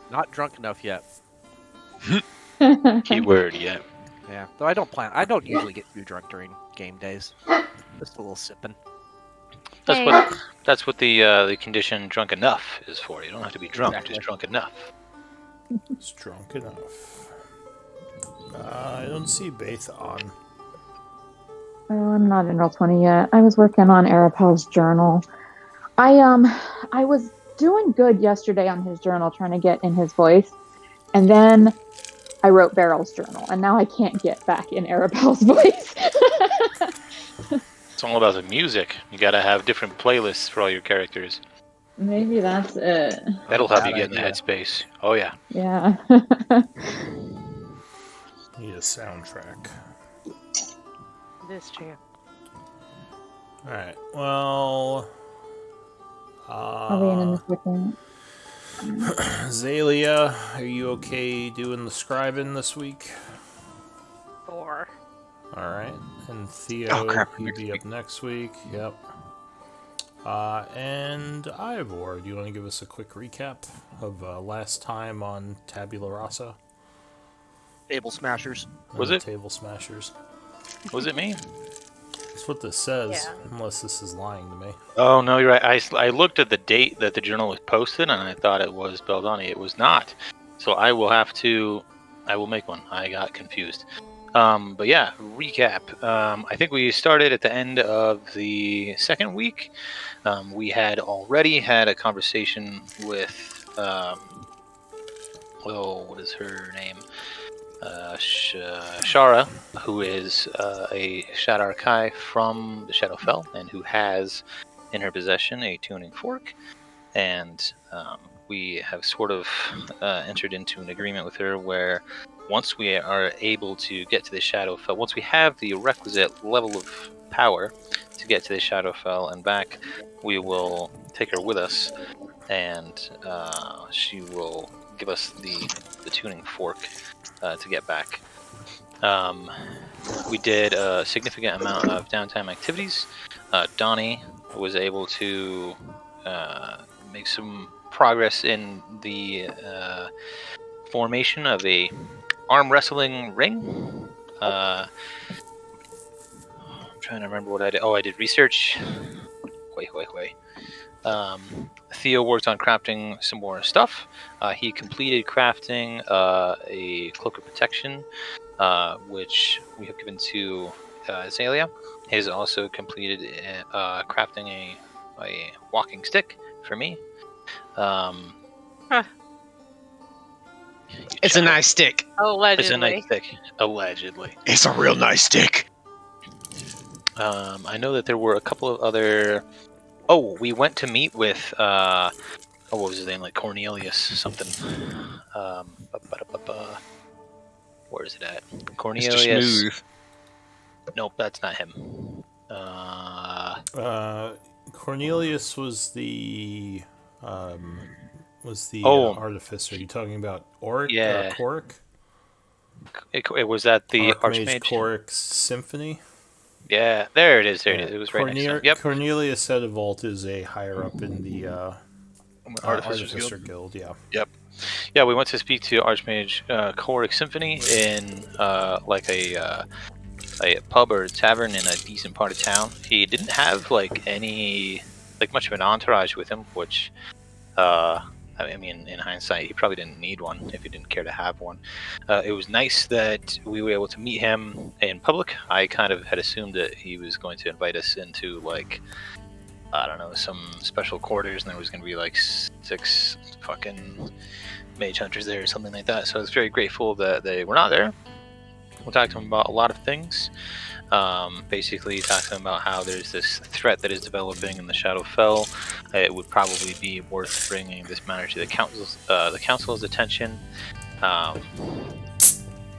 Not drunk enough yet. Keyword, yeah. Yeah, though I don't usually get too drunk during game days. Just a little sipping. That's Hey. what the condition drunk enough is for. You don't have to be drunk, Exactly. just drunk enough. It's drunk enough. I don't see Baith on. Oh, I'm not in Roll20 yet. I was working on Arapel's journal. I was doing good yesterday on his journal, trying to get in his voice, and then I wrote Beryl's journal, and now I can't get back in Arapel's voice. It's all about the music. You gotta have different playlists for all your characters. Maybe that's it. That'll help you Bad get in the idea. headspace. Oh yeah. Yeah. Need a soundtrack. This is true. Alright, well... I'll be in a second. Zalia, are you okay doing the scribing this week? 4. Alright, and Theo, Oh, crap, you'll next be up next week. Yep. And Ivor, do you want to give us a quick recap of last time on Tabula Rasa? Table smashers. Was And it? Table Smashers. Was it me? That's what this says, Yeah. unless this is lying to me. Oh no, you're right. I looked at the date that the journal was posted, and I thought it was Beldani. It was not. So I will make one. I got confused. But yeah, recap. I think we started at the end of the second week. We had already had a conversation with, what is her name? Shara, who is a Shadarkai from the Shadowfell, and who has in her possession a tuning fork. And we have sort of entered into an agreement with her where once we are able to get to the Shadowfell, once we have the requisite level of power to get to the Shadowfell and back, we will take her with us, and she will give us the tuning fork to get back. We did a significant amount of downtime activities. Donnie was able to make some progress in the formation of a arm wrestling ring. I'm trying to remember what I did. Oh, I did research. Wait. Theo worked on crafting some more stuff. He completed crafting a cloak of protection, which we have given to Zalia. He has also completed crafting a walking stick for me. It's a nice stick. Allegedly. It's a nice stick, allegedly. It's a real nice stick. I know that there were a couple of other. Oh, we went to meet with. What was his name? Like Cornelius something. Where is it at? Cornelius. Mr. Smooth. Nope, that's not him. Cornelius was the artificer. Are you talking about Oric? Yeah. Coric? It was that the Archmage. Coric's Symphony? Yeah, there it is. There it is. It was right next to him. Yep. Cornelius Sedavolt is a higher up in the Artificer Guild. Yeah. Yep. Yeah, we went to speak to Archmage Coric Symphony in like a pub or tavern in a decent part of town. He didn't have like much of an entourage with him, which I mean, in hindsight, he probably didn't need one if he didn't care to have one. It was nice that we were able to meet him in public. I kind of had assumed that he was going to invite us into, like, I don't know, some special quarters, and there was going to be, like, 6 fucking mage hunters there or something like that. So I was very grateful that they were not there. We'll talk to him about a lot of things. Basically talk to him about how there's this threat that is developing in the Shadowfell. It would probably be worth bringing this matter to the council's attention.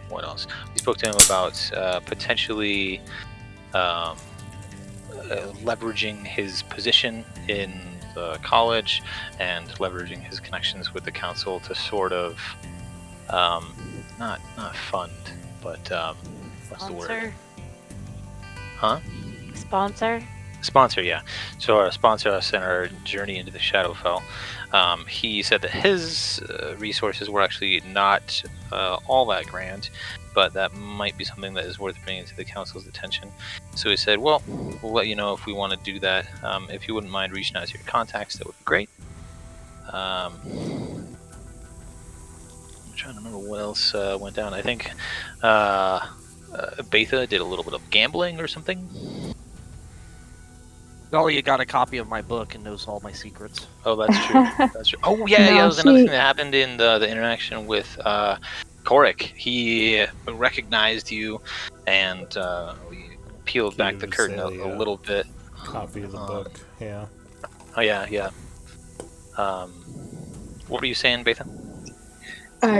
What else? We spoke to him about potentially leveraging his position in the college and leveraging his connections with the council to sort of not fund, but what's the word? Sponsor? Huh? Sponsor? Sponsor, yeah. So our sponsor us in our journey into the Shadowfell. He said that his resources were actually not all that grand, but that might be something that is worth bringing to the council's attention. So he said, well, we'll let you know if we want to do that. If you wouldn't mind reaching out to your contacts, that would be great. I'm trying to remember what else went down. I think Betha did a little bit of gambling or something. Dahlia got a copy of my book and knows all my secrets. Oh, that's true. That's true. Oh, yeah, No, yeah. That was another she- thing that happened in the interaction with Korik. He recognized you, and we peeled back the Gave curtain a Azalea little bit. Copy of the book. Yeah. Oh, yeah, yeah. What were you saying, Betha?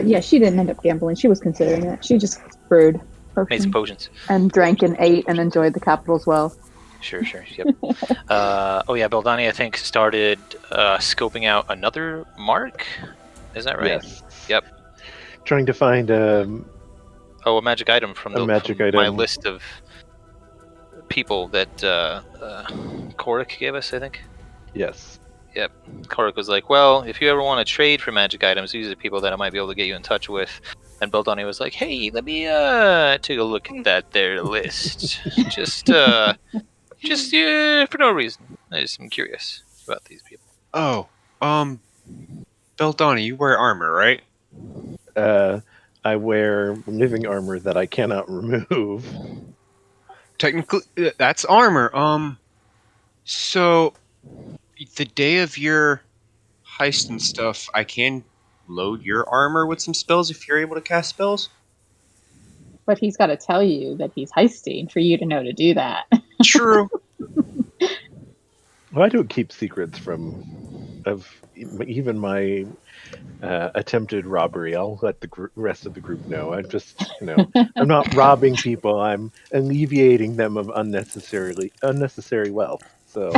Yeah, she didn't end up gambling. She was considering it. She just brewed Made some potions potions. and drank and ate and enjoyed the capital as well. Sure, yep. Oh, yeah, Beldani, I think, started scoping out another mark. Is that right? Yes. Yep. Trying to find Oh, a magic item from A magic from my item. list of people that Korik gave us, I think. yes. Yep. Korik was like, well, if you ever want to trade for magic items, these are the people that I might be able to get you in touch with. And Beldani was like, hey, let me take a look at that there list. just for no reason. I just am curious about these people. Oh, Beldani, you wear armor, right? I wear living armor that I cannot remove. Technically, that's armor. So the day of your heist and stuff, I can load your armor with some spells if you're able to cast spells. But he's got to tell you that he's heisting for you to know to do that. True. Well, I don't keep secrets of even my attempted robbery. I'll let the rest of the group know. I'm just, I'm not robbing people. I'm alleviating them of unnecessary wealth. So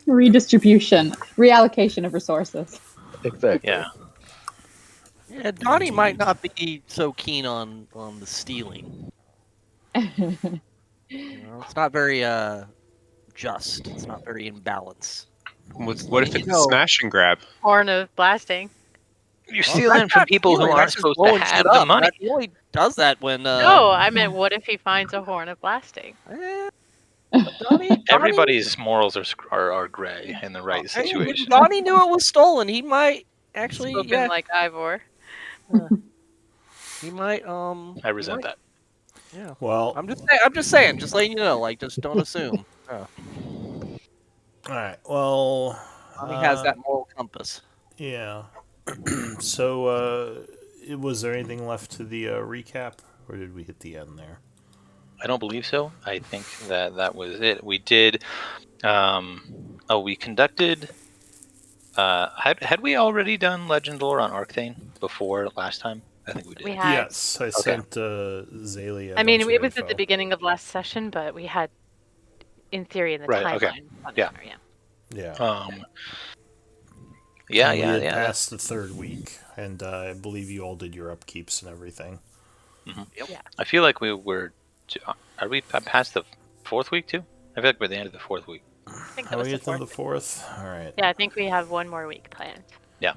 Redistribution, reallocation of resources. exactly. Yeah. Yeah, Donnie might not be so keen on the stealing. It's not very just. It's not very in balance. What if it's a smash and grab? Horn of blasting. You're stealing from people who aren't supposed to have the money. That really does that when. No, I meant what if he finds a horn of blasting? Donnie, Everybody's morals are gray in the right situation. Donnie knew it was stolen. He might actually. Spoken like Ivor. He might. I resent that. Yeah. Well, I'm just saying. Just letting you know. Like, just don't assume. all right. Well, Donnie has that moral compass. yeah. So, was there anything left to the recap, or did we hit the end there? I don't believe so. I think that was it. We did. We conducted. Had we already done Legend Lore on Arcthane before last time? I think we did. We had. Yes, I sent Zalia. I mean, a bunch it of was at info. the beginning of last session, but we had, in theory, in the Right, okay. timeline. on Yeah. there, Yeah. Yeah, And we had yeah. passed the third week, and I believe you all did your upkeeps and everything. Yeah. I feel like we were. Are we past the fourth week too? I feel like we're at the end of the fourth week. I think that How was we the get to the fourth. fourth? All right. Yeah, I think we have one more week planned. Yeah.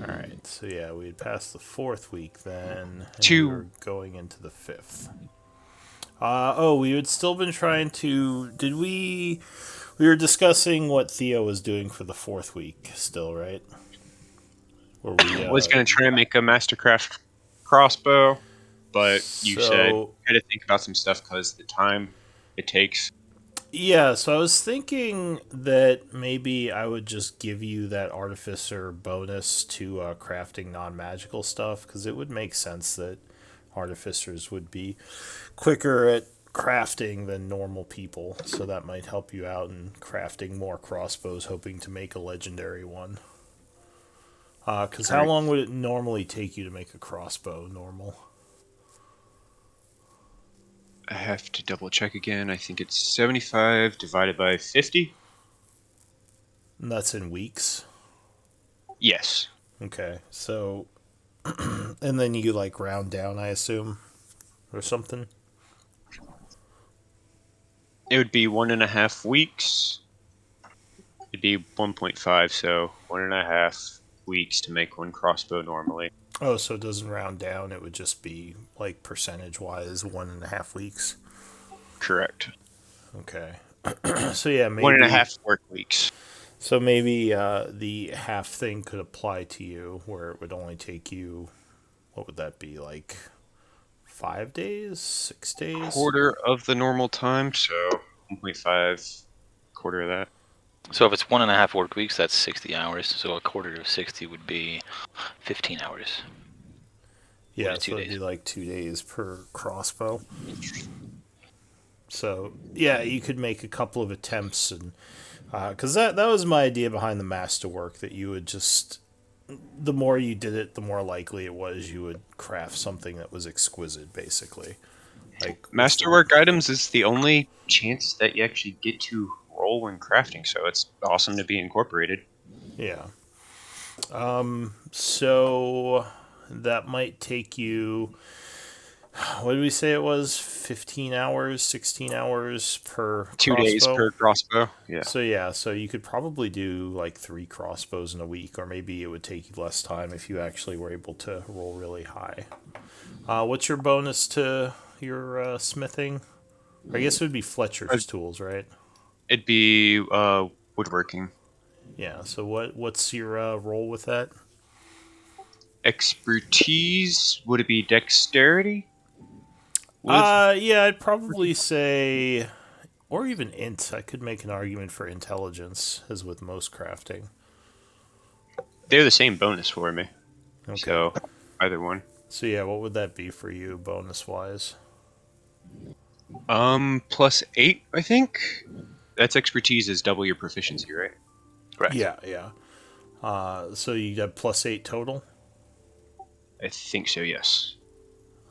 All right. So yeah, we had passed the fourth week then, and Two. we were going into the fifth. We had still been trying to. Did we? We were discussing what Theo was doing for the fourth week. Still, right? Or we I was going to try and make a Mastercraft crossbow, but you said you had to think about some stuff because the time it takes. Yeah, so I was thinking that maybe I would just give you that artificer bonus to crafting non-magical stuff, because it would make sense that artificers would be quicker at crafting than normal people, so that might help you out in crafting more crossbows, hoping to make a legendary one. Because how long would it normally take you to make a crossbow normal? I have to double check again. I think it's 75 divided by 50. And that's in weeks? Yes. Okay, so... and then you, like, round down, I assume? Or something? It would be 1.5 weeks. It'd be 1.5, so 1.5 weeks to make one crossbow normally. Oh, so it doesn't round down. It would just be like percentage-wise 1.5 weeks. Correct. Okay. So yeah, maybe 1.5 work weeks. So maybe the half thing could apply to you, where it would only take you. What would that be like? 5 days, 6 days? Quarter of the normal time, so 1.5, quarter of that. So if it's 1.5 work weeks, that's 60 hours. So a quarter of 60 would be 15 hours. Yeah, 2 so it'd days. be like 2 days per crossbow. So yeah, you could make a couple of attempts, and because that was my idea behind the masterwork, that you would just, the more you did it, the more likely it was you would craft something that was exquisite, basically. Like Masterwork items is the only chance that you actually get to roll when crafting, so it's awesome to be incorporated. Yeah. So that might take you. What did we say it was? 15 hours, 16 hours per 2 days crossbow? per crossbow. Yeah. So yeah, so you could probably do like 3 crossbows in a week, or maybe it would take you less time if you actually were able to roll really high. What's your bonus to your smithing? I guess it would be Fletcher's tools, right? It'd be woodworking. Yeah. So what's your roll with that? Expertise, would it be dexterity? Yeah, I'd probably say, or even int. I could make an argument for intelligence, as with most crafting. They're the same bonus for me. Okay. So either one. So yeah, what would that be for you, bonus wise? +8, I think. That's expertise is double your proficiency, right? Correct. Yeah. So you got +8 total. I think so, yes.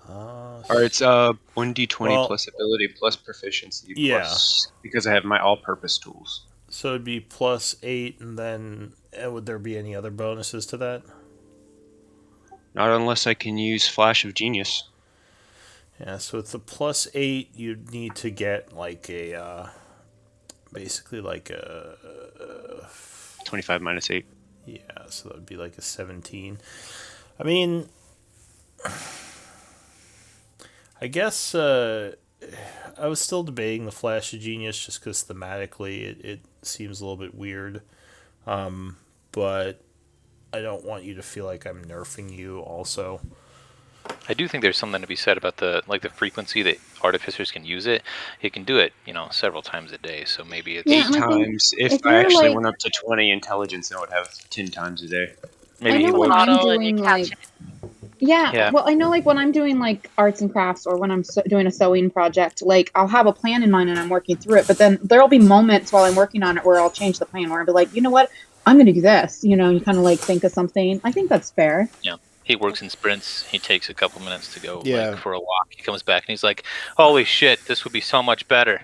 Uh, Or it's 1d20 Well, plus ability plus proficiency yeah. plus, because I have my all-purpose tools. So it'd be +8, and then would there be any other bonuses to that? Not unless I can use Flash of Genius. Yeah. So it's the +8. You'd need to get like a, basically like a. 25 minus 8. Yeah. So that'd be like a 17. I mean, I guess I was still debating the Flash of Genius just because thematically it seems a little bit weird. But I don't want you to feel like I'm nerfing you also. I do think there's something to be said about the frequency that artificers can use it. You can do it, several times a day. So maybe it's Yeah, 8 and I think times. If if I you're actually like, went up to 20 intelligence, I would have 10 times a day. maybe I he know when works. I'm Bottle and you doing catch like, yeah, Yeah. well, I know like when I'm doing like arts and crafts, or when I'm doing a sewing project, like I'll have a plan in mind and I'm working through it. But then there'll be moments while I'm working on it where I'll change the plan, where I'll be like, you know what, I'm going to do this. You kind of like think of something. I think that's fair. Yeah. He works in sprints. He takes a couple minutes to go Yeah. for a walk. He comes back and he's like, "Holy shit, this would be so much better."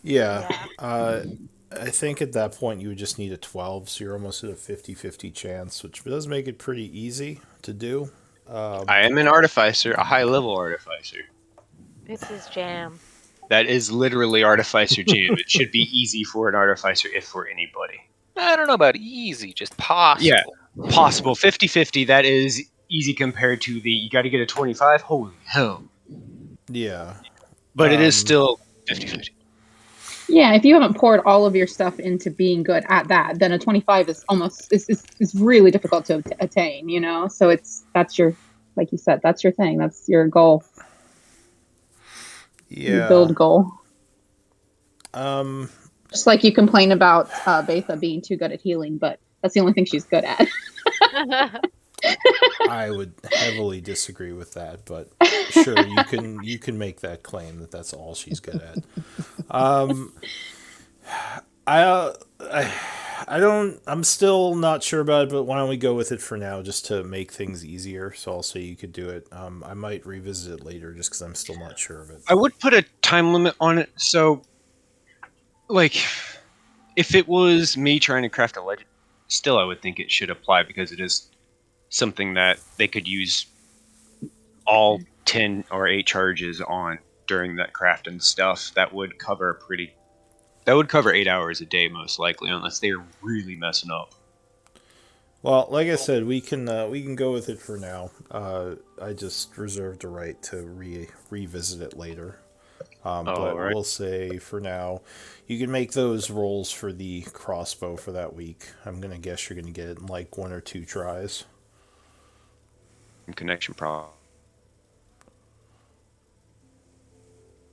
Yeah. Yeah. I think at that point you would just need a 12, so you're almost at a 50-50 chance, which does make it pretty easy to do. I am an artificer, a high-level artificer. This is jam. That is literally artificer jam. It should be easy for an artificer, if for anybody. I don't know about easy, just possible. Yeah, possible. 50-50, that is easy compared to the, you got to get a 25? Holy hell. Yeah. But it is still 50-50. Yeah, if you haven't poured all of your stuff into being good at that, then a 25 is almost is really difficult to attain. So that's your, like you said, that's your thing. That's your goal. Yeah. Your build goal. Um, Just like you complain about Betha being too good at healing, but that's the only thing she's good at. I would heavily disagree with that, but sure, you can make that claim that that's all she's good at. I don't. I'm still not sure about it, but why don't we go with it for now, just to make things easier? So I'll say you could do it. I might revisit it later, just because I'm still not sure of it. I would put a time limit on it, so, like, if it was me trying to craft a legend, still I would think it should apply, because it is something that they could use all 10 or 8 charges on during that craft and stuff, that would cover 8 hours a day most likely, unless they're really messing up. Well, like I said, we can go with it for now. I just reserved the right to revisit it later. But right. we'll say for now, you can make those rolls for the crossbow for that week. I'm gonna guess you're gonna get it in like 1 or 2 tries. Connection problem.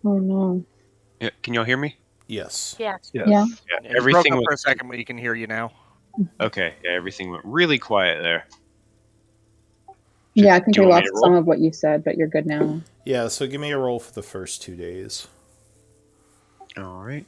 Oh no. Yeah, can y'all hear me? Yes. Yes. Yes. Yeah. Yeah, You broke everything up went for a second, but you can hear you now. okay. Yeah, everything went really quiet there. Yeah, I think Do we you want me lost to roll? some of what you said, but you're good now. Yeah. So give me a roll for the first 2 days. All right.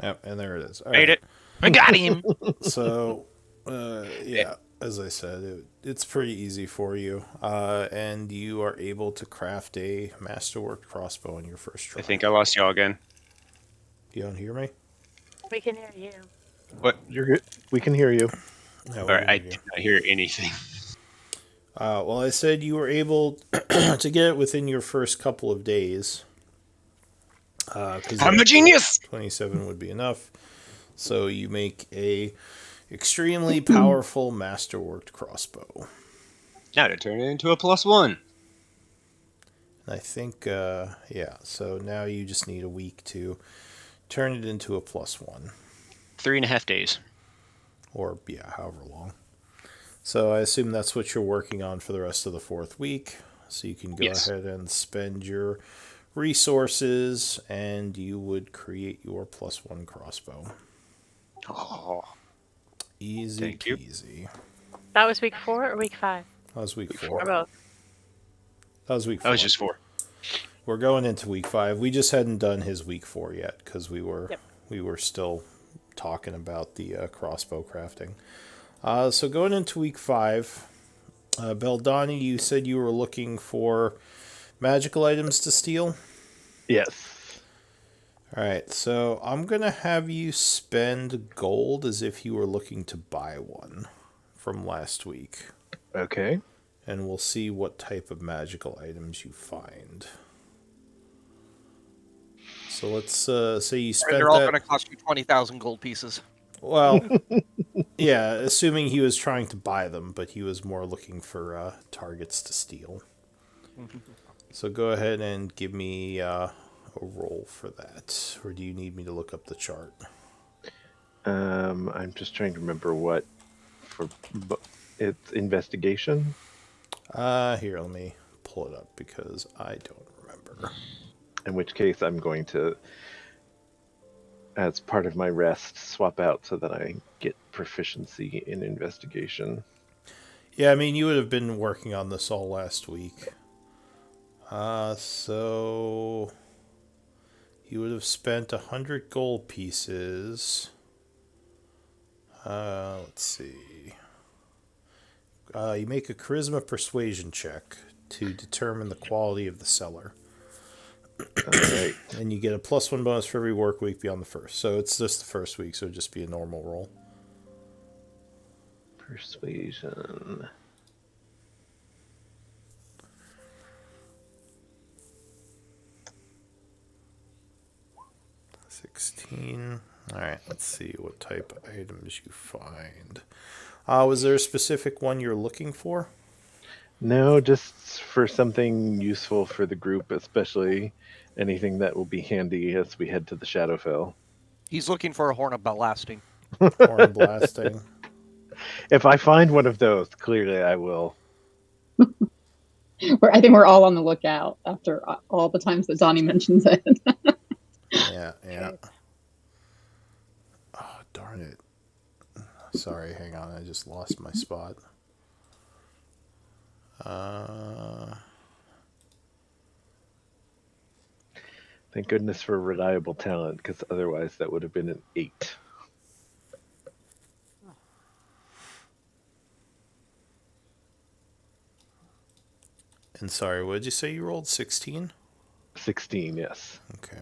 Yep, and there it is. All Made right. it. I got him. So, yeah, as I said, it's pretty easy for you, and you are able to craft a masterwork crossbow on your first try. I think I lost y'all again. You don't hear me? We can hear you. What? You're good. We can hear you. No, All we right, can I hear did you. not hear anything. Well, I said you were able to get it within your first couple of days. Because I'm a genius. 27 would be enough. So you make a extremely powerful masterworked crossbow. Now to turn it into a +1. And I think, yeah, so now you just need a week to turn it into a +1. 3.5 days. Or, yeah, however long. So I assume that's what you're working on for the rest of the 4th week. So you can go Yes. ahead and spend your resources, and you would create your +1 crossbow. Oh, Easy Thank you. peasy. That was week 4 or week 5? That was week Week 4. Or both? That was week 4. that was just 4. We're going into week 5. We just hadn't done his week 4 yet because we were still talking about the crossbow crafting. So going into week 5, Beldani, you said you were looking for magical items to steal. Yes. All right, so I'm gonna have you spend gold as if you were looking to buy one from last week, Okay. and we'll see what type of magical items you find. So let's say you spent They're all that. going to cost you 20,000 gold pieces. Well, yeah, assuming he was trying to buy them, but he was more looking for targets to steal. So go ahead and give me a roll for that, or do you need me to look up the chart? I'm just trying to remember what it's investigation. Here, let me pull it up because I don't remember. In which case, I'm going to, as part of my rest, swap out so that I get proficiency in investigation. Yeah, I mean, you would have been working on this all last week. So you would have spent 100 gold pieces. Let's see. You make a charisma persuasion check to determine the quality of the seller. All right. And you get a +1 bonus for every work week beyond the first. So it's just the first week, so it'd just be a normal roll. Persuasion. $16. All right, let's see what type of items you find. Was there a specific one you're looking for? No, just for something useful for the group, especially anything that will be handy as we head to the Shadowfell. He's looking for a horn of blasting. Horn blasting. If I find one of those, clearly I will. I think we're all on the lookout after all the times that Donnie mentions it. Yeah. Oh, darn it. Sorry, hang on. I just lost my spot. Thank goodness for reliable talent, because otherwise that would have been an 8. And sorry, what did you say you rolled? 16? 16, yes. Okay.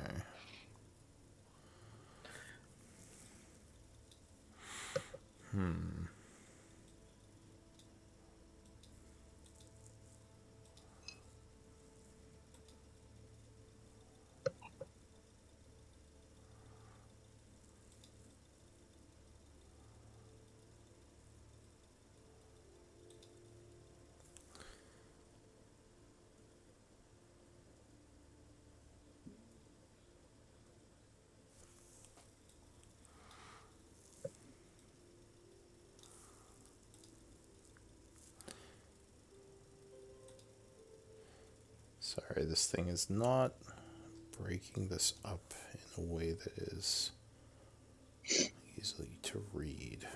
Sorry, this thing is not breaking this up in a way that is easily to read.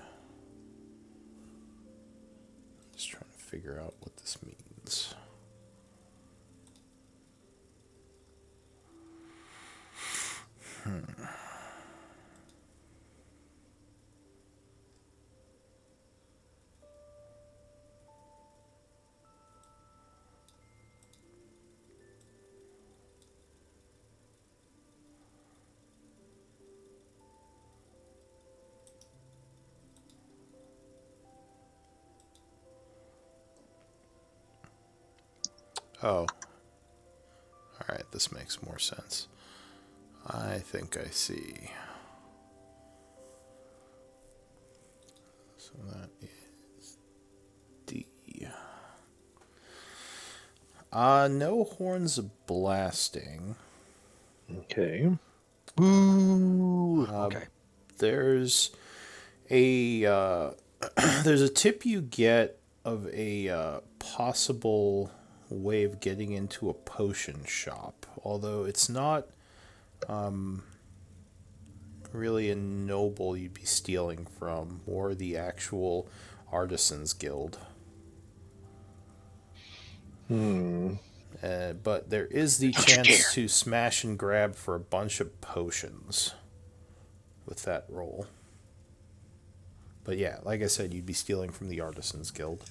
Just trying to figure out what this means. Oh. Alright, this makes more sense. I think I see. So that is D. No horns of blasting. Okay. Boo. Okay. There's a there's a tip you get of a possible way of getting into a potion shop, although it's not really a noble you'd be stealing from, or the actual artisans guild. But there is the chance to smash and grab for a bunch of potions with that roll. But yeah, like I said, you'd be stealing from the artisans guild.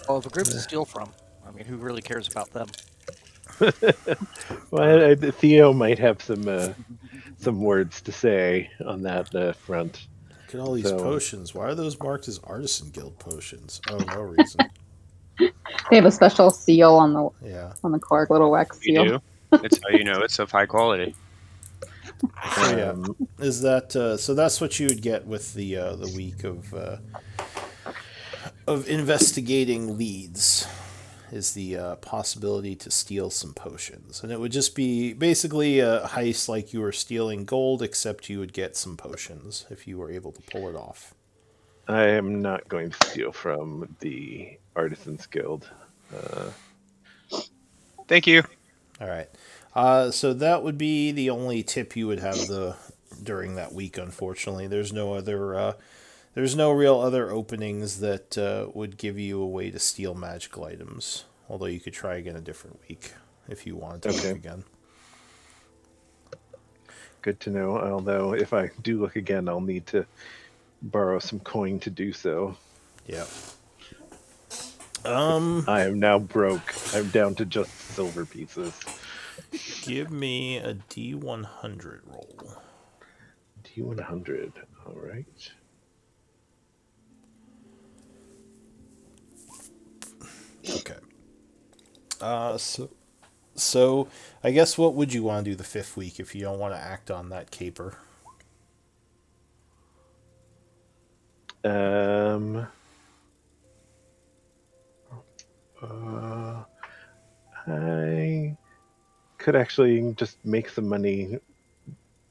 Well, the group to steal from. I mean, who really cares about them? Well, Theo might have some words to say on that front. Look at all these So, potions. Why are those marked as artisan guild potions? Oh, no reason. They have a special seal on Yeah. the cork, little wax You seal. do. That's how you know it's of high quality. So yeah, is that so? That's what you would get with the week of investigating leads. Is the possibility to steal some potions, and it would just be basically a heist like you were stealing gold, except you would get some potions if you were able to pull it off. I am not going to steal from the Artisans Guild. Thank you. All right. So that would be the only tip you would have during that week. Unfortunately, there's no real other openings that would give you a way to steal magical items. Although you could try again a different week if you wanted to look again. Good to know. Although if I do look again, I'll need to borrow some coin to do so. Yeah. I am now broke. I'm down to just silver pieces. Give me a D100 roll. D100. All right. Okay. So I guess what would you want to do the 5th week if you don't want to act on that caper? I could actually just make some money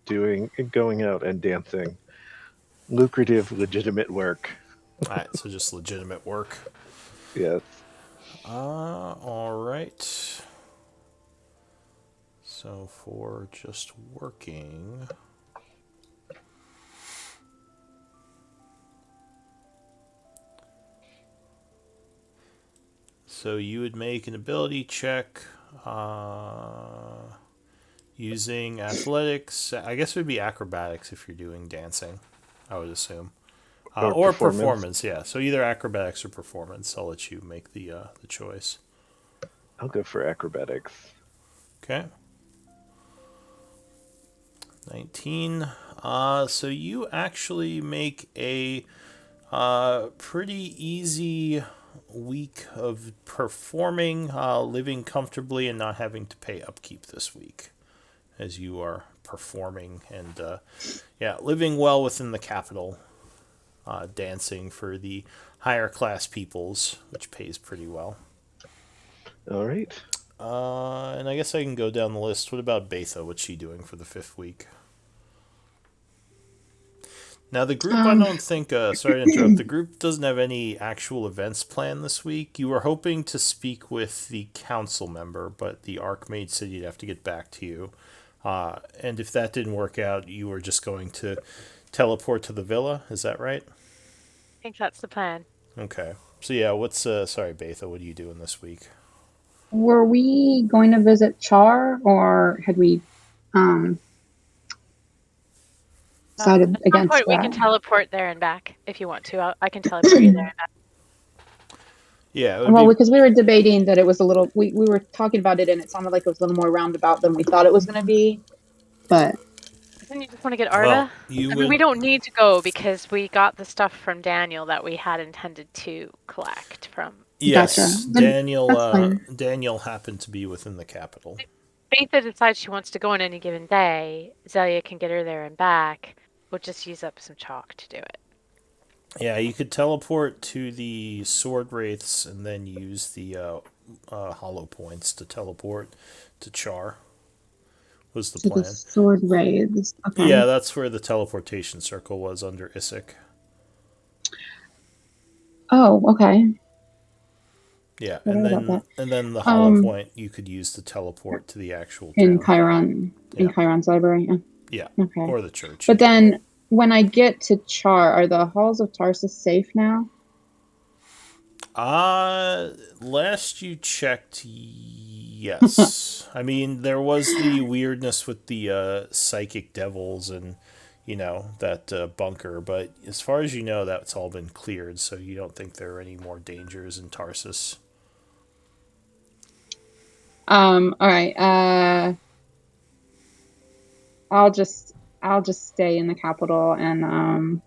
going out and dancing. Lucrative, legitimate work. Alright, so just legitimate work. Yes. Alright. So for just working... So you would make an ability check using athletics. I guess it would be acrobatics if you're doing dancing, I would assume. Or performance, yeah. So either acrobatics or performance. I'll let you make the choice. I'll go for acrobatics. Okay. 19. So you actually make a pretty easy week of performing, living comfortably, and not having to pay upkeep this week, as you are performing and living well within the capital, dancing for the higher class peoples, which pays pretty well. All right. And I guess I can go down the list. What about Betha? What's she doing for the 5th week? Now the group, I don't think. Sorry to interrupt. The group doesn't have any actual events planned this week. You were hoping to speak with the council member, but the Archmage said you'd have to get back to you. And if that didn't work out, you were just going to teleport to the villa. Is that right? I think that's the plan. Okay. So yeah, what's sorry, Betha, what are you doing this week? Were we going to visit Char, or had we decided At some against point, we can that? teleport there and back if you want to. I can teleport you there and back. Yeah, it would Well, be. because we were debating that it was a little, we were talking about it and it sounded like it was a little more roundabout than we thought it was going to be. But Then you just want to get Well, Arda? you I mean, we would. don't need to go because we got the stuff from Daniel that we had intended to collect from. gotcha. Yes, Then Daniel. that's fine. Daniel happened to be within the capital. If Faitha decides she wants to go on any given day, Zelia can get her there and back. We'll just use up some chalk to do it. Yeah, you could teleport to the sword wraiths and then use the hollow points to teleport to Char. Was the To the plan? sword wraiths. Okay. Yeah, that's where the teleportation circle was under Isik. Oh, okay. Yeah, Forgot about that. and then the hollow point you could use to teleport to the actual In town. Chiron, in Yeah. Chiron's library. Yeah, Okay. or the church. But then when I get to Char, are the halls of Tarsus safe now? Last you checked, yes. I mean, there was the weirdness with the psychic devils and, that bunker, but as far as you know, that's all been cleared, so you don't think there are any more dangers in Tarsus. All right. I'll just stay in the capital and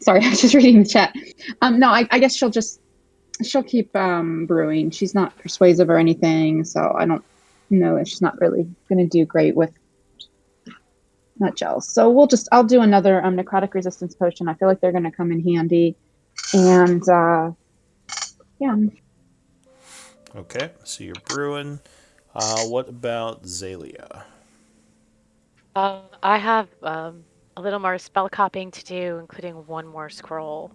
sorry, I was just reading the chat. No, I guess she'll keep brewing. She's not persuasive or anything, so I don't know that she's not really gonna do great with nutgels. So I'll do another necrotic resistance potion. I feel like they're gonna come in handy. And yeah. Okay, so you're brewing. What about Zalia? I have a little more spell copying to do, including one more scroll.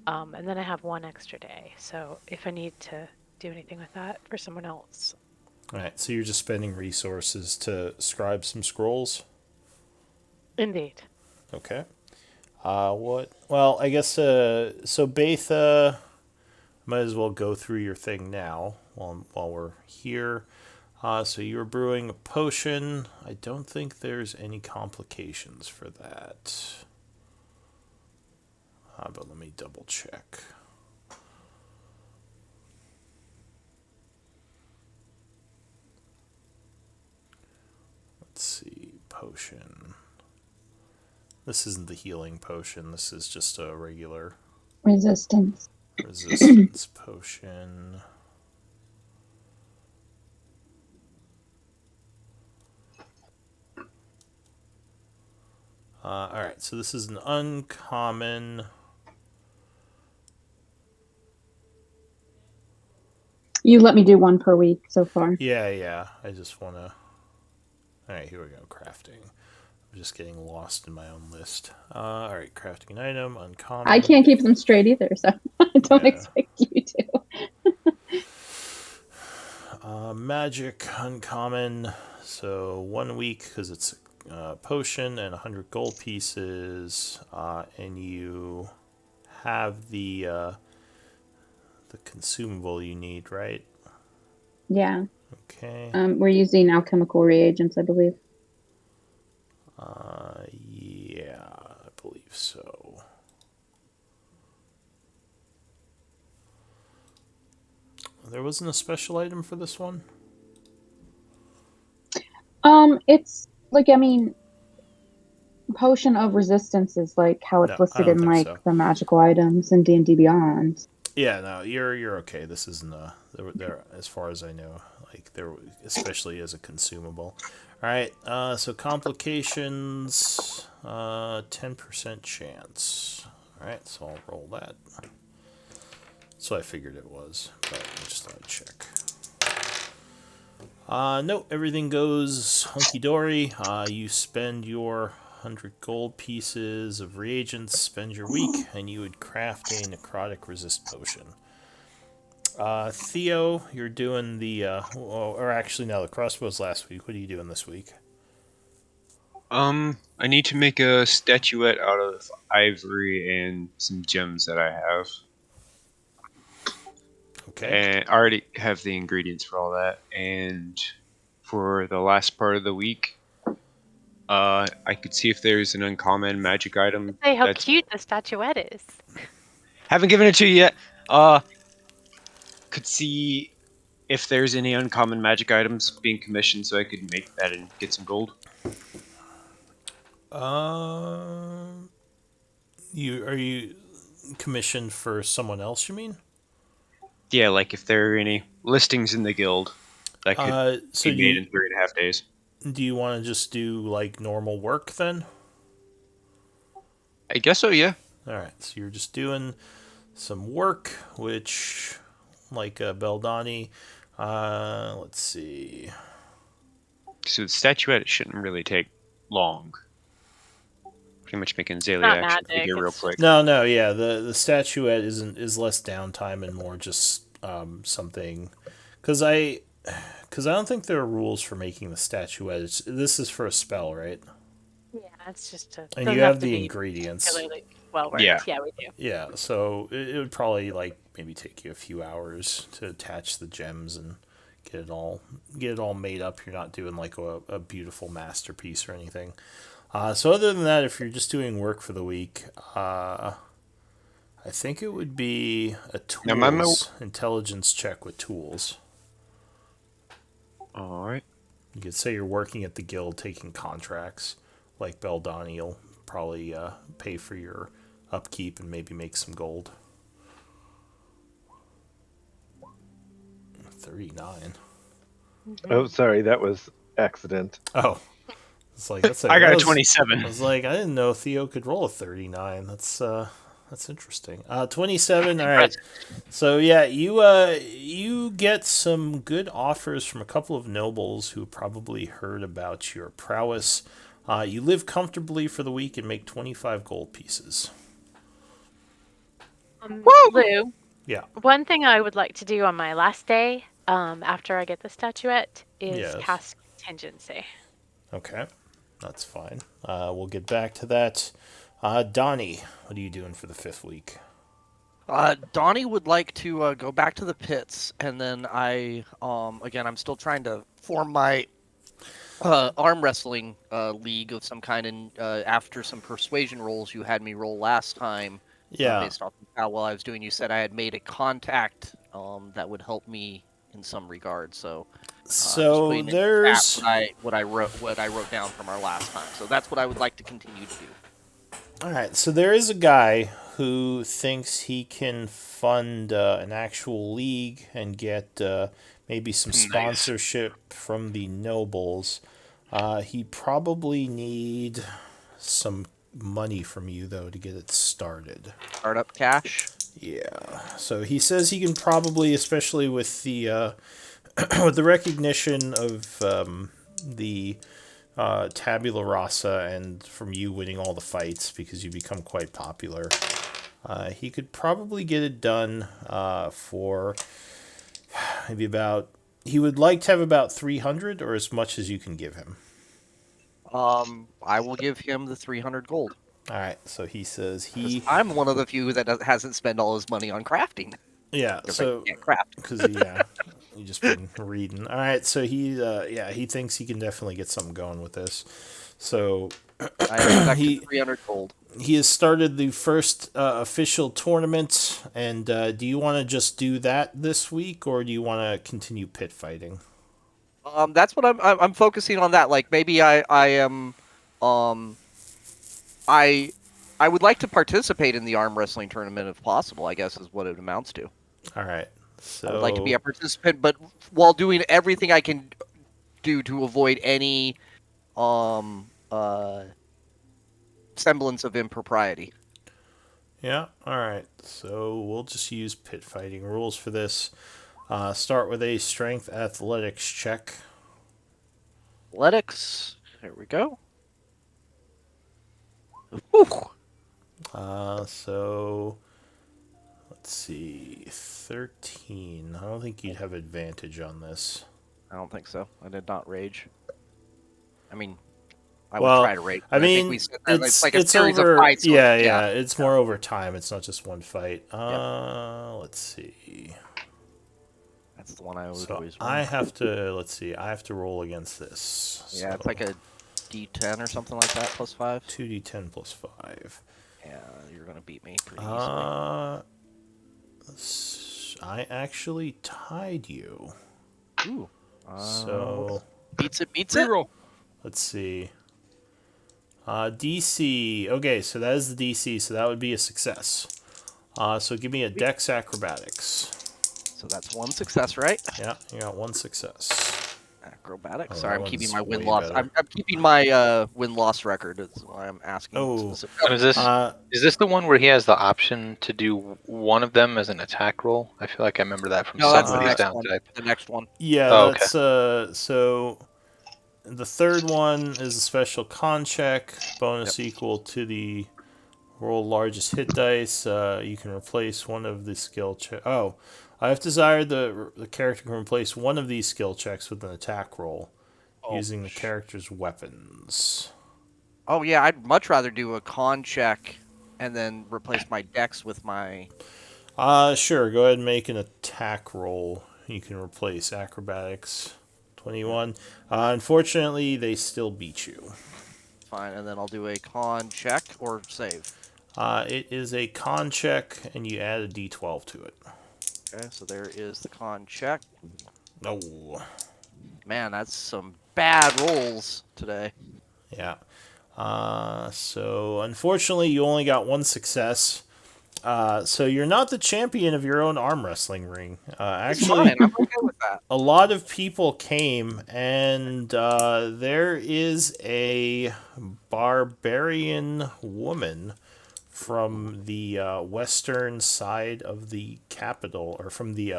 And then I have one extra day. So if I need to do anything with that for someone else. All right, so you're just spending resources to scribe some scrolls? Indeed. Okay. What? Well, I guess. So Betha, might as well go through your thing now while we're here. So you were brewing a potion. I don't think there's any complications for that. But let me double check. Let's see, potion. This isn't the healing potion. This is just a regular Resistance potion. Alright, so this is an uncommon. You let me do one per week so far. Yeah. I just want to. Alright, here we go. Crafting. I'm just getting lost in my own list. Alright, crafting an item, uncommon. I can't keep them straight either, so I don't expect you to. Magic, uncommon. So 1 week because it's a potion and 100 gold pieces. And you have the consumable you need, right? Yeah. Okay. We're using alchemical reagents, I believe. Yeah, I believe so. There wasn't a special item for this one? It's like, potion of resistance is like how it's No, I listed don't in think like so. the magical items in D&D Beyond. Yeah, no, you're okay. This isn't there as far as I know. Like there, especially as a consumable. All right. So complications, 10% chance. All right. So I'll roll that. So I figured it was, but I just thought I'd check. No, everything goes hunky dory. You spend your 100 gold pieces of reagents, spend your week, and you would craft a necrotic resist potion. Theo, you're doing the, or actually, no, the crossbows last week. What are you doing this week? I need to make a statuette out of ivory and some gems that I have. Okay. And I already have the ingredients for all that. And for the last part of the week, I could see if there's an uncommon magic item Say how that's cute the statuette is. haven't given it to you yet. Could see if there's any uncommon magic items being commissioned, so I could make that and get some gold. You commissioned for someone else? You mean? Yeah, like if there are any listings in the guild that could So be made in 3.5 days. do you want to just do like normal work then? I guess so. Yeah. All right. So you're just doing some work, which, like Beldani, let's see. So the statuette shouldn't really take long. Pretty much making Azalea not action magic, figure real it's quick. No, yeah. The statuette is less downtime and more just something, because I don't think there are rules for making the statuette. This is for a spell, right? Yeah, it's just a. And doesn't you have have to the be ingredients. particularly well worded. Yeah. Yeah, we do. Yeah, so it would probably like maybe take you a few hours to attach the gems and get it all made up. You're not doing like a beautiful masterpiece or anything. So other than that, if you're just doing work for the week, I think it would be a Now, my tools intelligence check with tools. All right. You could say you're working at the guild taking contracts. Like Beldani will probably pay for your upkeep and maybe make some gold. 39. Oh, sorry, that was accident. Oh, it's like that's I got that a was- 27. I was like, I didn't know Theo could roll a 39. That's interesting. 27. All right. So yeah, you get some good offers from a couple of nobles who probably heard about your prowess. You live comfortably for the week and make 25 gold pieces. Lou, Yeah. one thing I would like to do on my last day, after I get the statuette, is Yes. cast contingency. Okay. That's fine. We'll get back to that. Donnie, what are you doing for the 5th week? Donnie would like to go back to the pits, and then again, I'm still trying to form my arm wrestling league of some kind, and after some persuasion rolls you had me roll last time, Yeah. based off of how well I was doing, you said I had made a contact that would help me in some regard. So, just So putting in the chat there's what I wrote down from our last time. So that's what I would like to continue to do. all right. So there is a guy who thinks he can fund an actual league and get maybe some Nice. sponsorship from the nobles. He probably need some money from you though to get it started. Startup cash. Yeah. So he says he can probably, especially with the with the recognition of the Tabula Rasa and from you winning all the fights because you become quite popular, he could probably get it done for maybe about. He would like to have about 300 or as much as you can give him. I will give him the 300 gold. All right. So he says 'Cause I'm one of the few that hasn't spent all his money on crafting. Yeah. 'Cause So I can't craft. because you just been reading. All right. So he thinks he can definitely get something going with this. So I expect He- 300 gold. he has started the first official tournament. And do you want to just do that this week, or do you want to continue pit fighting? That's what I'm focusing on. That like maybe I am, I would like to participate in the arm wrestling tournament if possible. I guess is what it amounts to. All right. So I would like to be a participant, but while doing everything I can do to avoid any semblance of impropriety. Yeah, alright. So we'll just use pit fighting rules for this. Start with a strength athletics check. Athletics. There we go. Whew. So let's see. 13. I don't think you'd have advantage on this. I don't think so. I did not rage. I mean, I would Well, try to rage. I but think mean, we said that it's like a it's series over. of fights. So Yeah, it's more over time. It's not just one fight. Let's see. That's the one I would So always I win. have to. Let's see. I have to roll against this. Yeah, So it's like a D10 or something like that, plus 5. 2d10 plus 5. Yeah, you're gonna beat me pretty easily. I actually tied you. Ooh. So Beats it. Reroll. let's see. DC. Okay, so that is the DC. So that would be a success. So give me a Dex Acrobatics. So that's one success, right? Yeah, you got one success. Acrobatics. Oh, Sorry, that I'm keeping one's my way win-loss. better. I'm keeping my win-loss record. That's why I'm asking. Oh. specifically. Is this the one where he has the option to do one of them as an attack roll? I feel like I remember that from No, that's the somebody's next down one. type. The next one. Yeah, Oh, okay. that's so the third one is a special con check, bonus equal to the roll largest hit dice. You can replace one of the skill check. Oh, I have desired the character can replace one of these skill checks with an attack roll using the character's weapons. Oh yeah, I'd much rather do a con check and then replace my dex with my. Sure. Go ahead and make an attack roll. You can replace acrobatics. 21. Unfortunately, they still beat you. Fine, and then I'll do a con check or save. It is a con check, and you add a d12 to it. Okay, so there is the con check. No. Man, that's some bad rolls today. Yeah. So unfortunately, you only got one success. So you're not the champion of your own arm wrestling ring. Actually, Fine, I'm okay with that. a lot of people came, and there is a barbarian woman from the western side of the capital, or from the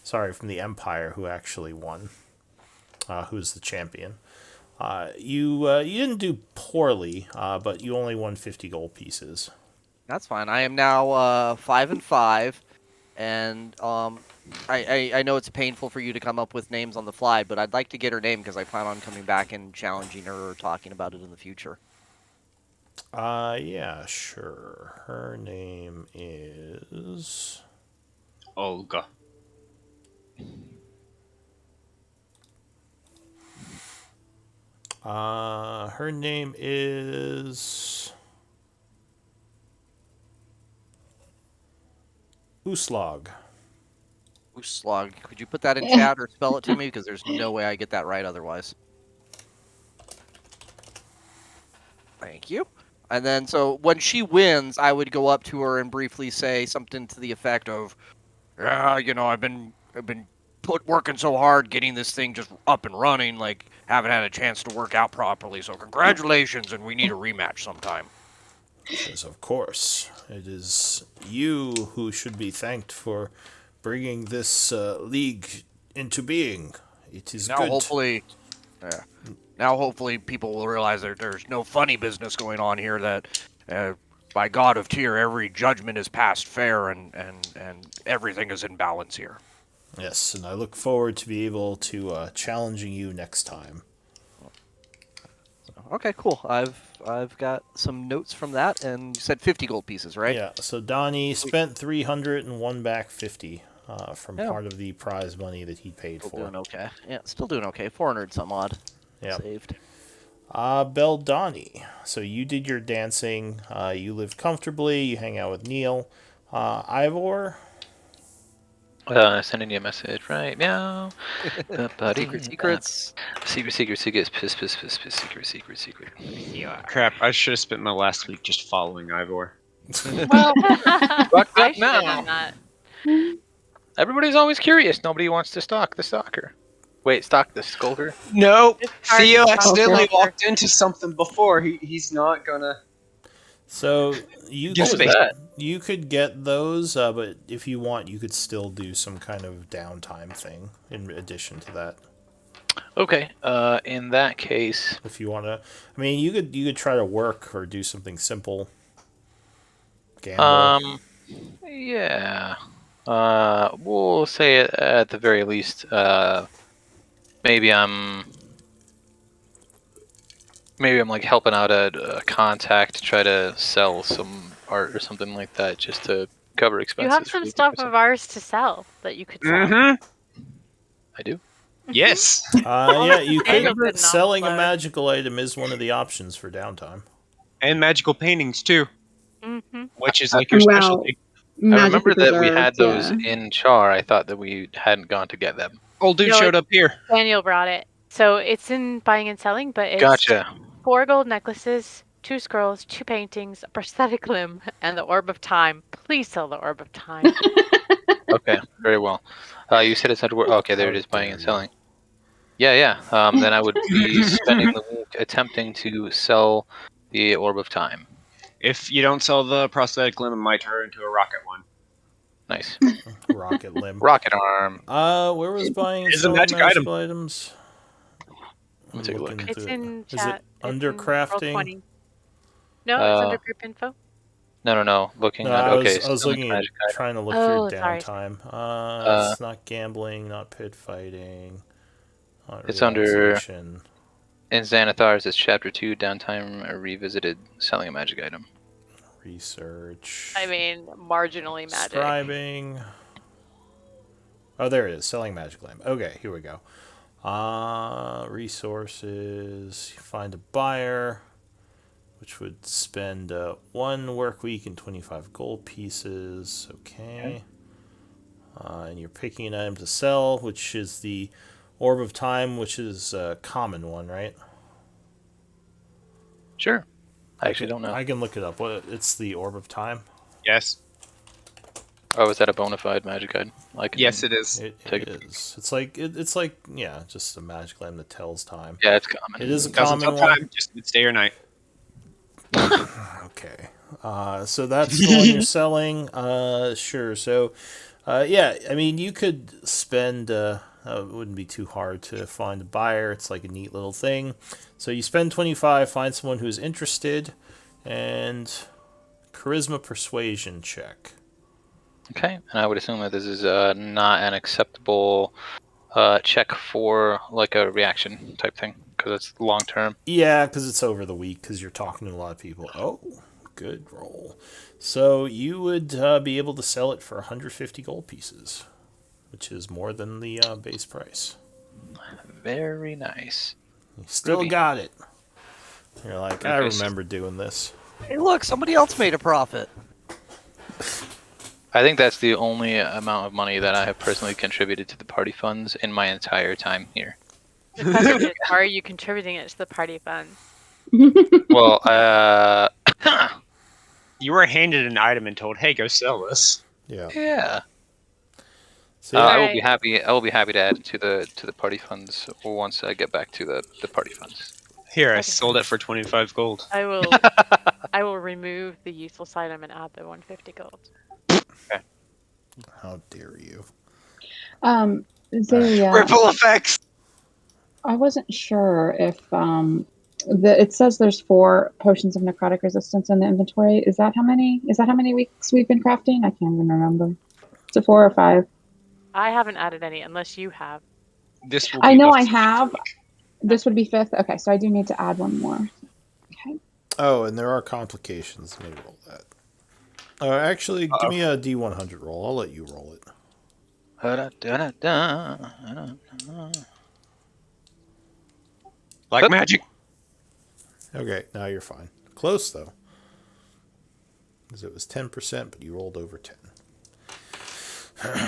from the empire, who actually won. Who's the champion? You didn't do poorly, but you only won 50 gold pieces. That's fine. I am now 5-5, and I know it's painful for you to come up with names on the fly, but I'd like to get her name because I plan on coming back and challenging her or talking about it in the future. Yeah, sure. Her name is Olga. Her name is Uslog. Uslog. Could you put that in chat or spell it to me? Because there's no way I get that right otherwise. Thank you. And then, so when she wins, I would go up to her and briefly say something to the effect of, "Yeah, I've been working so hard getting this thing just up and running, like haven't had a chance to work out properly. So congratulations, and we need a rematch sometime." Says, of course, it is you who should be thanked for bringing this league into being. It is Now, good. hopefully, now hopefully people will realize that there's no funny business going on here. That by God of Tyr, every judgment is passed fair, and everything is in balance here. Yes, and I look forward to be able to challenging you next time. Okay, cool. I've got some notes from that, and you said 50 gold pieces, right? Yeah. So Donnie spent 300 and won back 50 from Yeah. part of the prize money that he paid Still for. doing okay. Yeah, still doing okay. 400 some odd. Yeah. Saved. Beldani. So you did your dancing. You live comfortably. You hang out with Neil. Ivor. Sending you a message right now. Buddy. Secrets. Secret. Piss. Yeah. Crap, I should have spent my last week just following Ivor. Well, fucked I up should have now. done that. Everybody's always curious. Nobody wants to stalk the stalker. Wait, stalk the skulker? No, It's hard Theo to accidentally stalk. walked into something before. He's not gonna. So you Just What could was that? you could get those, but if you want, you could still do some kind of downtime thing in addition to that. Okay. In that case, If you want to, I mean, you could try to work or do something simple. Gamble. um, yeah. We'll say at the very least, maybe I'm like helping out a contact to try to sell some art or something like that, just to cover You expenses have for some the stuff person. of ours to sell that you could sell. Mm-hmm. I do. Yes. Yeah, you Daniel could. couldn't Selling a offload. magical item is one of the options for downtime. And magical paintings too, Mm-hmm. which is I, like your Well, specialty. I magically remember that we preserved, had those yeah. in Char. I thought that we hadn't gone to get them. Old dude No, showed up here. Daniel brought it. So it's in buying and selling, but it's Gotcha. 4 gold necklaces, 2 scrolls, 2 paintings, a prosthetic limb, and the orb of time. Please sell the orb of time. Okay, very well. You said it's under. Okay, there How it is, buying dare and you. selling. Yeah, yeah. Then I would be spending the week attempting to sell the orb of time. If you don't sell the prosthetic limb, it might turn into a rocket one. Nice. Rocket limb. Rocket arm. Where was buying and It is a selling magic item. magical items? Let me I'm take a looking look. It's to. in Is it chat. under It's in crafting? Roll20. No, it's under Uh, group info. no. Looking No, at I was selling looking at magic item. trying to look for Oh, sorry. downtime. Uh, It's not gambling, not pit fighting, not it's under relaxation. in Xanathar's. It's chapter 2, downtime revisited, selling a magic item. Research. I mean, marginally magic. Scribing. Oh, there it is. Selling magic lamp. Okay, here we go. Resources. Find a buyer, which would spend 1 work week and 25 gold pieces. Okay. And you're picking an item to sell, which is the Orb of Time, which is a common one, right? Sure. I actually don't know. I can look it up. What? It's the Orb of Time. Yes. Oh, is that a bona fide magic item? I can. Yes, it is. It Take a is. It's like it's like yeah, just a magic lamp that tells time. Yeah, it's common. It is a Doesn't common tell one. time, just it's day or night. Okay. So that's the one you're selling. Sure. So, yeah, I mean, you could spend, it wouldn't be too hard to find a buyer. It's like a neat little thing. So you spend 25, find someone who's interested, and charisma persuasion check. Okay, and I would assume that this is not an acceptable check for like a reaction type thing because it's long term. Yeah, because it's over the week, because you're talking to a lot of people. Oh, good roll. So you would be able to sell it for 150 gold pieces, which is more than the base price. Very nice. You still Ruby. got it. You're like, I Okay, so- remember doing this. Hey, look, somebody else made a profit. I think that's the only amount of money that I have personally contributed to the party funds in my entire time here. The question is, are you contributing it to the party fund? Well, You were handed an item and told, "Hey, go sell this." Yeah. yeah. So yeah, I will Alright. be happy. I will be happy to add it to the party funds once I get back to the party funds. Here, I Okay. sold it for 25 gold. I will. I will remove the useless item and add the 150 gold. how dare you? Ripple effects. I wasn't sure if it says there's 4 potions of necrotic resistance in the inventory. Is that how many? Is that how many weeks we've been crafting? I can't even remember. Is it 4 or 5? I haven't added any unless you have. This will. I be know the I fifth have. week. This would be 5th. Okay, so I do need to add one more. Okay. Oh, and there are complications. Let me roll that. Actually, give me a D100 roll. I'll let you roll it. Like magic. Okay, now you're fine. Close, though. Because it was 10%, but you rolled over 10.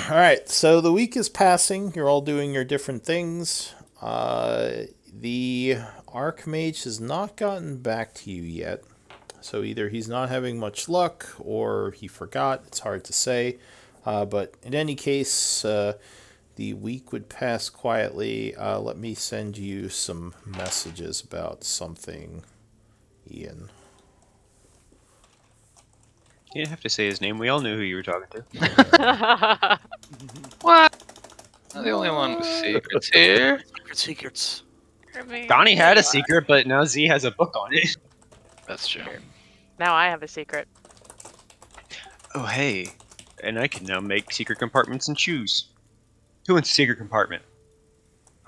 Alright, so the week is passing. You're all doing your different things. The Archmage has not gotten back to you yet. So either he's not having much luck or he forgot. It's hard to say. But in any case, the week would pass quietly. Let me send you some messages about something, Ian. You didn't have to say his name. We all knew who you were talking to. What? I'm the only one with secrets here. Secrets. Donnie had a secret, but now Z has a book on it. That's true. Now I have a secret. Oh, hey. And I can now make secret compartments and shoes. Who wants a secret compartment?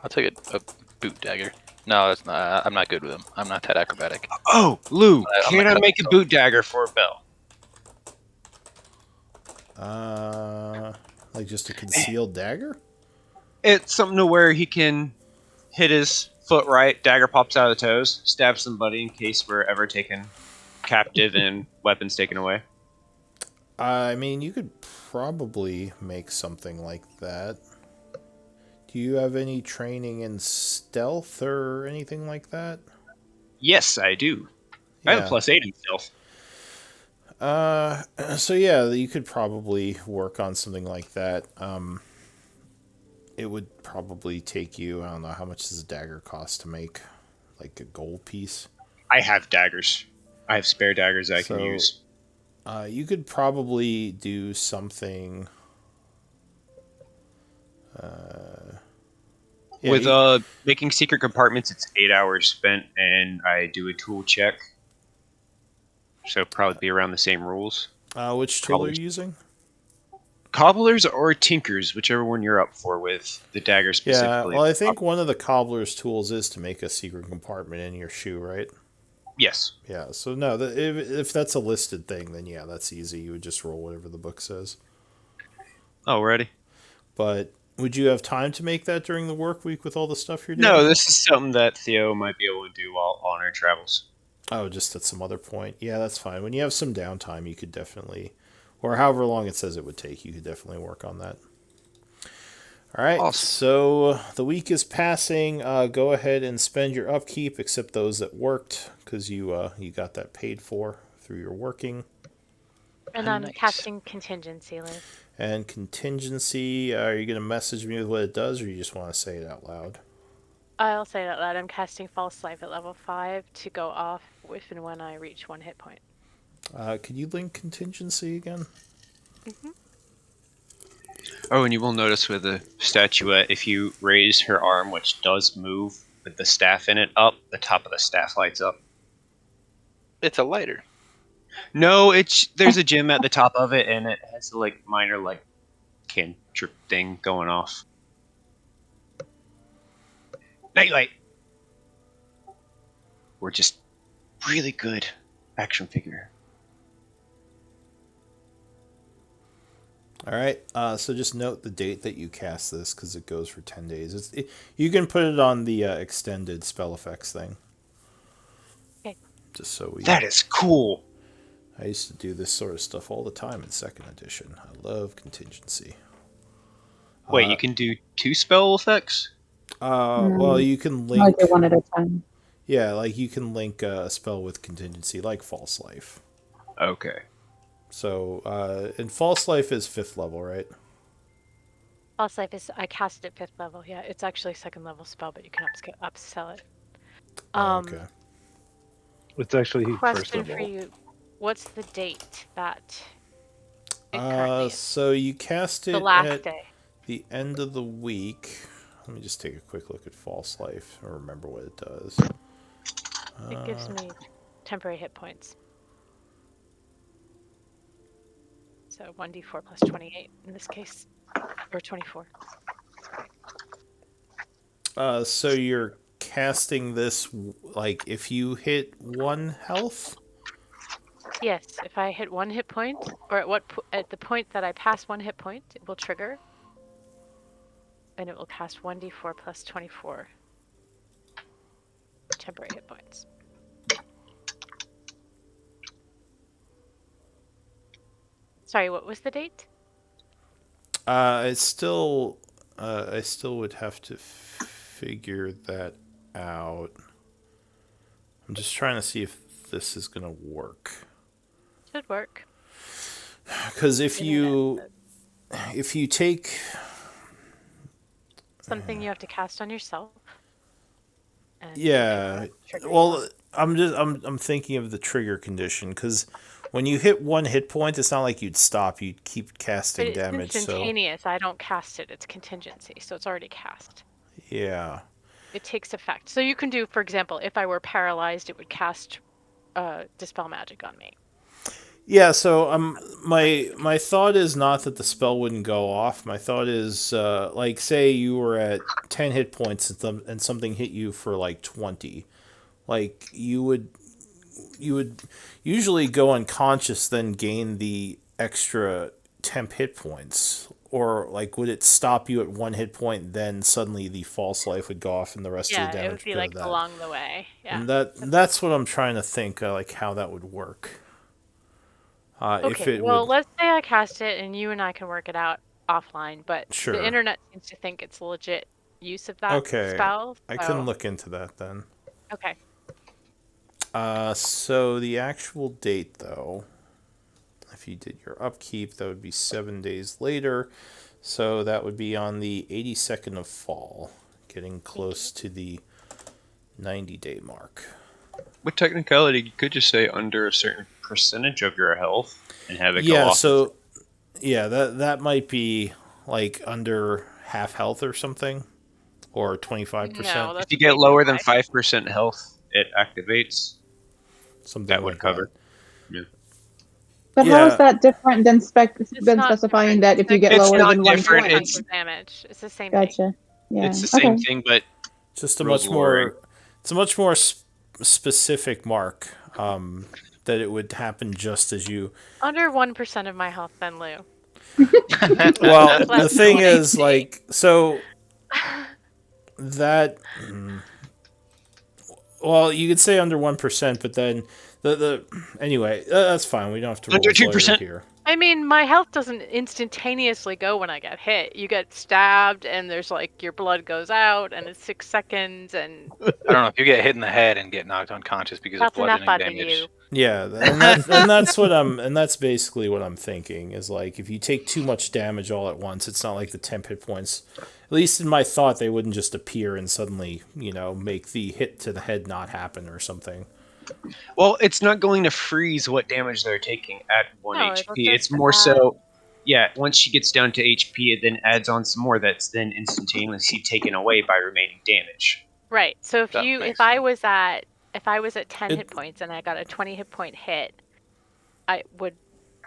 I'll take a boot dagger. No, that's not. I'm not good with them. I'm not that acrobatic. Oh, Lou, I'm can gonna I cut make a myself. boot dagger for a bell? Like just a concealed dagger? It's something to where he can hit his foot right, dagger pops out of the toes, stab somebody in case we're ever taken captive and weapons taken away. I mean, you could probably make something like that. Do you have any training in stealth or anything like that? Yes, I do. I have a Yeah. +8 in stealth. So yeah, you could probably work on something like that. It would probably take you, I don't know, how much does a dagger cost to make? Like a gold piece? I have daggers. I have spare daggers I can So, use. You could probably do something. Yeah, With making secret compartments, it's 8 hours spent, and I do a tool check. So probably be around the same rules. Which tool are you using? Cobblers or tinkers, whichever one you're up for with the dagger Yeah, specifically. well, I think one of the cobbler's tools is to make a secret compartment in your shoe, right? Yes. Yeah, so no, if that's a listed thing, then yeah, that's easy. You would just roll whatever the book says. Alrighty. But would you have time to make that during the work week with all the stuff you're doing? No, this is something that Theo might be able to do while on our travels. Oh, just at some other point. Yeah, that's fine. When you have some downtime, you could definitely, or however long it says it would take, you could definitely work on that. All right, Awesome. so the week is passing. Go ahead and spend your upkeep, except those that worked, because you got that paid for through your working. And I'm Nice. casting contingency, Liz. And contingency, are you going to message me with what it does, or you just want to say it out loud? I'll say that loud. I'm casting False Life at level 5 to go off if and when I reach 1 hit point. Could you link contingency again? Mm-hmm. Oh, and you will notice with the statuette, if you raise her arm, which does move with the staff in it up, the top of the staff lights up. It's a lighter. No, there's a gem at the top of it, and it has a minor cantrip thing going off. Nightlight. We're just really good action figure. All right, so just note the date that you cast this, because it goes for 10 days. You can put it on the extended spell effects thing. Okay. Just so we... That is cool. I used to do this sort of stuff all the time in 2nd edition. I love contingency. Wait, you can do 2 spell effects? Well, you can I link... do one at a time. Yeah, like you can link a spell with contingency, like False Life. Okay. So, and False Life is 5th level, right? False Life is, I cast it at 5th level. Yeah, it's actually a 2nd level spell, but you can upsell it. Okay. It's actually first Question for level. you. What's the date that it currently is? So you cast it The last at day. the end of the week. Let me just take a quick look at False Life or remember what it does. It gives me temporary hit points. So 1d4 plus 28 in this case, or 24. So you're casting this like if you hit 1 health? Yes, if I hit 1 hit point, or at the point that I pass 1 hit point, it will trigger, and it will cast 1d4 plus 24 temporary hit points. Sorry, what was the date? I still would have to figure that out. I'm just trying to see if this is gonna work. Should work. Because if you take something you have to cast on yourself. And yeah, trigger well, I'm thinking of the trigger condition because when you hit one hit point, it's not like you'd stop. You'd keep But casting it's damage. So instantaneous. I don't cast it. It's contingency, so it's already cast. yeah. It takes effect. So you can do, for example, if I were paralyzed, it would cast dispel magic on me. Yeah, so my thought is not that the spell wouldn't go off. My thought is like say you were at 10 hit points and something hit you for like 20. Like you would usually go unconscious then gain the extra temp hit points, or like would it stop you at one hit point then suddenly the false life would go off and the rest of the Yeah, it would damage would be go to like that. along the way. Yeah. And that's what I'm trying to think like how that would work. If Okay, it well, would. let's say I cast it and you and I can work it out offline, but the Sure. internet seems to think it's legit use of that Okay, spell. I can So, look into that then. okay. So the actual date, though, if you did your upkeep, that would be 7 days later. So that would be on the 82nd of fall, getting close to the 90-day mark. With technicality, you could just say under a certain percentage of your health and have it go Yeah, off. so yeah, that might be like under half health or something, or 25%, No, If that's you way get too lower than high. 5% health, it activates. something That would like cover. that. Yeah. But how is Yeah, that different than It's than not specifying different. that It's if you get It's lower not than one different. point? chunk of damage. It's the same thing. Gotcha. Yeah. It's the Okay. same thing, but just a rules much of warring. more. It's a much more specific mark. That it would happen just as you. Under 1% of my health, then Lou. Well, That's less the than thing 1 is, HP. like, so that. Well, you could say under 1%, but then the anyway, that's fine. We don't have to Under rules lawyer 2%. here. I mean, my health doesn't instantaneously go when I get hit. You get stabbed, and there's like your blood goes out, and it's 6 seconds, and I don't know if you get hit in the head and get knocked unconscious because of that's enough bludgeoning out of damage. you. Yeah, and that's basically what I'm thinking is like if you take too much damage all at once, it's not like the temp hit points. At least in my thought, they wouldn't just appear and suddenly make the hit to the head not happen or something. Well, it's not going to freeze what damage they're taking at 1 No, it'll HP. It's just more add. so, yeah, once she gets down to HP, it then adds on some more that's then instantaneously taken away by remaining damage. Right. So if That you makes if I sense. was at 10 It- hit points and I got a 20 hit point hit, I would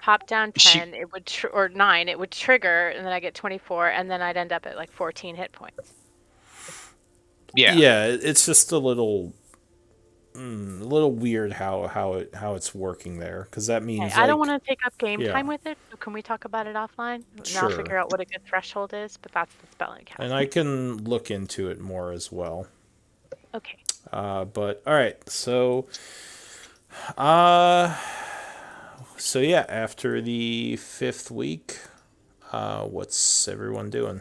pop down She- 10, it would or 9, it would trigger, and then I get 24, and then I'd end up at like 14 hit points. Yeah. Yeah, it's just a little weird how it's working there because that means Okay, I don't like want to take up game yeah. time with it, so can we talk about it offline? And I'll Sure. figure out what a good threshold is, but that's the spelling cast. And I can look into it more as well. Okay. But all right, uh, so yeah, after the 5th week, what's everyone doing?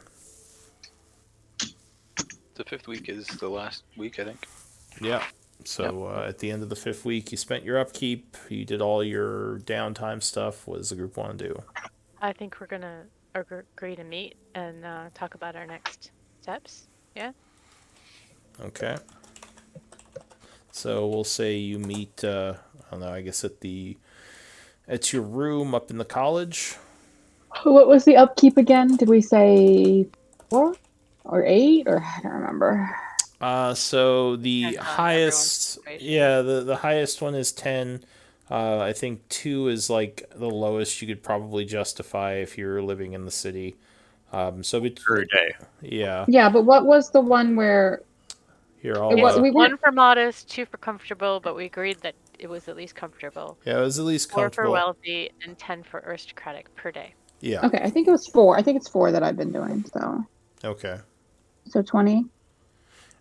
The 5th week is the last week, I think. Yeah. So at the end of the 5th week, you spent your upkeep, you did all your downtime stuff. What does the group want to do? I think we're gonna agree to meet and talk about our next steps. Yeah. Okay. So we'll say you meet. I don't know. I guess at your room up in the college. What was the upkeep again? Did we say 4 or 8 or I don't remember. So the Depends on everyone's highest, situation. yeah, the highest one is 10. I think 2 is like the lowest you could probably justify if you're living in the city. So Per day. yeah, Yeah, but what was the one where here it I'll. was, we weren't 1 for modest, 2 for comfortable, but we agreed that it was at least comfortable. Yeah, it was at least 4 for comfortable. wealthy and 10 for aristocratic per day. Yeah. okay. I think it was 4. I think it's 4 that I've been doing. Okay. So 20.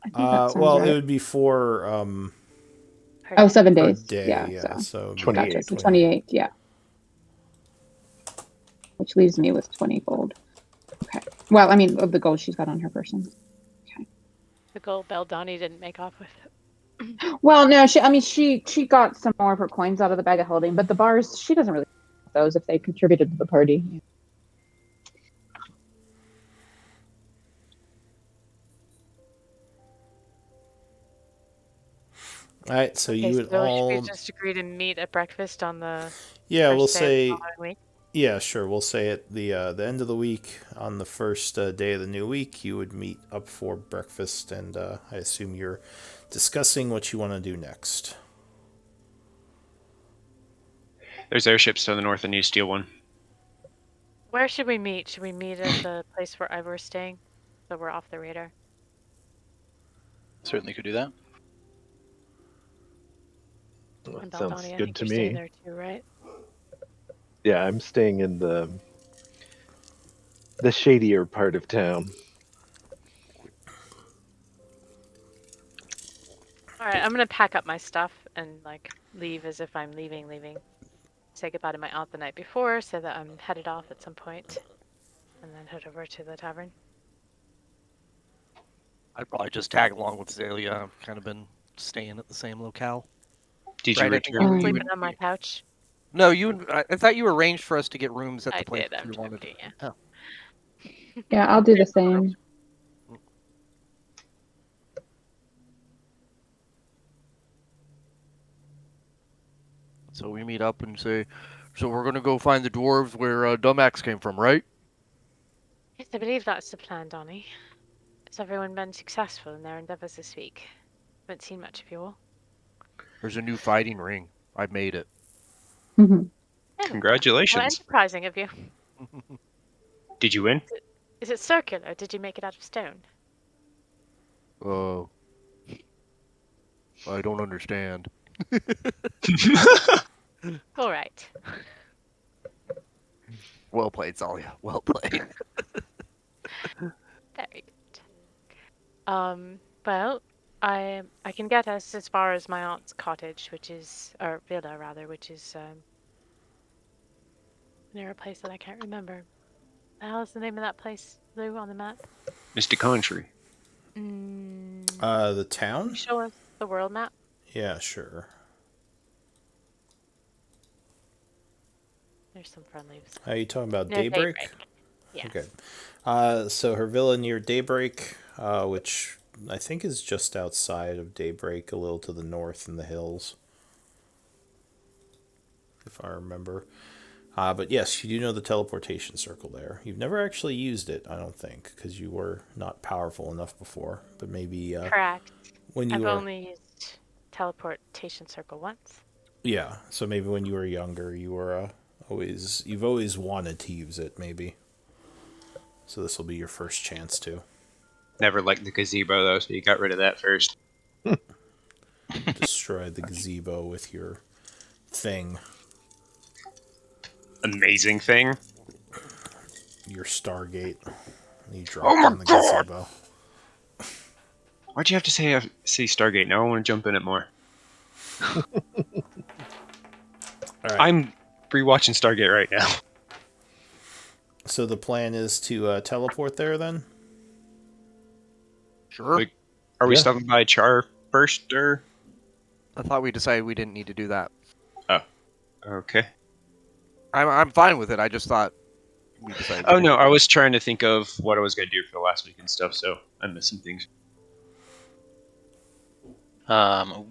I think that sounds Well, right. it would be for Per Oh, day. 7 per days. day. Yeah. So So 28. gotcha. So 28. Yeah. Which leaves me with 20 gold. Okay. Well, I mean, of the gold she's got on her person. The gold Beldani didn't make off with. Well, no, she got some more of her coins out of the bag of holding, but the bars she doesn't really those if they contributed to the party. All right, so Okay, you so would should we all, just agree to meet at breakfast on the yeah, we'll first day of the say, following week? yeah, sure, we'll say at the end of the week on the first day of the new week, you would meet up for breakfast, and I assume you're discussing what you want to do next. There's airships to the north and you steal one. Where should we meet? Should we meet at the place where we're staying, so we're off the radar? Certainly could do that. Well, And that sounds Baldoni, I good think to you're staying me. there too, right? Yeah, I'm staying in the shadier part of town. All right, I'm gonna pack up my stuff and like leave as if I'm leaving. Say goodbye to my aunt the night before, so that I'm headed off at some point, and then head over to the tavern. I'd probably just tag along with Zalia. I've kind of been staying at the same locale. Did Right, you I think return? you Sleeping on my couch. No, I thought you arranged for us to get rooms at I the place did. that I'm you wanted. joking. Yeah. Oh. Yeah, I'll do the same. So we meet up and say, so we're gonna go find the dwarves where Dumax came from, right? Yes, I believe that's the plan, Donnie. Has everyone been successful in their endeavors this week? Haven't seen much of you all. There's a new fighting ring. I made it. Mhm. Oh, Congratulations. how enterprising of you. Did you win? Is it circular? Did you make it out of stone? Oh, I don't understand. All right. Well played, Zalia. Well played. Very good. Well, I can get us as far as my aunt's cottage, or villa rather, which is near a place that I can't remember. The hell is the name of that place, Lou, on the map? Mr. Country. The town? Show us the world map. Yeah, sure. There's some friendlies. Are you talking about Near Daybreak? Yes. Okay. So her villa near Daybreak, which I think is just outside of Daybreak, a little to the north in the hills, if I remember. But yes, you do know the teleportation circle there. You've never actually used it, I don't think, because you were not powerful enough before. But maybe Correct. when you I've were, only used teleportation circle once. yeah. So maybe when you were younger, you were you've always wanted to use it, maybe. So this will be your first chance to. Never liked the gazebo though, so you got rid of that first. Destroy the gazebo with your thing, Amazing thing. your Stargate. You Oh drop my on the God! gazebo. Why'd you have to say Stargate? Now I want to jump in it more. All right. I'm rewatching Stargate right now. So the plan is to teleport there then? Sure. Like, are we Yeah. stopping by Char first, or? I thought we decided we didn't need to do that. Oh, okay. I'm fine with it. I just thought we decided. Oh no, I was trying to think of what I was gonna do for the last week and stuff, so I'm missing things.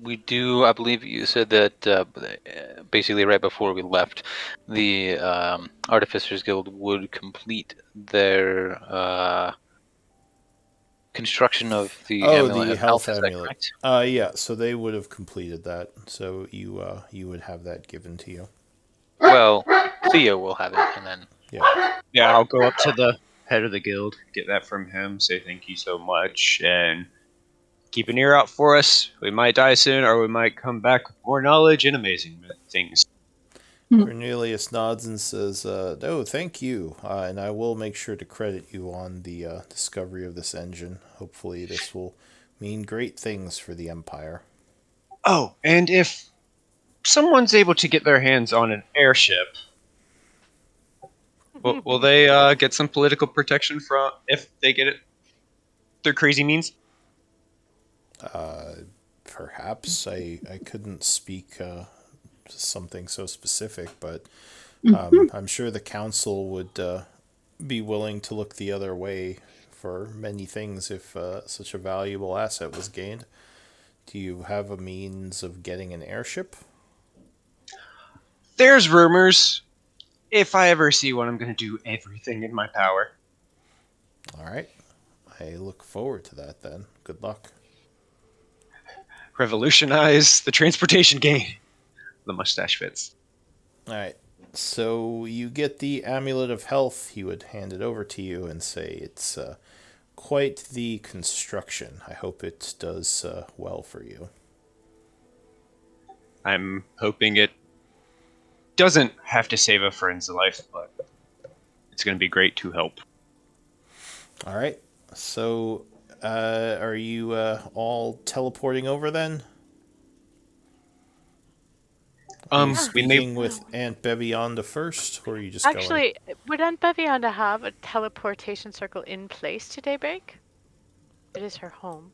We do. I believe you said that basically right before we left, the Artificers Guild would complete their construction of the amulet the of health health. Is that amulet. correct? Yeah. So they would have completed that. So you would have that given to you. Well, Theo will have it, and then Yeah. Yeah, I'll go up to the head of the guild, get that from him, say thank you so much, and keep an ear out for us. We might die soon, or we might come back with more knowledge and amazing things. Cornelius nods and says, "Oh, thank you, and I will make sure to credit you on the discovery of this engine. Hopefully, this will mean great things for the Empire." Oh, and if someone's able to get their hands on an airship, will they get some political protection from if they get it through crazy means? Perhaps I couldn't speak something so specific, but I'm sure the council would be willing to look the other way for many things if such a valuable asset was gained. Do you have a means of getting an airship? There's rumors. If I ever see one, I'm going to do everything in my power. All right. I look forward to that then. Good luck. Revolutionize the transportation game. The mustache fits. All right. So you get the amulet of health. He would hand it over to you and say it's quite the construction. I hope it does well for you. I'm hoping it doesn't have to save a friend's life, but it's going to be great to help. All right. So are you all teleporting over then? Are you Yeah. speaking with Aunt Bevionda first, or are you just going? Actually, would Aunt Bevianda have a teleportation circle in place to Daybreak? It is her home.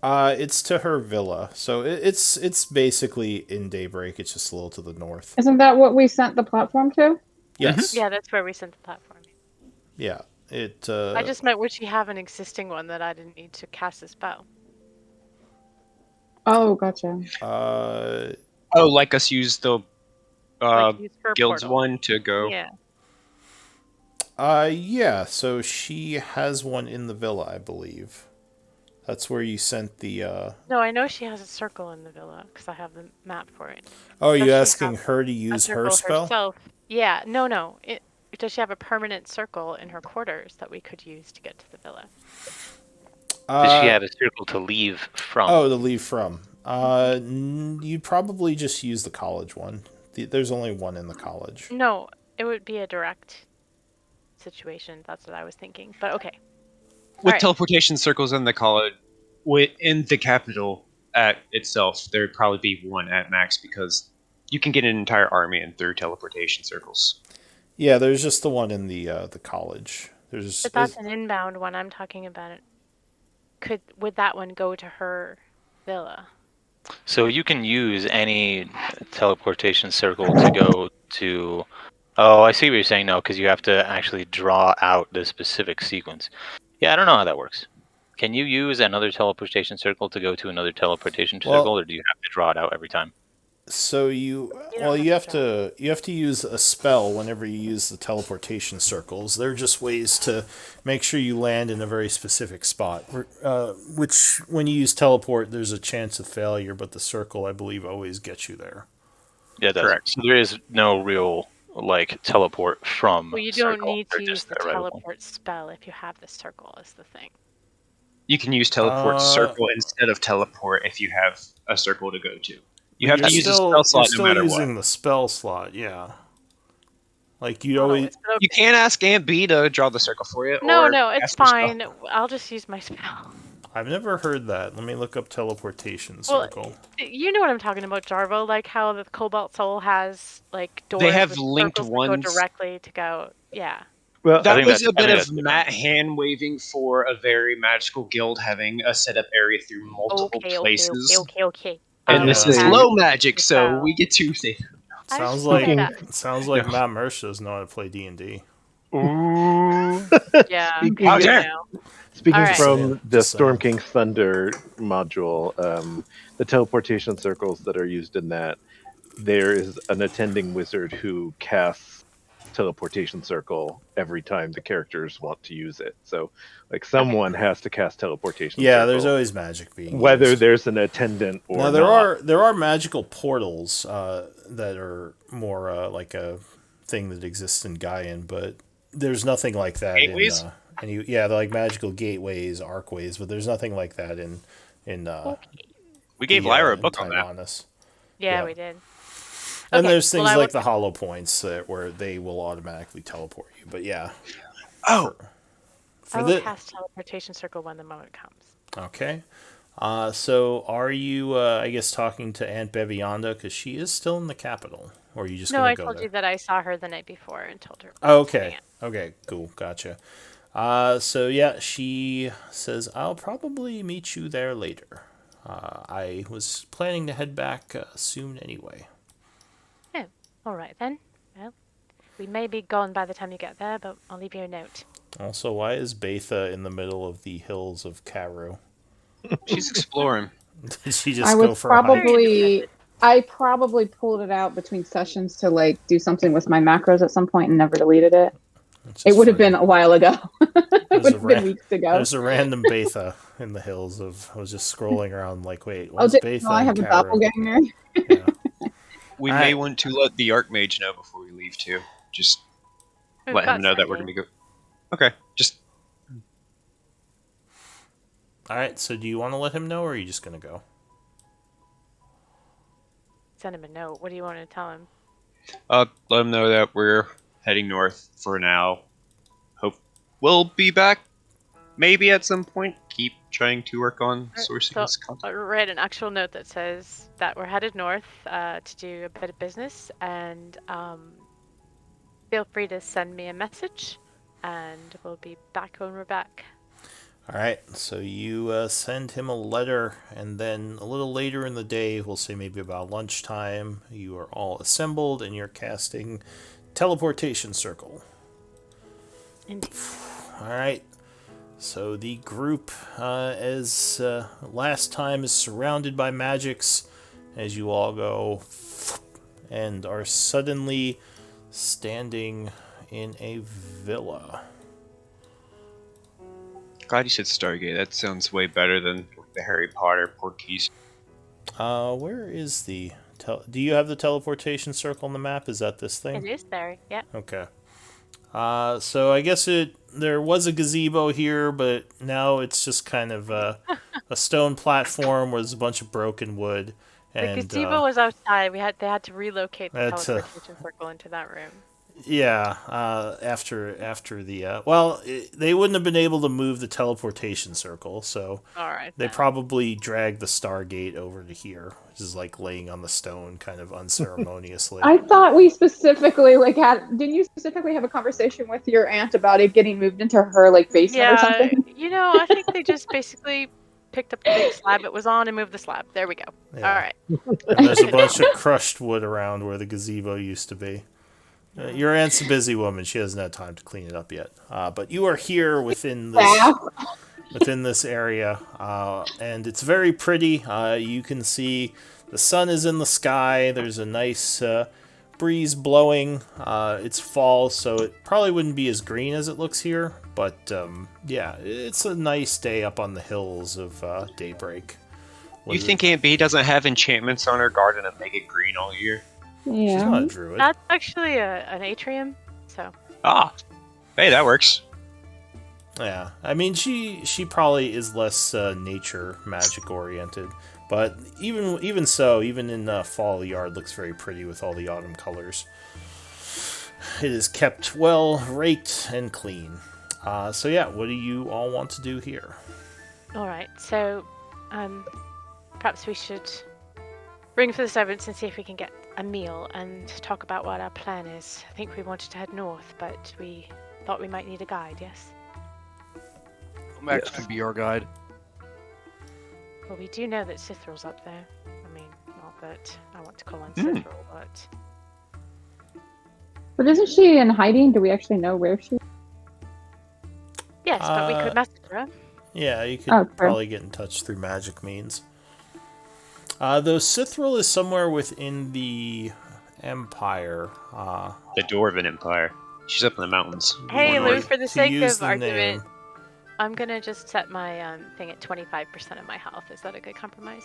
It's to her villa, so it's basically in Daybreak. It's just a little to the north. Isn't that what we sent the platform to? Yes. Yeah, that's where we sent the platform. Yeah. It. I just meant, would she have an existing one that I didn't need to cast a spell? Oh, gotcha. Oh, like us use the Like use her guild's portal. one to go. Yeah. Yeah. So she has one in the villa, I believe. That's where you sent the. No, I know she has a circle in the villa because I have the map for it. Oh, are Does you she asking have her to a use her circle spell? herself? Yeah. No. Does she have a permanent circle in her quarters that we could use to get to the villa? Does she have a circle to leave from? Oh, to leave from. You'd probably just use the college one. There's only one in the college. No, it would be a direct situation. That's what I was thinking. But okay. With Alright. teleportation circles in the college, in the capital at itself, there'd probably be one at max because you can get an entire army in through teleportation circles. Yeah, there's just the one in the college. But that's an inbound one I'm talking about. Would that one go to her villa? So you can use any teleportation circle to go to. Oh, I see what you're saying. No, because you have to actually draw out the specific sequence. Yeah, I don't know how that works. Can you use another teleportation circle to go to another teleportation circle, or do you have to draw it out every time? So you have to use a spell whenever you use the teleportation circles. They're just ways to make sure you land in a very specific spot. Which when you use teleport, there's a chance of failure, but the circle, I believe, always gets you there. Yeah, that's correct. So there is no real teleport from. Well, you don't need to use the teleport spell if you have the circle. Is the thing. You can use teleport circle instead of teleport if you have a circle to go to. You have to use a spell slot no matter what. You're still using the spell slot, yeah. Like you always. You can't ask Aunt B to draw the circle for you. No, it's fine. I'll just use my spell. I've never heard that. Let me look up teleportation circle. You know what I'm talking about, Jarvo. Like how the Cobalt Soul has doors. They have linked ones go directly to go. Yeah. Well, that was a bit of Matt hand waving for a very magical guild having a setup area through multiple places. Okay. And this is low magic, so we get to say. Sounds like Matt Mercer doesn't know how to play D&D. Ooh. Yeah. Speaking from the Storm King's Thunder module, the teleportation circles that are used in that, there is an attending wizard who casts teleportation circle every time the characters want to use it. So, someone has to cast teleportation. Yeah, there's always magic being whether used. there's an attendant or now not. there are magical portals that are more like a thing that exists in Gaian, but there's nothing like that gateways? they're like magical gateways, arcways, but there's nothing like that in we gave Lyra a book on that. Yeah, we did. And there's things like the hollow points where they will automatically teleport you. But yeah. I will cast teleportation circle when the moment comes. Okay. So are you, I guess, talking to Aunt Bevionda because she is still in the capital, or are you just going to go there? No, I told you that I saw her the night before and told her. Oh, okay. Okay. Cool. Gotcha. So yeah, she says I'll probably meet you there later. I was planning to head back soon anyway. All right, then. Well, we may be gone by the time you get there, but I'll leave you a note. Also, why is Betha in the middle of the hills of Caru? She's exploring. Did she I just was go for a hike? probably I probably pulled it out between sessions to like do something with my macros at some point and never deleted it. It's It just would have funny. been a while ago. It There's would a have been ra- weeks ago. There's a random Betha in the hills of. I was just scrolling around like, wait, Oh, where's did Betha no, I and have a Kara? doppelganger. Yeah. We All may right. want to let the Archmage know before we leave too. Just We've let him got know that we're going sending. to go. Okay, just All right. So do you want to let him know, or are you just gonna go? Send him a note. What do you want to tell him? let him know that we're heading north for now. Hope we'll be back maybe at some point. Keep trying to work on sourcing So this I content. read an actual note that says that we're headed north to do a bit of business, and feel free to send me a message, and we'll be back when we're back. All right. So you send him a letter, and then a little later in the day, we'll say maybe about lunchtime, you are all assembled, and you're casting teleportation circle. Indeed. All right. So the group, as last time, is surrounded by magics as you all go and are suddenly standing in a villa. Glad you said Stargate. That sounds way better than the Harry Potter Portkeys. Where is the... Do you have the teleportation circle on the map? Is that this thing? It is there, yeah. Okay. So I guess there was a gazebo here, but now it's just kind of a stone platform where there's a bunch of broken wood. The And gazebo was outside. They had to relocate the That's teleportation circle into that room. yeah. After the they wouldn't have been able to move the teleportation circle, so All right. they then. probably dragged the Stargate over to here, which is like laying on the stone, kind of unceremoniously. I thought we specifically didn't you specifically have a conversation with your aunt about it getting moved into her like basement or Yeah, something? I think they just basically picked up the big slab it was on and moved the slab. There we go. Yeah. All right. And there's a bunch of crushed wood around where the gazebo used to be. Your aunt's a busy woman; she hasn't had time to clean it up yet. But you are here within this area, and it's very pretty. You can see the sun is in the sky. There's a nice breeze blowing. It's fall, so it probably wouldn't be as green as it looks here. But yeah, it's a nice day up on the hills of Daybreak. You think Aunt B doesn't have enchantments on her garden that make it green all year? She's not a Yeah. druid. That's actually an atrium. So Ah, hey, that works. Yeah, I mean she probably is less nature magic oriented, but even so, even in fall, the yard looks very pretty with all the autumn colors. It is kept well raked and clean. So yeah, what do you all want to do here? all right. So perhaps we should ring for the servants and see if we can get a meal and talk about what our plan is. I think we wanted to head north, but we thought we might need a guide. Yes. Max can be our guide. Well, we do know that Cithral's up there. I mean, not that I want to call on Cithril, but But isn't she in hiding? Do we actually know where she? yes, but we could message her. Yeah, you could Oh, true. probably get in touch through magic means. Though Cithril is somewhere within the Empire. The Dwarven Empire. She's up in the mountains. Hey, More Lou, north. for the To sake use of the argument, name. I'm gonna just set my thing at 25% of my health. Is that a good compromise?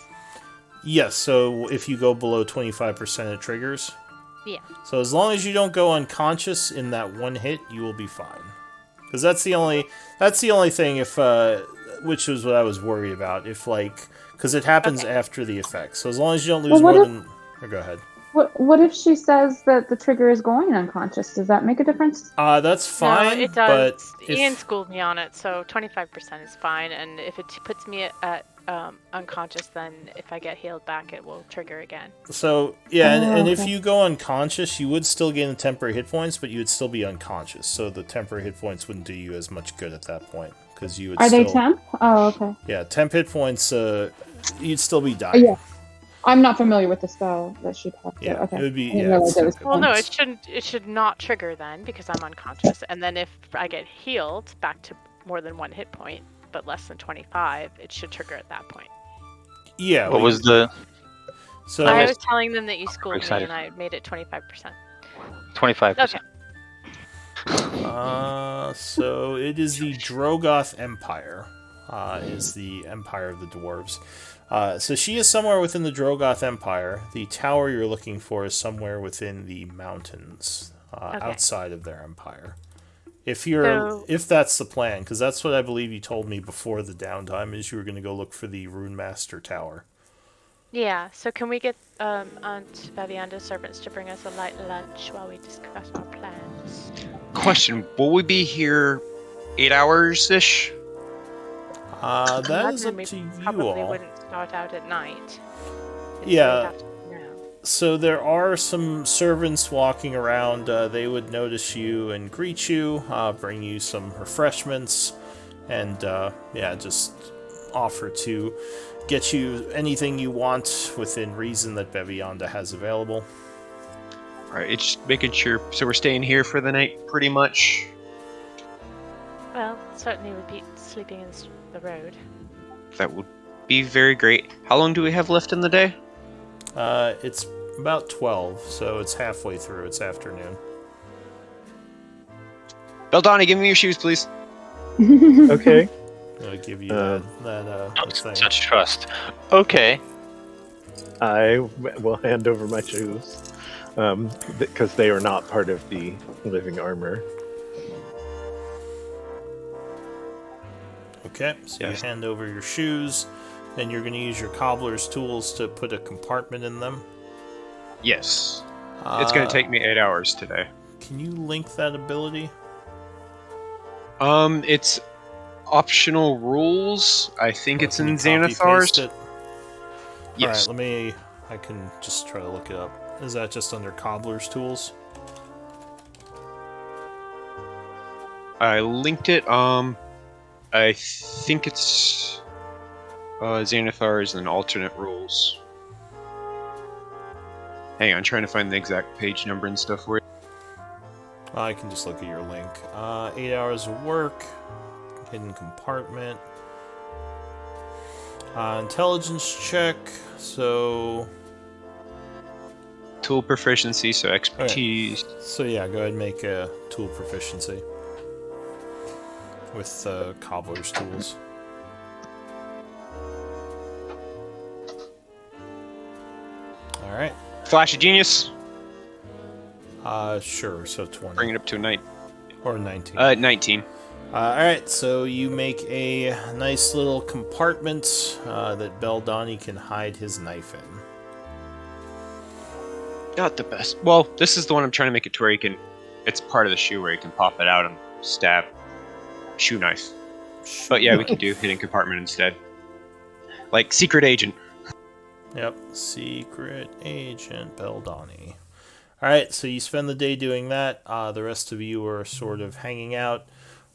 Yes, so if you go below 25%, it triggers. Yeah. So as long as you don't go unconscious in that one hit, you will be fine. Because that's the only thing. If which was what I was worried about. If because it happens after the effect. So as long as you don't lose Well, what more if- than. Or go ahead. What if she says that the trigger is going unconscious? Does that make a difference? That's fine. No, it But does. if, Ian schooled me on it, so 25% is fine. And if it puts me at unconscious, then if I get healed back, it will trigger again. So yeah, and if okay. you go unconscious, you would still gain the temporary hit points, but you would still be unconscious. So the temporary hit points wouldn't do you as much good at that point because you would. Are still, they temp? Oh, okay. Yeah, temp hit points. You'd still be dying. Yeah. I'm not familiar with the spell that she passed. Yeah, Okay. it would be. I didn't Yeah, realize it's it was temp hit Well, no, points. it should not trigger then because I'm unconscious. And then if I get healed back to more than one hit point, but less than 25, it should trigger at that point. Yeah. What was the So I I missed- was telling them that you schooled me excited. and I made it 25%. 25%? Okay. So it is the Drogoth Empire. Is the empire of the dwarves. So she is somewhere within the Drogoth Empire. The tower you're looking for is somewhere within the mountains, Okay. outside of their empire. If So- that's the plan, because that's what I believe you told me before the downtime, is you were going to go look for the Rune Master Tower. Yeah, so can we get Aunt Bavianda's servants to bring us a light lunch while we discuss our plans? Question: will we be here 8 hours ish? That is Imagine up we to you probably all. wouldn't start out at night. Yeah. We'd have to know. So there are some servants walking around. They would notice you and greet you, bring you some refreshments, and just offer to get you anything you want within reason that Bevianda has available. All right, it's just making sure. So we're staying here for the night, pretty much. Well, certainly would be sleeping in the road. That would be very great. How long do we have left in the day? It's about 12, so it's halfway through. It's afternoon. Beldani, give me your shoes, please. Okay. I'll give you that thing. Such trust. Okay. I will hand over my shoes because they are not part of the living armor. Okay, so Yes. you hand over your shoes, and you're going to use your cobbler's tools to put a compartment in them. Yes. It's going to take me 8 hours today. Can you link that ability? It's optional rules. I think Or it's can in you copy-paste Xanathar's. it? Yes. Alright, I can just try to look it up. Is that just under cobbler's tools? I linked it. I think it's Xanathar's and alternate rules. Hang on, trying to find the exact page number and stuff for it. I can just look at your link. 8 hours of work, hidden compartment, intelligence check. So Tool proficiency, so expertise. go ahead and make a tool proficiency with cobbler's tools. All right. Flash of genius. Sure. So 20 Bring it up to a 19. 19. All right, so you make a nice little compartment that Beldani can hide his knife in. Not the best. Well, this is the one I'm trying to make it to where you can. It's part of the shoe where you can pop it out and stab. Shoe knife. But yeah, we can do hidden compartment instead. Like secret agent. Yep, secret agent Beldani. All right, so you spend the day doing that. The rest of you are sort of hanging out,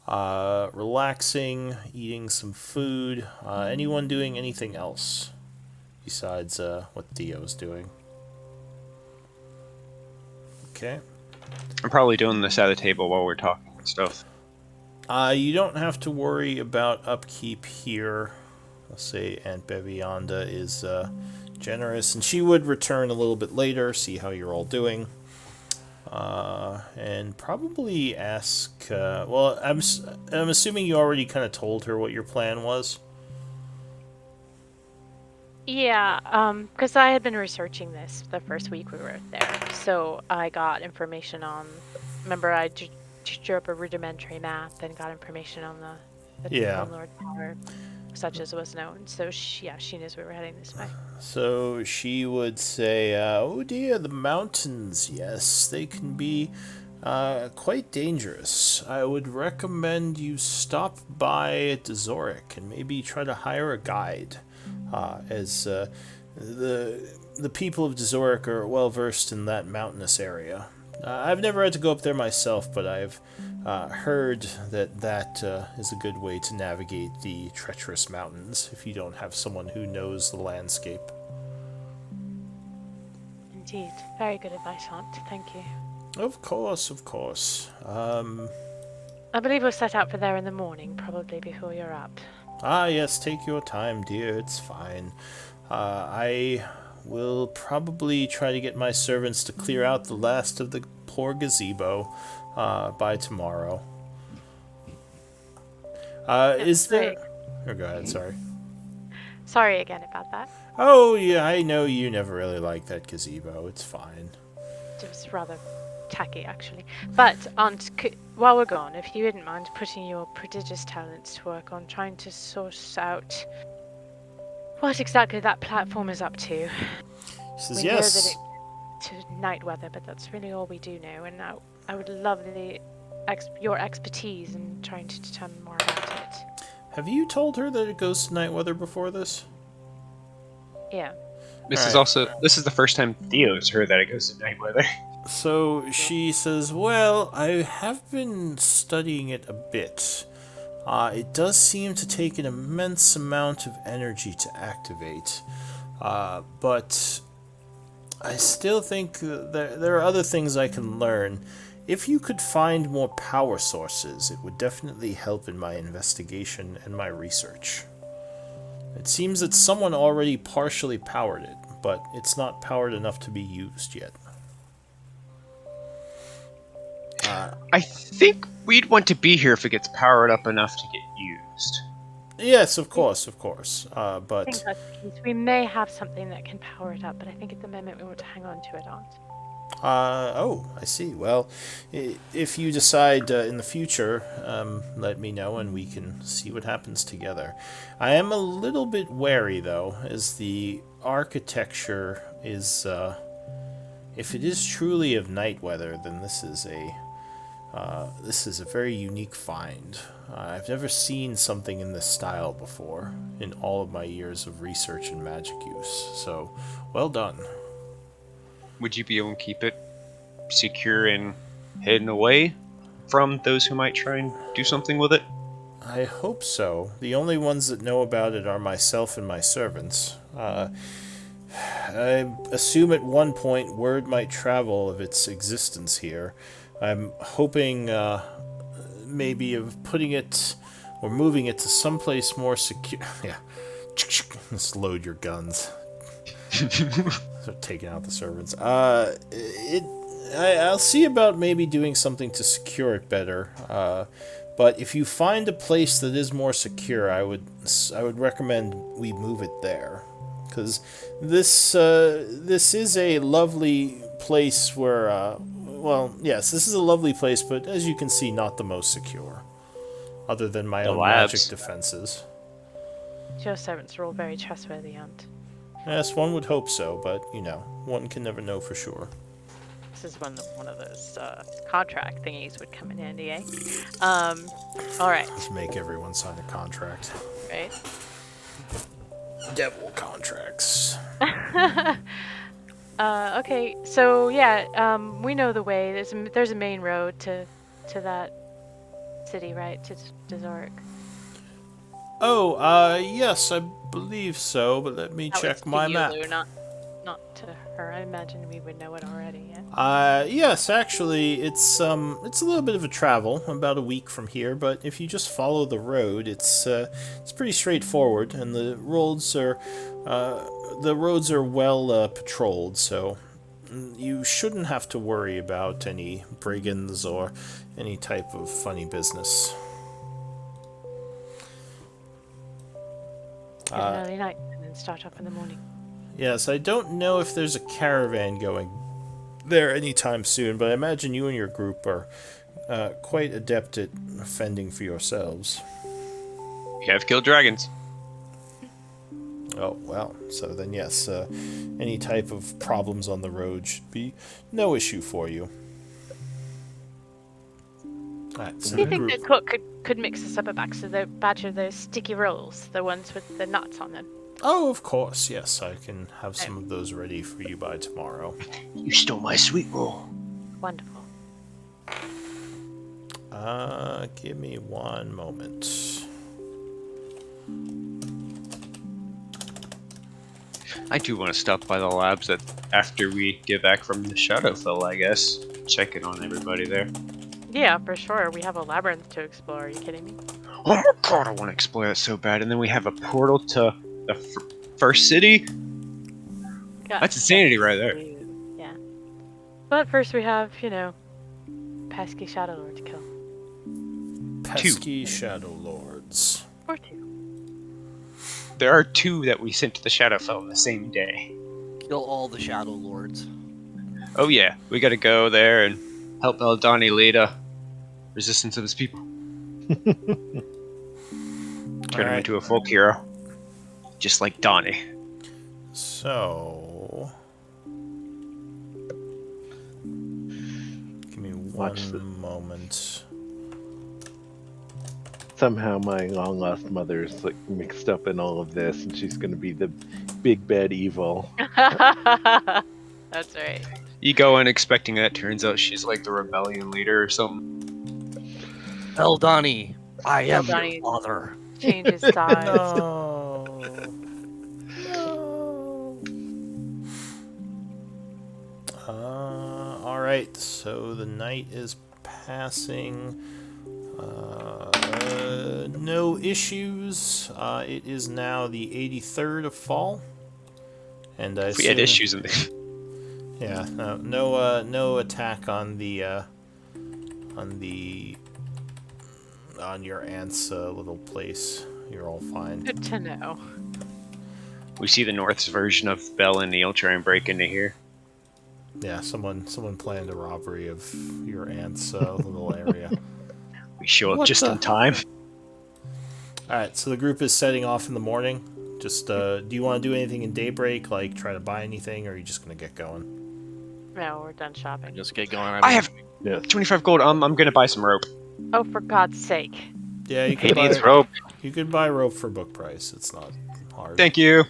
relaxing, eating some food. Anyone doing anything else besides what Theo's doing? Okay. I'm probably doing this at the table while we're talking and stuff. You don't have to worry about upkeep here. I'll say Aunt Bevianda is generous, and she would return a little bit later, see how you're all doing, and probably ask. Well, I'm assuming you already kind of told her what your plan was. Yeah, because I had been researching this the first week we were there, so I got information on. Remember, I drew up a rudimentary map and got information on the Yeah. Lord Tower, such as was known. So she knows we were heading this way. So she would say, "Oh dear, the mountains. Yes, they can be quite dangerous. I would recommend you stop by Dazoric and maybe try to hire a guide, as the people of Dazoric are well versed in that mountainous area. I've never had to go up there myself, but I've heard that is a good way to navigate the treacherous mountains if you don't have someone who knows the landscape." Indeed, very good advice, Aunt. Thank you. Of course, of course. I believe we'll set out for there in the morning, probably before you're up. Yes, take your time, dear. It's fine. I will probably try to get my servants to clear out the last of the poor gazebo by tomorrow. Is there... Right. Oh, go ahead, sorry. Sorry again about that. Oh, yeah, I know you never really liked that gazebo. It's fine. It was rather tacky, actually. But, Aunt, while we're gone, if you wouldn't mind putting your prodigious talents to work on trying to source out what exactly that platform is up to. She says, We know that yes. it's to night weather, but that's really all we do know. And now I would love your expertise in trying to determine more about it. Have you told her that it goes to night weather before this? Yeah. This is Alright. also the first time Theo's heard that it goes to night weather. So she says, well, I have been studying it a bit. It does seem to take an immense amount of energy to activate. But I still think there are other things I can learn. If you could find more power sources, it would definitely help in my investigation and my research. It seems that someone already partially powered it, but it's not powered enough to be used yet. I think we'd want to be here if it gets powered up enough to get used. Yes, of course. I think But that's the case. We may have something that can power it up, but I think at the moment we want to hang on to it, Aunt. oh, I see. Well, if you decide in the future, let me know and we can see what happens together. I am a little bit wary, though, as the architecture is. If it is truly of night weather, then this is a very unique find. I've never seen something in this style before in all of my years of research and magic use. So, well done. Would you be able to keep it secure and hidden away from those who might try and do something with it? I hope so. The only ones that know about it are myself and my servants. I assume at one point word might travel of its existence here. I'm hoping maybe of putting it or moving it to someplace more secure. Yeah. Just load your guns. Start taking out the servants. I'll see about maybe doing something to secure it better. But if you find a place that is more secure, I would recommend we move it there, because this is a lovely place where. Well, yes, this is a lovely place, but as you can see, not the most secure, other than my The own labs. magic defenses. Your servants are all very trustworthy, Aunt. Yes, one would hope so, but one can never know for sure. This is one of those contract thingies would come in handy, eh? All right. Just make everyone sign a contract. Right. Devil contracts. Okay, so yeah, we know the way. There's a main road to that city, right? To Zurich. Oh, yes, I believe so, but let me That was check to my map. Yulu, not to her. I imagine we would know it already. Yeah. Yes, actually, it's a little bit of a travel, about a week from here, but if you just follow the road, it's pretty straightforward, and the roads are well patrolled, so you shouldn't have to worry about any brigands or any type of funny business. Get an early night and then start up in the morning. Yes, I don't know if there's a caravan going there anytime soon, but I imagine you and your group are quite adept at fending for yourselves. We have killed dragons. Oh, well, so then yes, any type of problems on the road should be no issue for you. Alright, so Do you the think group... the cook could mix us up a batch of those sticky rolls, the ones with the nuts on them? Oh, of course, yes, I can have some of those ready for you by tomorrow. You stole my sweet roll. Wonderful. Give me one moment. I do want to stop by the labs after we get back from the Shadowfell, I guess. Check in on everybody there. Yeah, for sure. We have a labyrinth to explore. Are you kidding me? Oh my god, I want to explore that so bad. And then we have a portal to First city? Got That's insanity right there. Yeah. But first we have, pesky Shadowlord to kill. Pesky Shadowlords. Or 2. There are 2 that we sent to the Shadowfell on the same day. Kill all the Shadow Lords. Oh yeah, we gotta go there and help Eldani lead a resistance of his people. Turn him into a folk hero. Just like Donnie. So... Give me one moment. Somehow my long lost mother's like mixed up in all of this, and she's going to be the big bad evil. That's right. You go in expecting that, turns out she's like the rebellion leader or something. Eldani, I am Eldani. your father. Change his size. No. Alright, so the night is passing. No issues. It is now the 83rd of fall. And I If we had assume- issues in this. Yeah, no attack on your aunt's little place. You're all fine. Good to know. We see the North's version of Bell and Neil try and break into here. Yeah, someone planned a robbery of your aunt's little area. We show up What just the- in time. Alright, so the group is setting off in the morning. Just, do you want to do anything in daybreak, like try to buy anything, or are you just going to get going? No, we're done shopping. Just get going. I have Yes. 25 gold. I'm gonna buy some rope. Oh, for God's sake. Yeah, you He could buy needs rope. You could buy rope for book price. It's not hard. Thank you.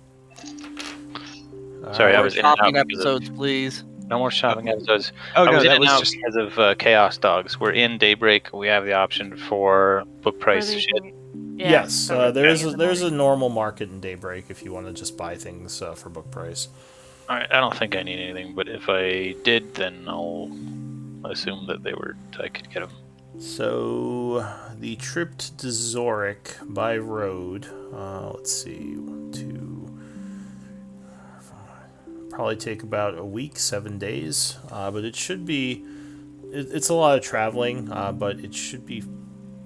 Sorry, I More was in and out shopping because of- episodes, please. No more shopping episodes. Oh I no, was in that and was out just. because of Chaos Dogs. We're in Daybreak. We have the option for book price We're shit. leaving- Yeah, Yes, so we're there's leaving in a, the there's a morning. normal market in Daybreak if you want to just buy things for book price. Alright, I don't think I need anything, but if I did, then I'll assume that I could get them. So the trip to Zurich by road. Let's see, 1, 2, 5. Probably take about a week, 7 days. But it should be. It's a lot of traveling, but it should be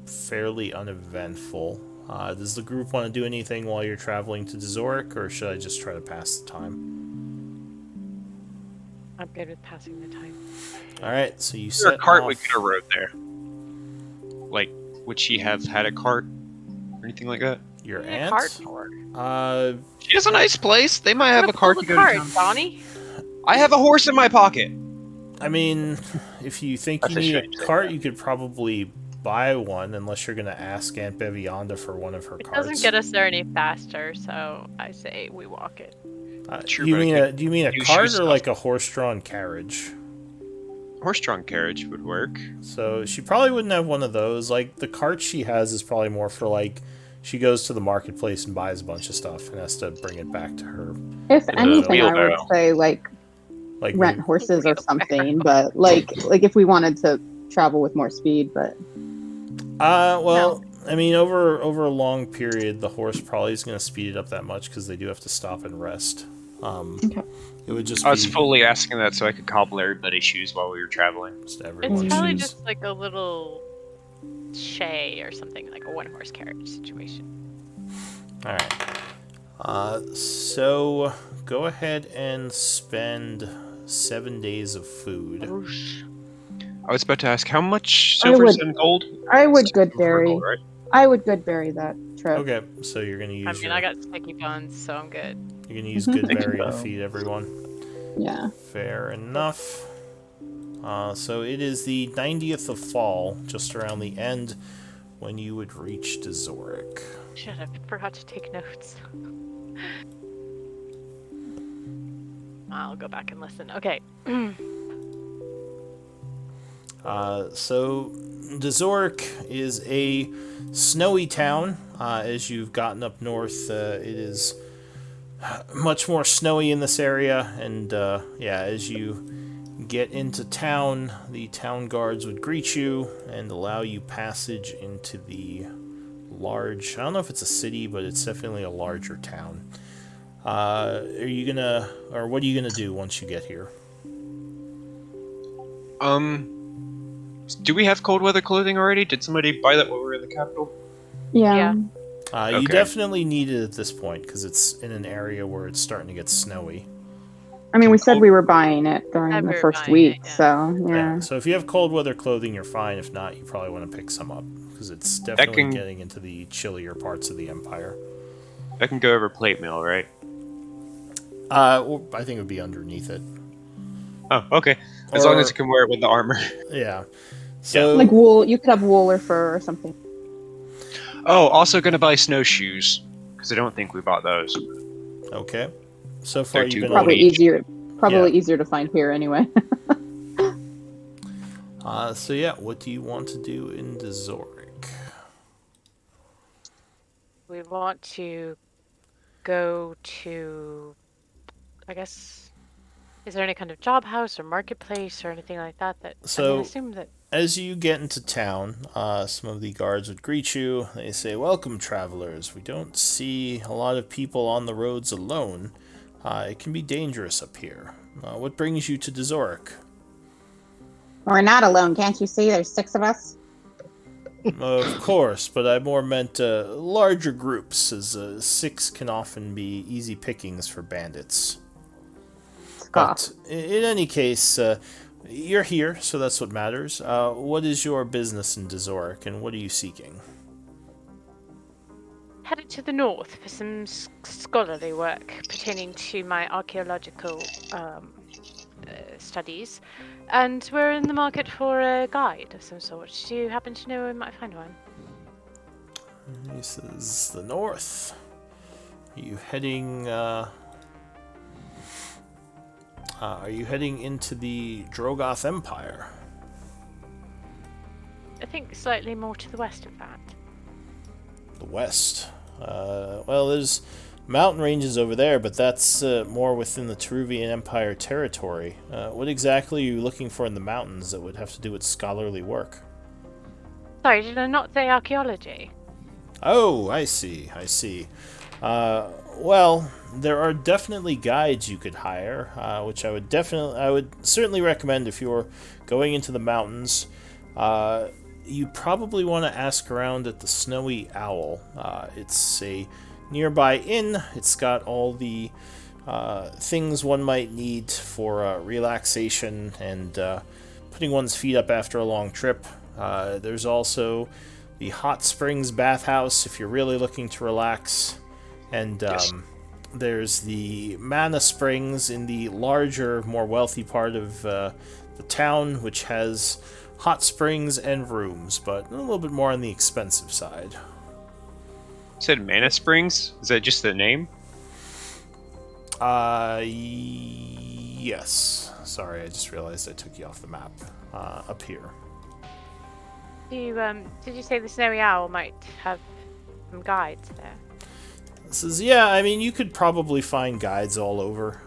fairly uneventful. Does the group want to do anything while you're traveling to Zurich, or should I just try to pass the time? I'm good with passing the time. All right, so you Is there set a cart off. we could have rode there? Like, would she have had a cart or anything like that? Your Yeah, aunt? cart for. She has a nice place. They might have a cart to go to town. Donnie. I have a horse in my pocket. I mean, if you think That's you a need strange a thing, cart, yeah. you could probably buy one, unless you're gonna ask Aunt Bevianda for one of her It carts. doesn't get us there any faster, so I say we walk it. True, do you but I mean can't do you mean a do cart shoe or stuff. like a horse-drawn carriage? Horse-drawn carriage would work. So she probably wouldn't have one of those. Like the cart she has is probably more for like she goes to the marketplace and buys a bunch of stuff and has to bring it back to her. If anything, I would wheelbarrow. say like Like rent horses or something. But like if we wanted to travel with more speed, but well, I mean, over a long period, the horse probably is going to speed it up that much because they do have to stop and rest. Okay. It would just I was be fully asking that so I could cobble everybody's shoes while we were traveling. just everyone's It's probably shoes. just like a little shay or something, like a one-horse carriage situation. All right. So go ahead and spend 7 days of food. I was about to ask how much I silver would- and gold. I would Silver and Goodberry. gold, right? I would Goodberry that trip. Okay, so you're gonna use I mean, your, I got sticky buns, so I'm good. you're gonna use Mhm. Goodberry to so. feed everyone. Yeah. Fair enough. So it is the 90th of fall, just around the end, when you would reach to Zurich. Shit, I forgot to take notes. I'll go back and listen. Okay. So Zurich is a snowy town. As you've gotten up north, it is much more snowy in this area, and as you get into town, the town guards would greet you and allow you passage into the large, I don't know if it's a city, but it's definitely a larger town. Are you gonna, or what are you gonna do once you get here? Do we have cold weather clothing already? Did somebody buy that while we were in the capital? Yeah. Yeah. You Okay. definitely need it at this point because it's in an area where it's starting to get snowy. I mean, we said Cold- we were buying it during Said the we were first buying it, week, yeah. so yeah. So if you have cold weather clothing, you're fine. If not, you probably want to pick some up because it's definitely can- getting into the chillier parts of the Empire. I can go over plate mail, right? Well, I think it would be underneath it. Oh, okay. As long as you can wear it with the armor. Yeah. So Like wool, you could have wool or fur or something. Oh, also gonna buy snowshoes because I don't think we bought those. okay. So far They're you've too been cold. Probably each. easier. Probably Yeah. easier to find here anyway. So yeah, what do you want to do in Dezoric? We want to go to, I guess, is there any kind of job house or marketplace or anything like that? I So- assume that. As you get into town, some of the guards would greet you. They say, "Welcome, travelers. We don't see a lot of people on the roads alone. It can be dangerous up here. What brings you to Dezoric?" We're not alone, can't you see? There's 6 of us. Of course, but I more meant larger groups, as 6 can often be easy pickings for bandits. Scoff. But in any case, you're here, so that's what matters. What is your business in Dezoric, and what are you seeking? Headed to the north for some scholarly work pertaining to my archaeological studies, and we're in the market for a guide of some sort. Do you happen to know where we might find one? This is the north. Are you heading? Are you heading into the Drogoth Empire? I think slightly more to the west, in fact. The west. Well, there's mountain ranges over there, but that's more within the Teruvian Empire territory. What exactly are you looking for in the mountains that would have to do with scholarly work? Sorry, did I not say archaeology? Oh, I see. I see. Well, there are definitely guides you could hire, which I would certainly recommend if you're going into the mountains. You probably want to ask around at the Snowy Owl. It's a nearby inn. It's got all the things one might need for relaxation and putting one's feet up after a long trip. There's also the Hot Springs Bathhouse if you're really looking to relax. And there's the Mana Springs in the larger, more wealthy part of the town, which has hot springs and rooms, but a little bit more on the expensive side. You said Mana Springs? Is that just the name? Yes. Sorry, I just realized I took you off the map. Up here. Did you say the Snowy Owl might have some guides there? This is, yeah, I mean, you could probably find guides all over.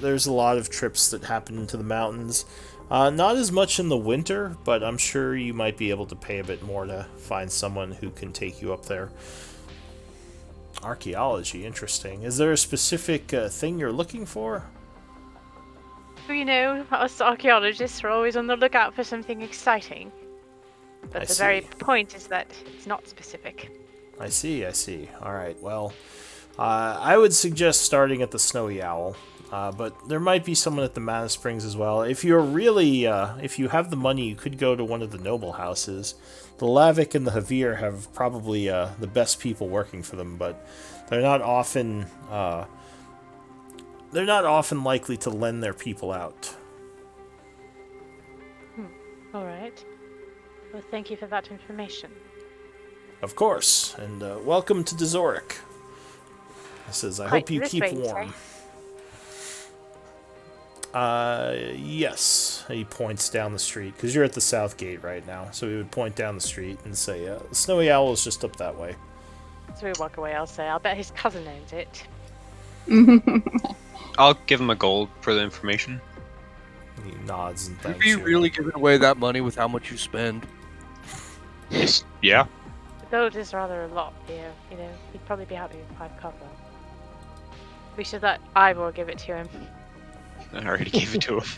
There's a lot of trips that happen into the mountains. Not as much in the winter, but I'm sure you might be able to pay a bit more to find someone who can take you up there. Archaeology, interesting. Is there a specific thing you're looking for? You know, us archaeologists are always on the lookout for something exciting. But I the very see. point is that it's not specific. I see. Alright, well, I would suggest starting at the Snowy Owl, but there might be someone at the Mana Springs as well. If you're really, if you have the money, you could go to one of the noble houses. The Lavic and the Havir have probably the best people working for them, but they're not often likely to lend their people out. All right. Well, thank you for that information. Of course, and welcome to Dezoric. He says, I Quite hope you this keep way, you warm. Yes. He points down the street, because you're at the south gate right now, so he would point down the street and say, the Snowy Owl is just up that way. So we walk away, I'll say, I'll bet his cousin owns it. I'll give him a gold for the information. He nods and Are thanks you you. really giving away that money with how much you spend? Yeah. The gold is rather a lot here, you know. He'd probably be happy with 5 copper. We should let Ivor give it to him. I already gave it to him.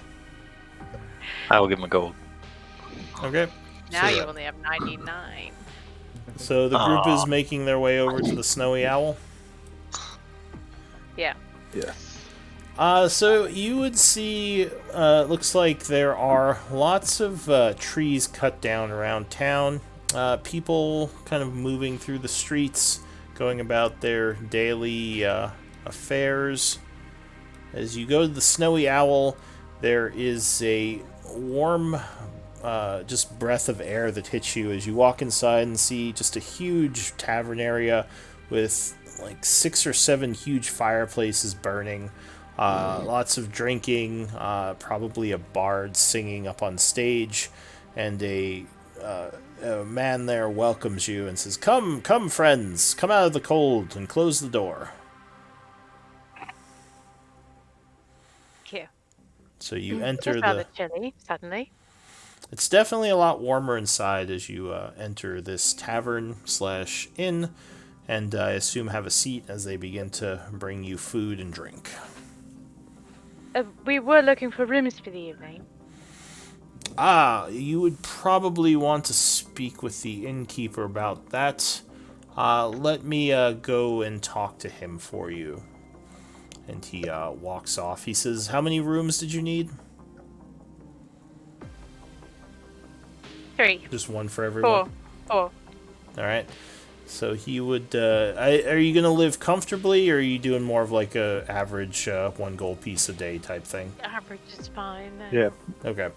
I will give him a gold. Okay. Now So, you only have 99. So the group is making their way over to the Snowy Owl. Yeah. Yes. So you would see, looks like there are lots of trees cut down around town. People kind of moving through the streets, going about their daily affairs. As you go to the Snowy Owl, there is a warm, just breath of air that hits you as you walk inside and see just a huge tavern area with like 6 or 7 huge fireplaces burning. Lots of drinking, probably a bard singing up on stage, and a man there welcomes you and says, "Come, come, friends, come out of the cold and close the door." Cute. So you It's enter rather the... chilly, suddenly. It's definitely a lot warmer inside as you enter this tavern/inn, and I assume have a seat as they begin to bring you food and drink. We were looking for rooms for the evening. You would probably want to speak with the innkeeper about that. Let me go and talk to him for you. And he walks off. He says, "How many rooms did you need?" 3. Just one for everyone? 4. Alright. So he would... are you going to live comfortably, or are you doing more of like a average 1 gold piece a day type thing? Average is fine. Yeah. Okay.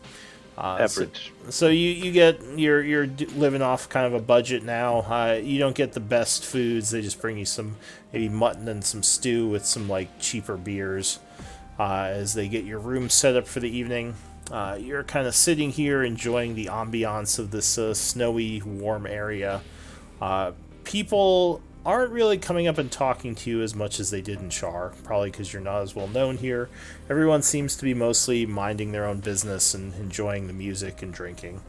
Average. So you get... You're living off kind of a budget now. You don't get the best foods. They just bring you some maybe mutton and some stew with some like cheaper beers as they get your room set up for the evening. You're kind of sitting here enjoying the ambiance of this snowy, warm area. People aren't really coming up and talking to you as much as they did in Char, probably because you're not as well known here. Everyone seems to be mostly minding their own business and enjoying the music and drinking.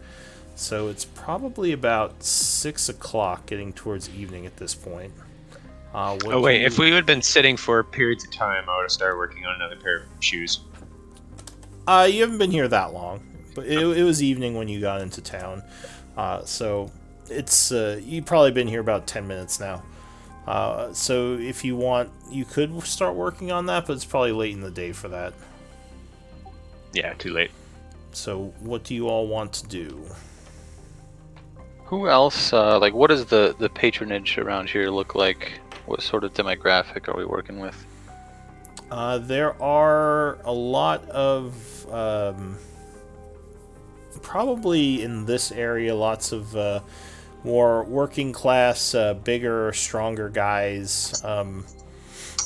So it's probably about 6 o'clock, getting towards evening at this point. Oh wait, if we had been sitting for periods of time, I would have started working on another pair of shoes. You haven't been here that long, but it was evening when you got into town. So it's you've probably been here about 10 minutes now. So if you want, you could start working on that, but it's probably late in the day for that. Yeah, too late. So what do you all want to do? Who else? What does the patronage around here look like? What sort of demographic are we working with? There are a lot of probably in this area, lots of more working class, bigger, stronger guys.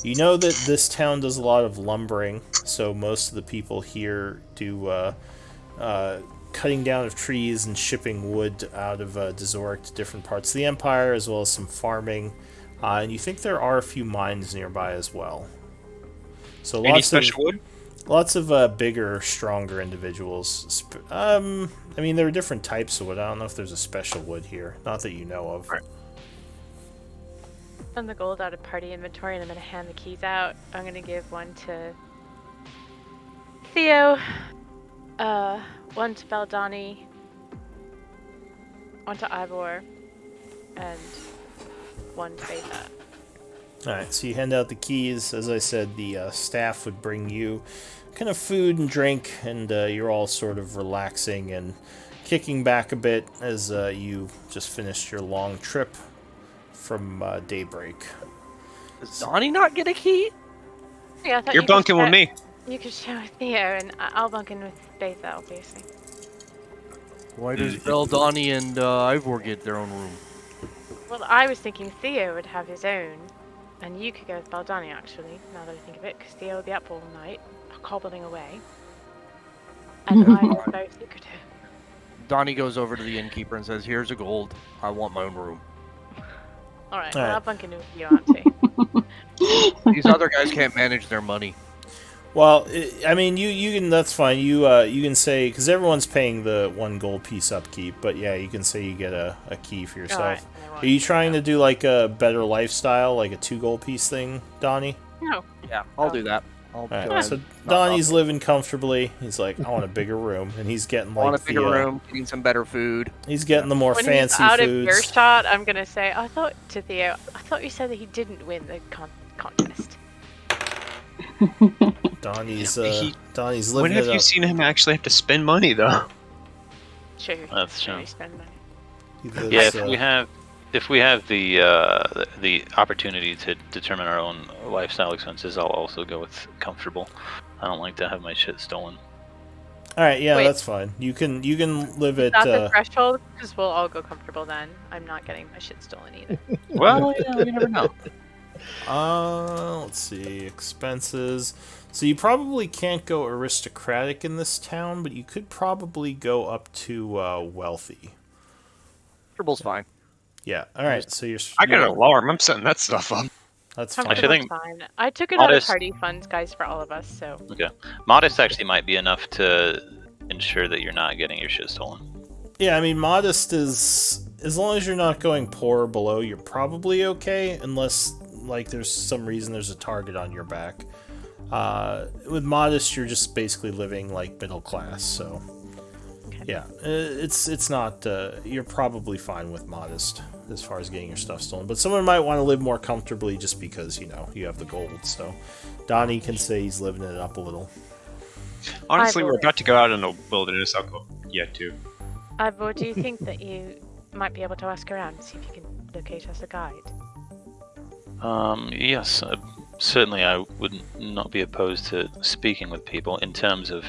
You know that this town does a lot of lumbering, so most of the people here do cutting down of trees and shipping wood out of Dazoric to different parts of the Empire, as well as some farming. And you think there are a few mines nearby as well. So Any special wood? Lots of bigger, stronger individuals. I mean, there are different types of wood. I don't know if there's a special wood here. Not that you know of. Right. Send the gold out of party inventory, and I'm going to hand the keys out. I'm going to give one to Theo, one to Baldani, one to Ivor, and one to Beta. Alright, so you hand out the keys. As I said, the staff would bring you kind of food and drink, and you're all sort of relaxing and kicking back a bit as you just finished your long trip from daybreak. Does Donnie not get a key? Yeah, I thought You're you could bunking with share- me. You could share with Theo, and I'll bunk in with Beta, obviously. Why does Donnie and Ivor get their own room? Well, I was thinking Theo would have his own, and you could go with Baldani, actually, now that I think of it, because Theo will be up all night, cobbling away. And I was very secretive. Donnie goes over to the innkeeper and says, "Here's a gold. I want my own room." Alright, All well, right. I'll bunk in with you, Auntie. These other guys can't manage their money. Well, I mean, you can. That's fine. You can say, because everyone's paying the 1 gold piece upkeep, but yeah, you can say you get a key for yourself. Alright, Are you trying to do like a better lifestyle, like a 2 gold piece thing, Donnie? No. Yeah, I'll do that. I'll All go right, ahead so and knock Donnie's off. living comfortably. He's like, I want a bigger room, and he's getting I want like a bigger the room, getting some better food. he's getting the more When he's fancy out of foods. earshot, I'm gonna say, I thought to Theo, I thought you said that he didn't win the contest. Donnie's He- Donnie's When living have it you up. seen him actually have to spend money though? Sure. That's sure. true. Spend money. He lives, Yeah, if we have the opportunity to determine our own lifestyle expenses, I'll also go with comfortable. I don't like to have my shit stolen. all right, yeah, Wait. that's fine. You can live at Not the threshold, because we'll all go comfortable then. I'm not getting my shit stolen either. Well, you never know. let's see, expenses. So you probably can't go aristocratic in this town, but you could probably go up to wealthy. Comfortable's fine. Yeah. All right. So you're. I got an you're- alarm. I'm setting that stuff up. That's fine. Actually, I Comfortable's think fine. I took it out of modest- party funds, guys, for all of us, so. Okay. Modest actually might be enough to ensure that you're not getting your shit stolen. Yeah, I mean, modest is as long as you're not going poor or below, you're probably okay, unless like there's some reason there's a target on your back. With modest, you're just basically living like middle class. So, yeah, it's not. You're probably fine with modest as far as getting your stuff stolen. But someone might want to live more comfortably just because you have the gold. So, Donnie can say he's living it up a little. Honestly, we're believe- about to go out in the wilderness. I'll go. Yeah, too. Ivor, do you think that you might be able to ask around, see if you can locate us a guide? Yes, certainly I would not be opposed to speaking with people in terms of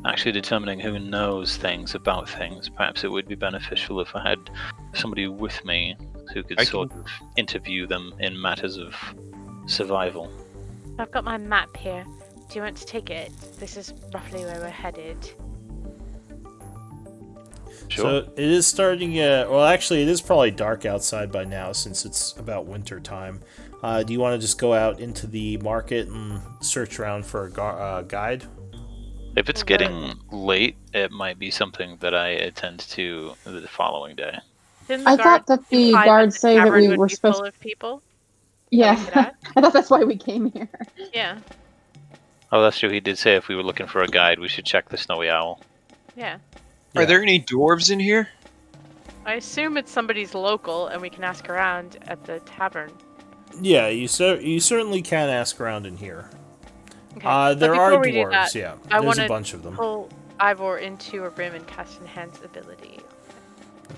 actually determining who knows things about things. Perhaps it would be beneficial if I had somebody with me who could I sort of interview them in matters of survival. I've got my map here. Do you want to take it? This is roughly where we're headed. Sure. So it is starting. Well, actually, it is probably dark outside by now since it's about winter time. Do you want to just go out into the market and search around for a guide? If it's getting late, it might be something that I attend to the following day. Didn't the I thought guards that the imply guards the say that tavern we would were be supposed. full of people? Yeah, we could ask? I thought that's why we came here. Yeah, Oh, that's true. He did say if we were looking for a guide, we should check the Snowy Owl. yeah. Yeah. Are there any dwarves in here? I assume it's somebody's local, and we can ask around at the tavern. Yeah, you certainly can ask around in here. Okay. But There are before we do dwarves. that, Yeah, I there's want a to bunch of them. pull Ivor into a room and cast Enhance ability.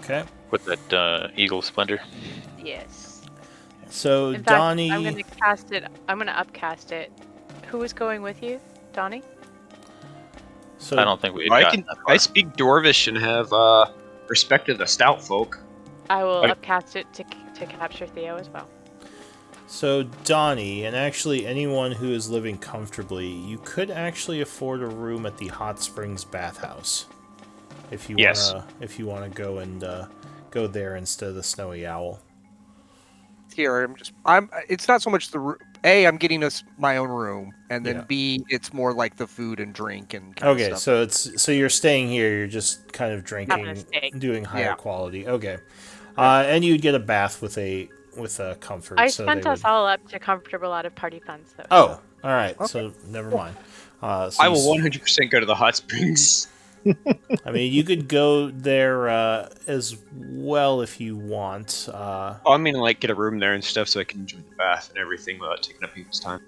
Okay. With that eagle splendor. Yes. So In fact, Donnie. I'm going to cast it. I'm going to upcast it. Who is going with you, Donnie? So I don't think we. I speak Dwarvish and have respect to the stout folk. I will Okay. upcast it to capture Theo as well. So Donnie, and actually anyone who is living comfortably, you could actually afford a room at the Hot Springs Bathhouse, if you Yes. wanna go and go there instead of the Snowy Owl. Here, I'm. It's not so much I'm getting us my own room, and then Yeah. B, it's more like the food and drink and kind Okay, of stuff. so you're staying here. You're just kind of Having drinking, a steak. doing higher Yeah. quality. Okay, and you'd get a bath with a comfort. I so spent they us would... all up to comfortable out of party funds, though. Oh, all right. Okay. So never mind. So I you will s- 100% go to the hot springs. I mean, you could go there as well if you want. Oh, I mean, like, get a room there and stuff so I can enjoy the bath and everything without taking up people's time.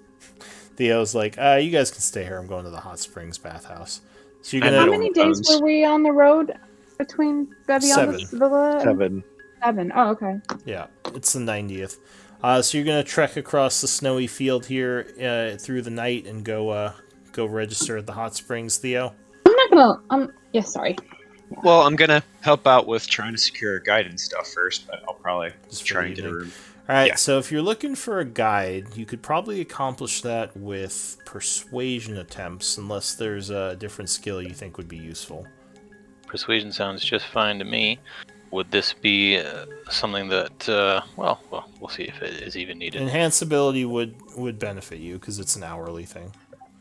Theo's like, you guys can stay here. I'm going to the Hot Springs Bathhouse. So you're And How gonna don't many own days phones. were we on the road between Seven. Beviana's villa? and- 7. 7. Oh, okay. Yeah, it's the 90th. So you're gonna trek across the snowy field here through the night and go register at the Hot Springs, Theo. I'm not gonna. Yeah, sorry. Well, I'm gonna help out with trying to secure a guide and stuff first, but I'll probably Just for try the and get a evening. room. All right. Yeah. So if you're looking for a guide, you could probably accomplish that with persuasion attempts, unless there's a different skill you think would be useful. Persuasion sounds just fine to me. Would this be something that? Well, we'll see if it is even needed. Enhanced ability would benefit you because it's an hourly thing.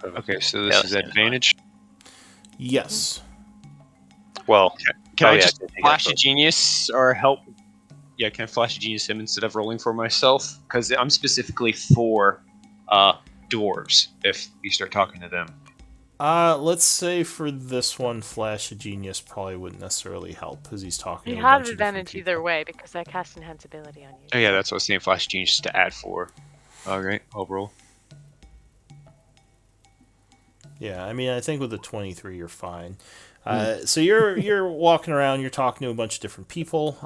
Okay, so Yeah, this that is seems fine. advantage. Yes. Well, Can Oh, I yeah, just I think flash that's a genius or help? Yeah, can I flash a genius him instead of rolling for myself? Because I'm specifically for dwarves if you start talking to them? Let's say for this one, Flash of Genius probably wouldn't necessarily help because he's talking You to a have bunch of different advantage either people. way because I cast Enhanceability on you. Oh yeah, that's what I was saying. Flash Genius to add 4. Alright, I'll roll. Yeah, I mean, I think with the 23, you're fine. So you're walking around, you're talking to a bunch of different people.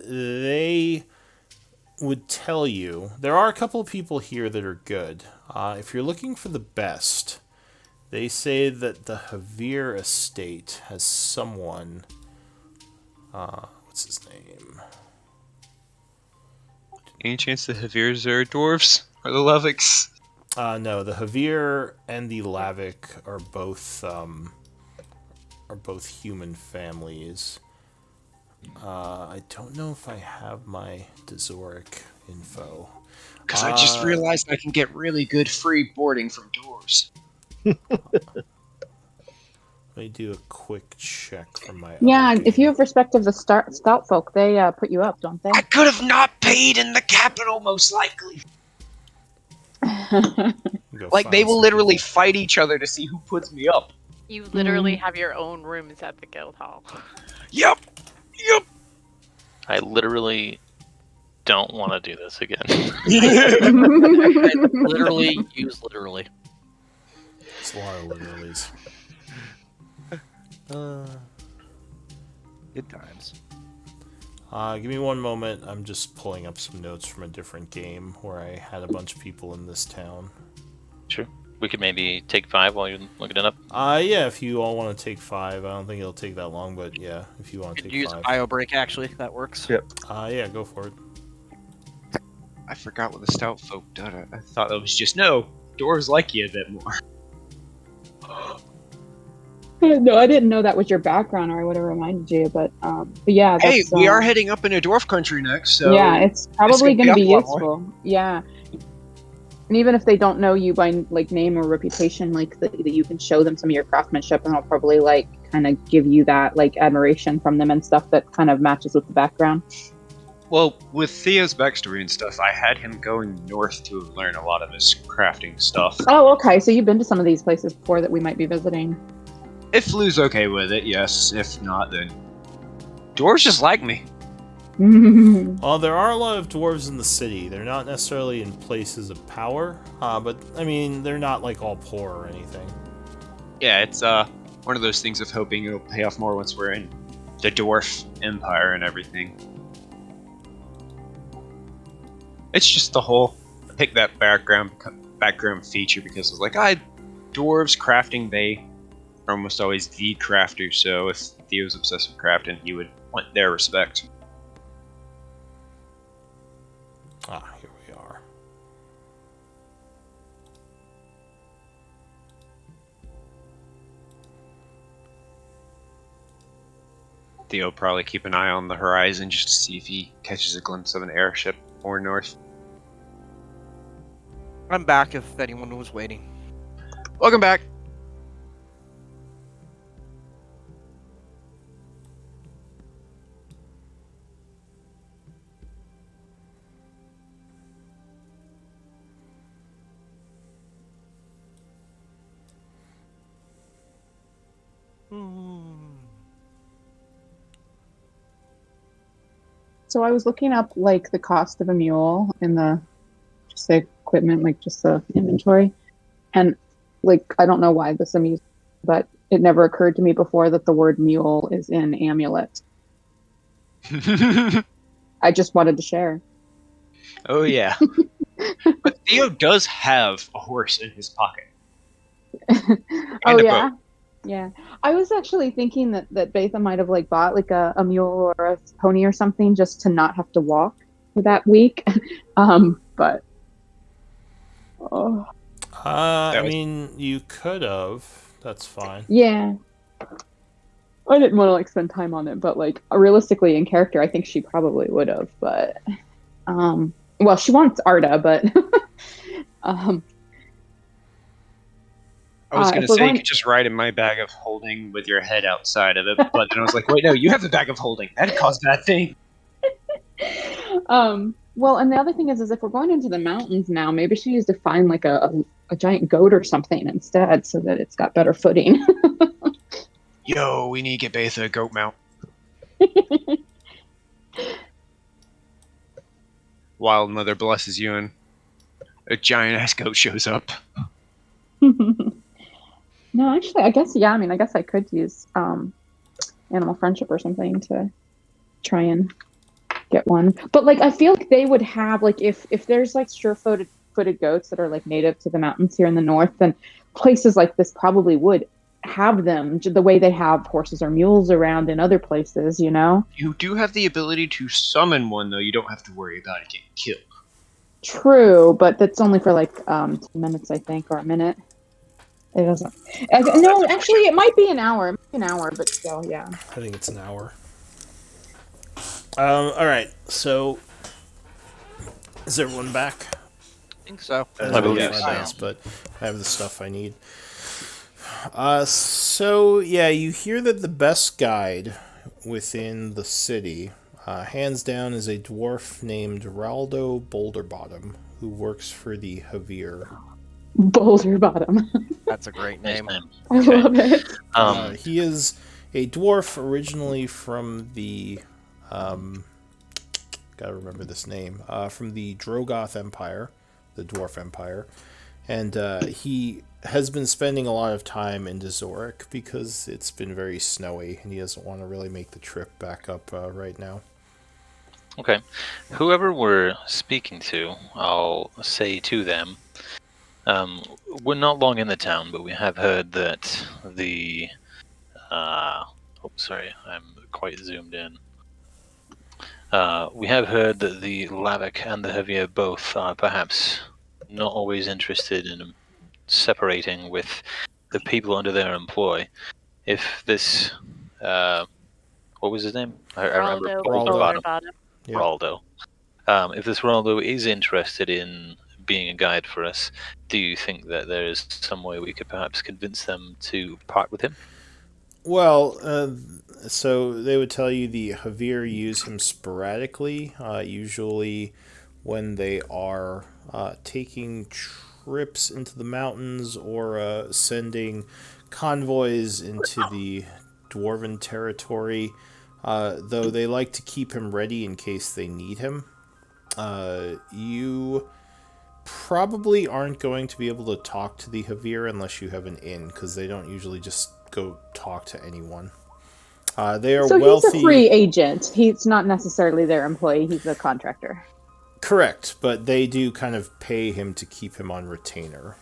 They would tell you there are a couple of people here that are good. If you're looking for the best, they say that the Javier estate has someone. What's his name? Any chance the Javiers are dwarves? Or the Lovics? No, the Javier and the Lavic are both human families. I don't know if I have my Dezoric info. Because I just realized I can get really good free boarding from dwarves. Let me do a quick check from my. Yeah, other if you game. have respect of the scout folk, they put you up, don't they? I could have not paid in the capital, most likely. Go Like, find they will some literally people. fight each other to see who puts me up. You literally have your own rooms at the guild hall. Yep! Yep! I literally don't want to do this again. Literally, use literally. It's a lot of literalies. Good times. Give me one moment. I'm just pulling up some notes from a different game where I had a bunch of people in this town. Sure. We could maybe take 5 while you're looking it up. Yeah, if you all want to take 5. I don't think it'll take that long, but yeah, if you want to Could take use 5. bio break actually. That works. Yep. Yeah, go for it. I forgot what the stout folk did. I thought that was just, no, dwarves like you a bit more. No, I didn't know that was your background, or I would have reminded you. But yeah, that's, Hey, we are heading up into dwarf country next, so... yeah, it's probably gonna going to be be up a lot more. useful. Yeah, and even if they don't know you by like name or reputation, like that you can show them some of your craftsmanship, and they'll probably like kind of give you that like admiration from them and stuff that kind of matches with the background. Well, with Theo's backstory and stuff, I had him going north to learn a lot of his crafting stuff. Oh, okay. So you've been to some of these places before that we might be visiting. If Lou's okay with it, yes. If not, then... Dwarves just like me. Well, there are a lot of dwarves in the city. They're not necessarily in places of power, but I mean, they're not like all poor or anything. Yeah, it's one of those things of hoping it'll pay off more once we're in the dwarf empire and everything. It's just the whole pick that background feature because it's like, dwarves crafting, they are almost always the crafter, so if Theo's obsessed with crafting, he would want their respect. Here we are. Theo will probably keep an eye on the horizon just to see if he catches a glimpse of an airship or north. I'm back if anyone was waiting. Welcome back! So I was looking up like the cost of a mule in the just the equipment, like just the inventory, and like I don't know why this amused me, but it never occurred to me before that the word mule is in amulet. I just wanted to share. Oh yeah. But Theo does have a horse in his pocket. Oh a yeah. boat. Yeah, I was actually thinking that Betha might have like bought like a mule or a pony or something just to not have to walk for that week. But oh I mean, you could have. That's fine. yeah, I didn't want to like spend time on it, but like realistically in character, I think she probably would have. But well, she wants Arda, but I was going if to we're say you going- could just ride in my bag of holding with your head outside of it, but then I was like, wait, no, you have the bag of holding. That'd cause bad thing. Well, and the other thing is if we're going into the mountains now, maybe she needs to find like a giant goat or something instead, so that it's got better footing. Yo, we need to get Betha a goat mount. Wild Mother blesses you, and a giant ass goat shows up. No, actually, I guess yeah. I mean, I guess I could use animal friendship or something to try and get one. But like, I feel like they would have like if there's like sure-footed goats that are like native to the mountains here in the north, then places like this probably would have them the way they have horses or mules around in other places. You know. You do have the ability to summon one, though. You don't have to worry about it getting killed. True, but that's only for like 2 minutes, I think, or a minute. It doesn't. No, actually, it might be an hour. It might be an hour, but still, yeah. I think it's an hour. All right. So, is everyone back? I think so. I believe Fridays, so. but I have the stuff I need. So yeah, you hear that the best guide within the city, hands down, is a dwarf named Raldo Boulderbottom, who works for the Javier. Boulder Bottom. That's a great Nice name. name. I Okay. love it. He is a dwarf originally from the, gotta remember this name, from the Drogoth Empire, the Dwarf Empire, and he has been spending a lot of time in Zurich because it's been very snowy, and he doesn't want to really make the trip back up right now. Okay. Whoever we're speaking to, I'll say to them, we're not long in the town, but we have heard that the... sorry, I'm quite zoomed in. We have heard that the Lavik and the Javier both are perhaps not always interested in separating with the people under their employ. If this... what was his name? I remember Raldo. Bottom. Yeah. Raldo. If this Raldo is interested in being a guide for us, do you think that there is some way we could perhaps convince them to part with him? Well, so they would tell you the Javier use him sporadically, usually when they are taking trips into the mountains or sending convoys into the dwarven territory, though they like to keep him ready in case they need him. You probably aren't going to be able to talk to the Javier unless you have an inn, because they don't usually just go talk to anyone. They are So wealthy. he's a free agent. He's not necessarily their employee. He's a contractor. Correct, but they do kind of pay him to keep him on retainer.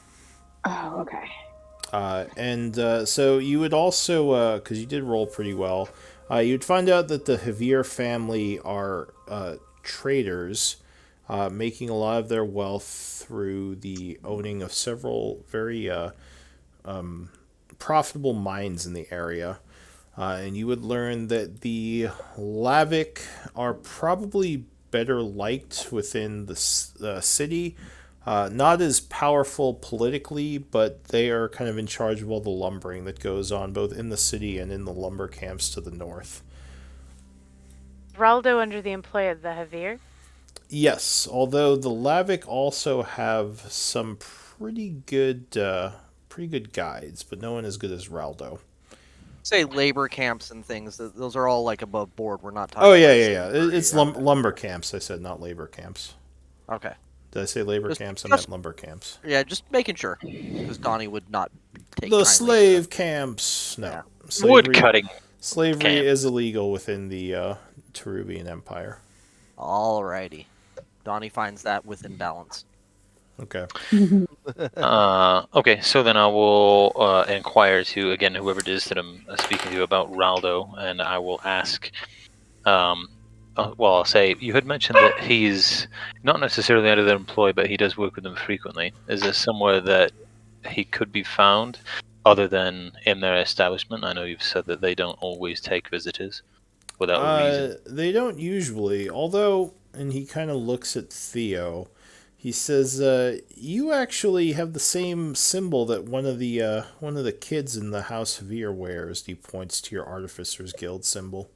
Oh, okay. So you would also, because you did roll pretty well, you'd find out that the Javier family are traders, making a lot of their wealth through the owning of several very profitable mines in the area. And you would learn that the Lavik are probably better liked within the city. Not as powerful politically, but they are kind of in charge of all the lumbering that goes on both in the city and in the lumber camps to the north. Raldo under the employ of the Javier. Yes, although the Lavik also have some pretty good guides, but no one as good as Raldo. Say labor camps and things. Those are all like above board. We're not talking. Oh yeah. It's lumber camps. I said not labor camps. Okay. Did I say labor Just- camps? I just- meant lumber camps. Yeah, just making sure, because Donnie would not take The kindly to slave that. camps. No. Yeah. Wood cutting. Slavery camp. is illegal within the Terubian Empire. Alrighty. Donnie finds that within balance. Okay. Okay, so then I will inquire to, again, whoever it is that I'm speaking to about Raldo, and I will ask, I'll say, you had mentioned that he's not necessarily under their employ, but he does work with them frequently. Is there somewhere that he could be found other than in their establishment? I know you've said that they don't always take visitors without a reason. They don't usually, although, and he kind of looks at Theo. He says, "You actually have the same symbol that one of the kids in the House of Ear wears." He points to your Artificers Guild symbol.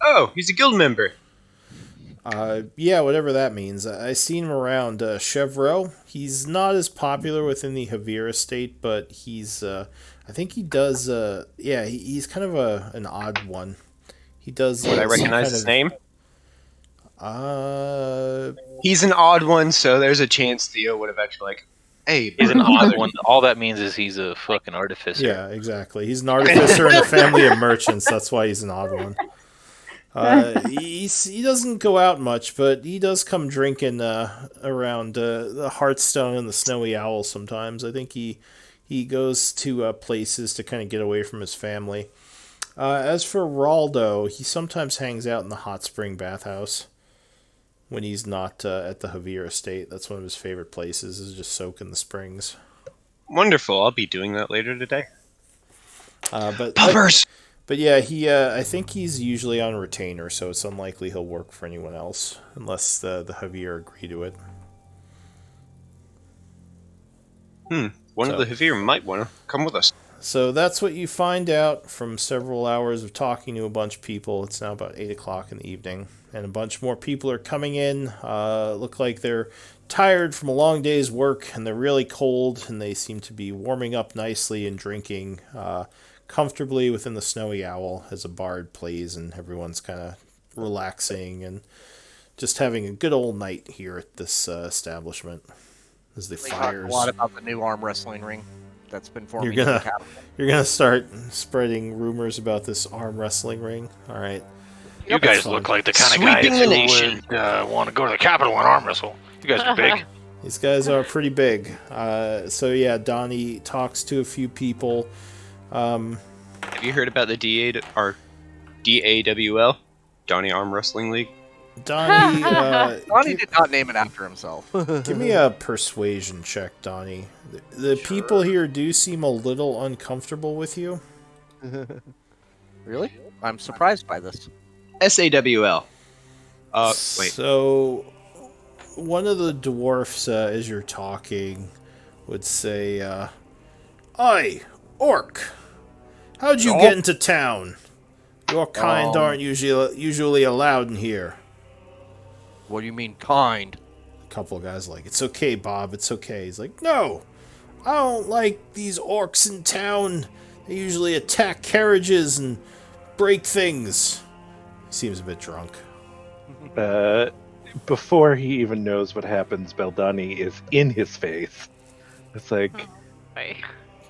Oh, he's a guild member. Yeah, whatever that means. I seen him around Chevreau. He's not as popular within the Javier estate, but I think he does. Yeah, he's kind of an odd one. He does Would I some recognize kind his of. name? Uh, He's an odd one, so there's a chance Theo would have actually like, hey, He's an odd brother. one. All that means is he's a fucking artificer. yeah, exactly. He's an artificer in a family of merchants. That's why he's an odd one. He doesn't go out much, but he does come drinking around the Hearthstone and the Snowy Owl sometimes. I think he goes to places to kind of get away from his family. As for Raldo, he sometimes hangs out in the hot spring bathhouse when he's not at the Javier estate. That's one of his favorite places, is just soak in the springs. Wonderful. I'll be doing that later today. But Puppers! But yeah, I think he's usually on retainer, so it's unlikely he'll work for anyone else unless the Javier agree to it. One of the Javier might want to come with us. So that's what you find out from several hours of talking to a bunch of people. It's now about 8 o'clock in the evening, and a bunch more people are coming in. Look like they're tired from a long day's work, and they're really cold, and they seem to be warming up nicely and drinking comfortably within the Snowy Owl as a bard plays, and everyone's kind of relaxing and just having a good old night here at this establishment. As the They talk fires, a lot about the new arm wrestling ring that's been forming. You're gonna- in the capital. you're gonna start spreading rumors about this arm wrestling ring. All right, You guys look like the kind of guys Sweeping the who nation. would want to go to the Capitol and arm wrestle. You guys are big. these guys are pretty big. So yeah, Donnie talks to a few people. Have you heard about the DAWL? Donnie Arm Wrestling League? Donnie, Donnie did not name it after himself. give me a persuasion check, Donnie. The people here do seem a little uncomfortable with you. Really? I'm surprised by this. SAWL. Wait. So, one of the dwarfs, as you're talking, would say, "Oi, orc! How'd you get into town? Your kind aren't usually allowed in here." What do you mean, kind? A couple of guys are like, "It's okay, Bob, it's okay." He's like, "No, I don't like these orcs in town. They usually attack carriages and break things." He seems a bit drunk. Before he even knows what happens, Beldani is in his face. It's like, Right.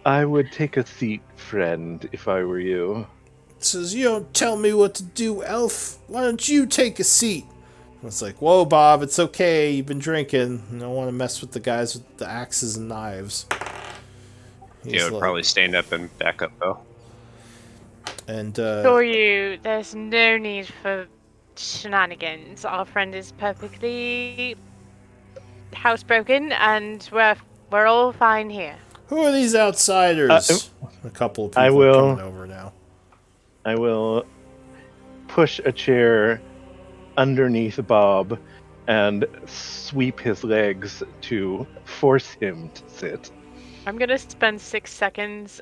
I would take a seat, friend, if I were you. Says, "You don't tell me what to do, elf. Why don't you take a seat?" It's like, "Whoa, Bob, it's okay. You've been drinking. You don't want to mess with the guys with the axes and knives." Theo would probably stand up and back up, though. And Assure you, there's no need for shenanigans. Our friend is perfectly housebroken, and we're all fine here. who are these outsiders? A couple of people I are will- coming over now. I will push a chair underneath Bob and sweep his legs to force him to sit. I'm gonna spend 6 seconds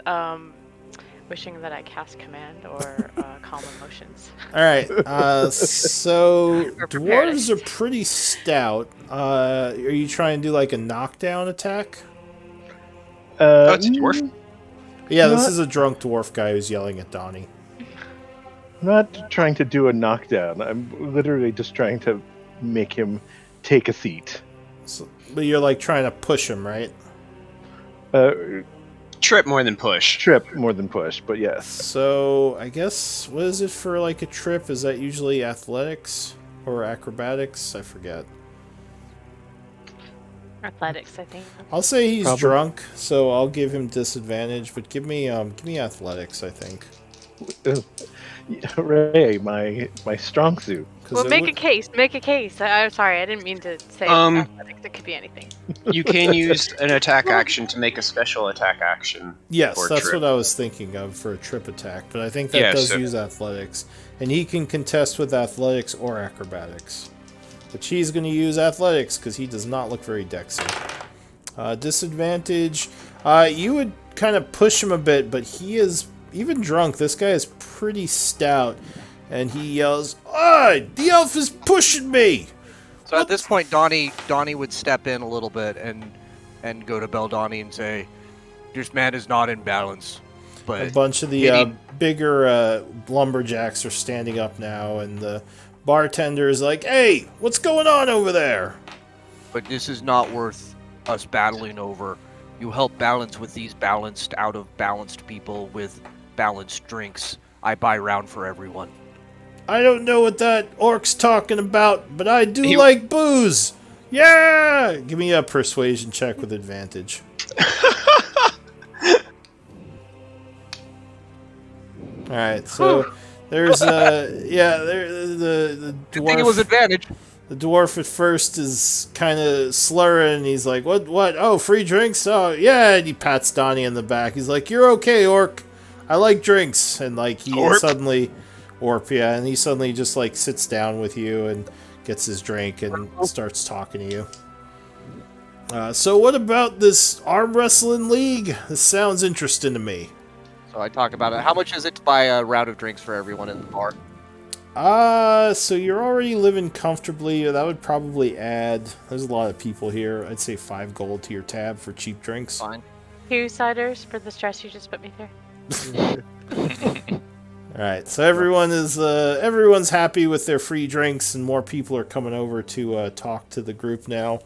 wishing that I cast command or calm emotions. All right. So We're prepared. dwarves are pretty stout. Are you trying to do like a knockdown attack? Oh, it's a dwarf? Yeah, this Not- is a drunk dwarf guy who's yelling at Donnie. I'm not trying to do a knockdown. I'm literally just trying to make him take a seat. So, but you're like trying to push him, right? Trip more than push. Trip more than push, but yes. So I guess what is it for like a trip? Is that usually athletics or acrobatics? I forget. Athletics, I think. I'll say he's Probably. drunk, so I'll give him disadvantage. But give me athletics. I think. Hooray, my strong suit. 'Cause Well, it make would- a case. Make a case. I'm sorry, I didn't mean to say athletics. It could be anything. You can use an attack action to make a special attack action. Yes, for a that's trip. what I was thinking of for a trip attack. But I think that Yeah, does so- use athletics, and he can contest with athletics or acrobatics. But he's going to use athletics because he does not look very dexy. Disadvantage. You would kind of push him a bit, but he is even drunk. This guy is pretty stout, and he yells, "Oi! The elf is pushing me!" So at this point, Donnie would step in a little bit and go to Beldani and say, "This man is not in balance." But A bunch of the bigger lumberjacks are standing up now, and the bartender is like, "Hey, what's going on over there?" But this is not worth us battling over. You help balance with these balanced, out of balanced people with balanced drinks. I buy round for everyone. I don't know what that orc's talking about, but I do like booze. Yeah! Give me a persuasion check with advantage. Alright, so there's the Good thing it was dwarf. advantage. The dwarf at first is kind of slurring. He's like, "What? Oh, free drinks? Oh, yeah." And he pats Donnie in the back. He's like, "You're okay, orc. I like drinks." And like he suddenly, yeah, and he suddenly just like sits down with you and gets his drink and starts talking to you. So what about this arm wrestling league? This sounds interesting to me. So I talk about it. How much is it to buy a round of drinks for everyone in the bar? So you're already living comfortably. That would probably add... There's a lot of people here. I'd say 5 gold to your tab for cheap drinks. Fine. 2 ciders for the stress you just put me through. Alright, so everyone's happy with their free drinks, and more people are coming over to talk to the group now.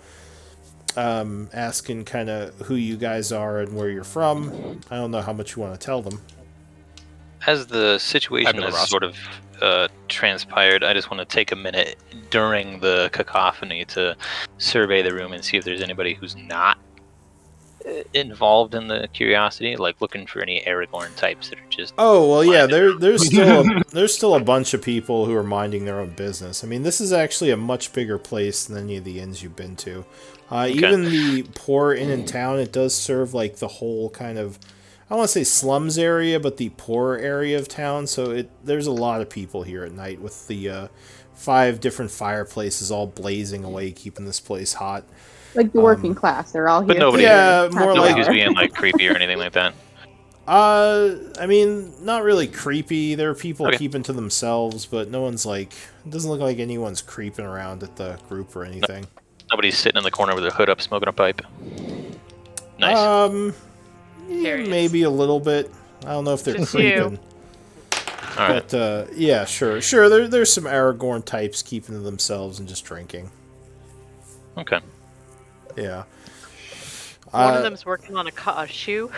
Asking kind of who you guys are and where you're from. I don't know how much you want to tell them. As the situation has sort of transpired, I just want to take a minute during the cacophony to survey the room and see if there's anybody who's not involved in the curiosity, like looking for any Aragorn types that are just... Oh, well, yeah, there's still a bunch of people who are minding their own business. I mean, this is actually a much bigger place than any of the inns you've been to. Even the poor inn in town, it does serve like the whole kind of, I don't want to say slums area, but the poorer area of town. So there's a lot of people here at night with the 5 different fireplaces all blazing away, keeping this place hot. Like the working class, they're all here. But nobody, more nobody like who's being like creepy or anything like that. I mean, not really creepy. There are people keeping to themselves, but no one's like, it doesn't look like anyone's creeping around at the group or anything. Nobody's sitting in the corner with their hood up, smoking a pipe. Nice. Yeah, maybe a little bit. I don't know if they're Just creeping. All right. But yeah, sure. There's some Aragorn types keeping to themselves and just drinking. Okay. Yeah. One of them's working on a shoe.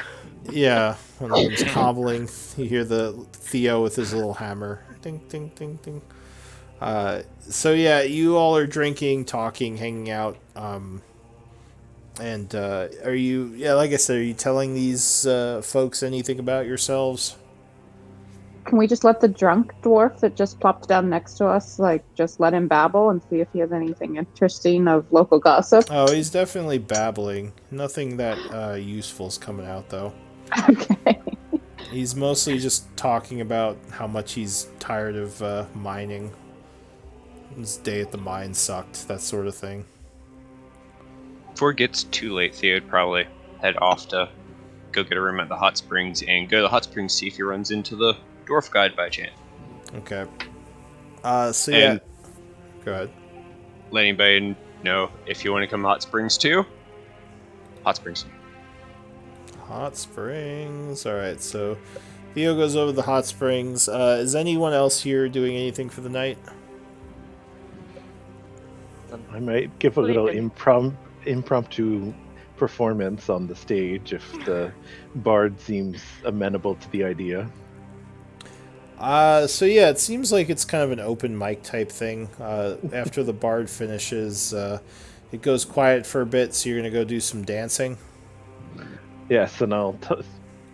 Yeah, one of them's cobbling. You hear the Theo with his little hammer. Ding, ding, ding, ding. So yeah, you all are drinking, talking, hanging out. And are you? Yeah, like I said, are you telling these folks anything about yourselves? Can we just let the drunk dwarf that just plopped down next to us, like, just let him babble and see if he has anything interesting of local gossip? Oh, he's definitely babbling. Nothing that useful's coming out, though. Okay. He's mostly just talking about how much he's tired of mining. His day at the mine sucked, that sort of thing. Before it gets too late, Theo would probably head off to go get a room at the hot springs and go to the hot springs, see if he runs into the dwarf guide by chance. Okay. So yeah. And go ahead. let anybody know if you want to come to hot springs too. Hot springs. Hot springs. Alright, so Theo goes over the hot springs. Is anyone else here doing anything for the night? I might give a little impromptu performance on the stage if the bard seems amenable to the idea. So yeah, it seems like it's kind of an open mic type thing. After the bard finishes, it goes quiet for a bit, so you're gonna go do some dancing. Yes, and I'll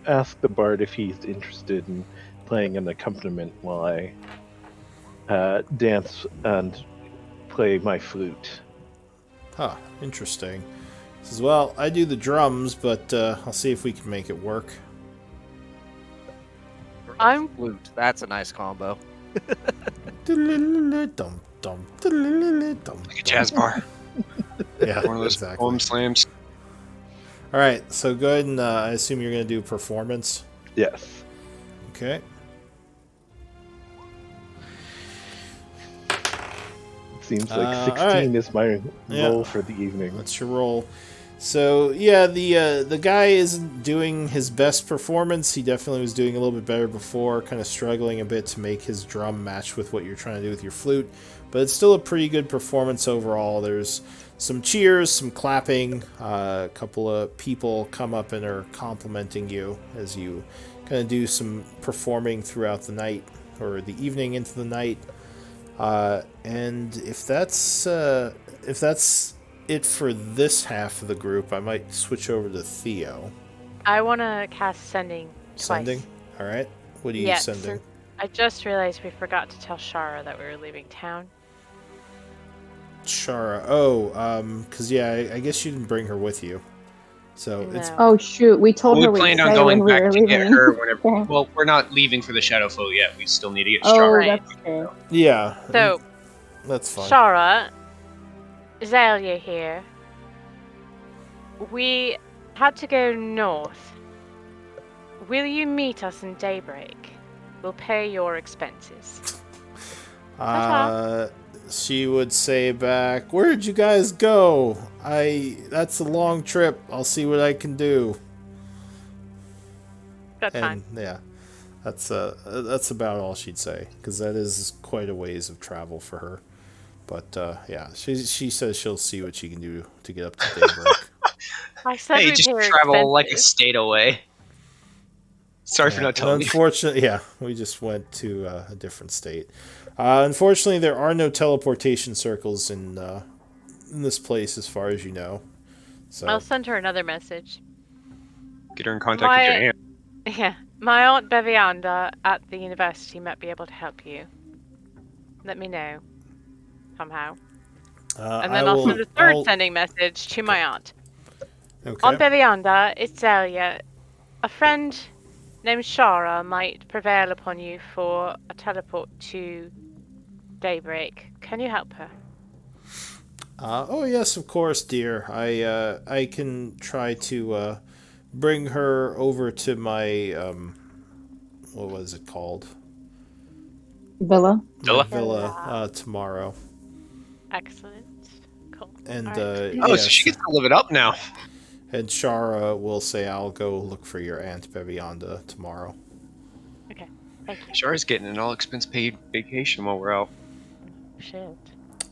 ask the bard if he's interested in playing an accompaniment while I dance and play my flute. Huh, interesting. He says, well, I do the drums, but I'll see if we can make it work. I'm Flute. That's a nice combo. Like a jazz bar. Yeah, One of those exactly. poem slams. Alright, so go ahead and I assume you're going to do performance. Yes. Okay. Seems like all 16 right. is my Yeah. roll for the evening. That's your roll. So yeah, the guy isn't doing his best performance. He definitely was doing a little bit better before, kind of struggling a bit to make his drum match with what you're trying to do with your flute. But it's still a pretty good performance overall. There's some cheers, some clapping. A couple of people come up and are complimenting you as you kind of do some performing throughout the night or the evening into the night. And if that's it for this half of the group, I might switch over to Theo. I want to cast sending Sending? twice. All right. What are you Yeah, sending? I just realized we forgot to tell Shara that we were leaving town. Shara. Oh, because yeah, I guess you didn't bring her with you. So it's No. Oh shoot, we told We her we'd planned on say when going we back were to get leaving. her whenever. Yeah. Well, we're not leaving for the Shadowfall yet. We still need to get Oh, Shara. Right. that's true. yeah. So, That's fine. Shara, Zalia here. We had to go north. Will you meet us in Daybreak? We'll pay your expenses. She would say back, "Where'd you guys go? That's a long trip. I'll see what I can do." Got time. And yeah, that's about all she'd say, because that is quite a ways of travel for her. But yeah, she says she'll see what she can do to get up to Daybreak. I said Hey, we just pay her travel like a expenses. state away. Sorry for Yeah, not and telling you. unfortunately, yeah, we just went to a different state. Unfortunately, there are no teleportation circles in this place, as far as you know. So I'll send her another message. Get her in contact with your aunt. Yeah, my aunt Bevianda at the university might be able to help you. Let me know somehow, and then I'll send a third sending message to my aunt. Okay. Aunt Bevianda, it's Zelia. A friend named Shara might prevail upon you for a teleport to Daybreak. Can you help her? Oh yes, of course, dear. I can try to bring her over to my what was it called? Villa. My villa tomorrow. Excellent. Cool. And Alright. Oh, yes, so she gets to live it up now. and Shara will say, "I'll go look for your aunt Bevianda tomorrow." Okay. Thank you. Shara's getting an all-expense paid vacation while we're out. Shit.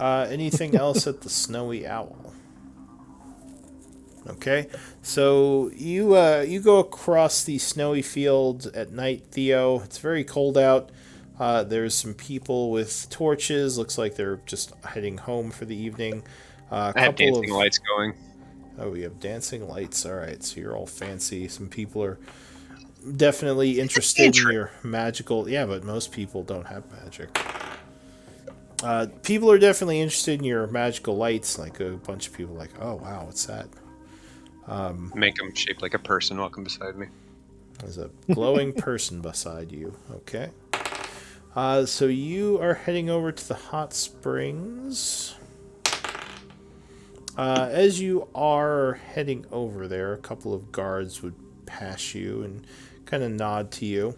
Anything else at the Snowy Owl? Okay, so you go across the snowy field at night, Theo. It's very cold out. There's some people with torches. Looks like they're just heading home for the evening. I have dancing lights going. Oh, we have dancing lights. All right, so you're all fancy. Some people are definitely interested in your magical. Yeah, but most people don't have magic. People are definitely interested in your magical lights. Like a bunch of people, are like, oh wow, what's that? Make them shaped like a person walking beside me. There's a glowing person beside you. Okay. So you are heading over to the hot springs. As you are heading over there, a couple of guards would pass you and kind of nod to you.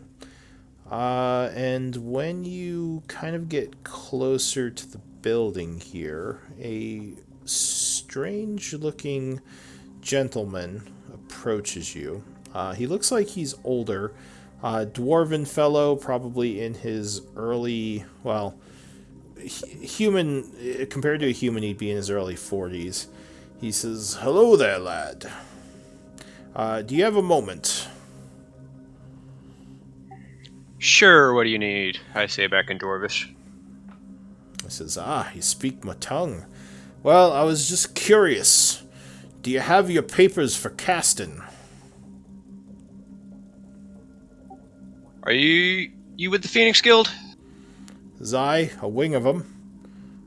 And when you kind of get closer to the building here, a strange-looking gentleman approaches you. He looks like he's older. Dwarven fellow, probably in his early, well, human, compared to a human, he'd be in his early 40s. He says, "Hello there, lad. Do you have a moment?" Sure, what do you need? I say back in Dwarvish. He says, you speak my tongue. Well, I was just curious. Do you have your papers for casting? Are you with the Phoenix Guild? Says I, a wing of 'em.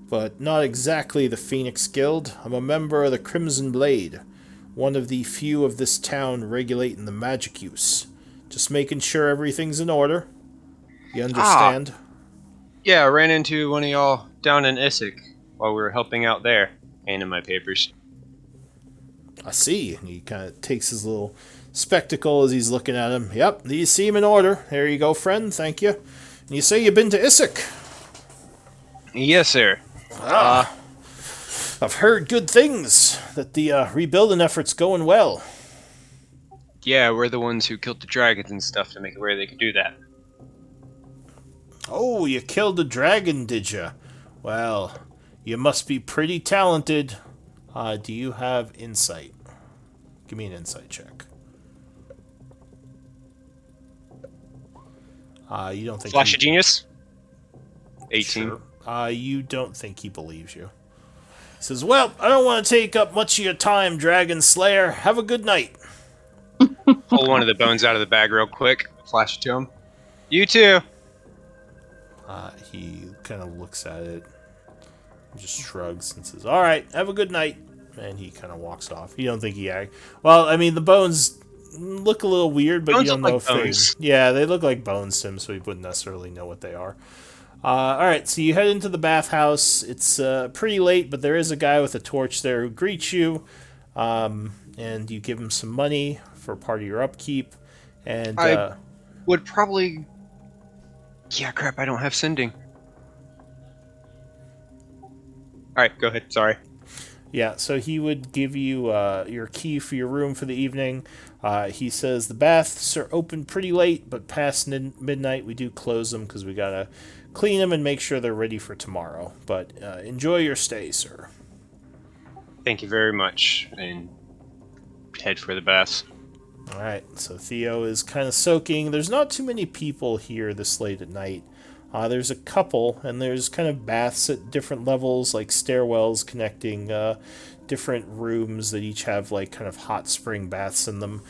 But not exactly the Phoenix Guild. I'm a member of the Crimson Blade. One of the few of this town regulating the magic use. Just making sure everything's in order. You understand? Yeah, I ran into one of y'all down in Issac while we were helping out there. Handing my papers. I see. And he kind of takes his little spectacle as he's looking at him. Yep, these seem in order. There you go, friend. Thank you. And you say you've been to Issac? Yes, sir. I've heard good things, that the rebuilding effort's going well. Yeah, we're the ones who killed the dragons and stuff to make it where they could do that. Oh, you killed a dragon, did you? Well, you must be pretty talented. Do you have insight? Give me an insight check. You don't think Flash he... of Genius? 18. Sure. You don't think he believes you. He says, well, I don't want to take up much of your time, Dragon Slayer. Have a good night. Pull one of the bones out of the bag real quick. Flash it to him. You too. He kind of looks at it, just shrugs and says, all right, have a good night. And he kind of walks off. You don't think he... Well, I mean, the bones look a little weird, but Bones you don't look know like if bones. Yeah, they look like bones to him, so he wouldn't necessarily know what they are. All right, so you head into the bathhouse. It's pretty late, but there is a guy with a torch there who greets you, and you give him some money for part of your upkeep. And I would probably... Yeah, crap, I don't have sending. Alright, go ahead, sorry. yeah, so he would give you your key for your room for the evening. He says the baths are open pretty late, but past midnight we do close them because we gotta clean them and make sure they're ready for tomorrow. But enjoy your stay, sir. Thank you very much. And head for the baths. Alright, so Theo is kind of soaking. There's not too many people here this late at night. There's a couple, and there's kind of baths at different levels, like stairwells connecting different rooms that each have like kind of hot spring baths in them.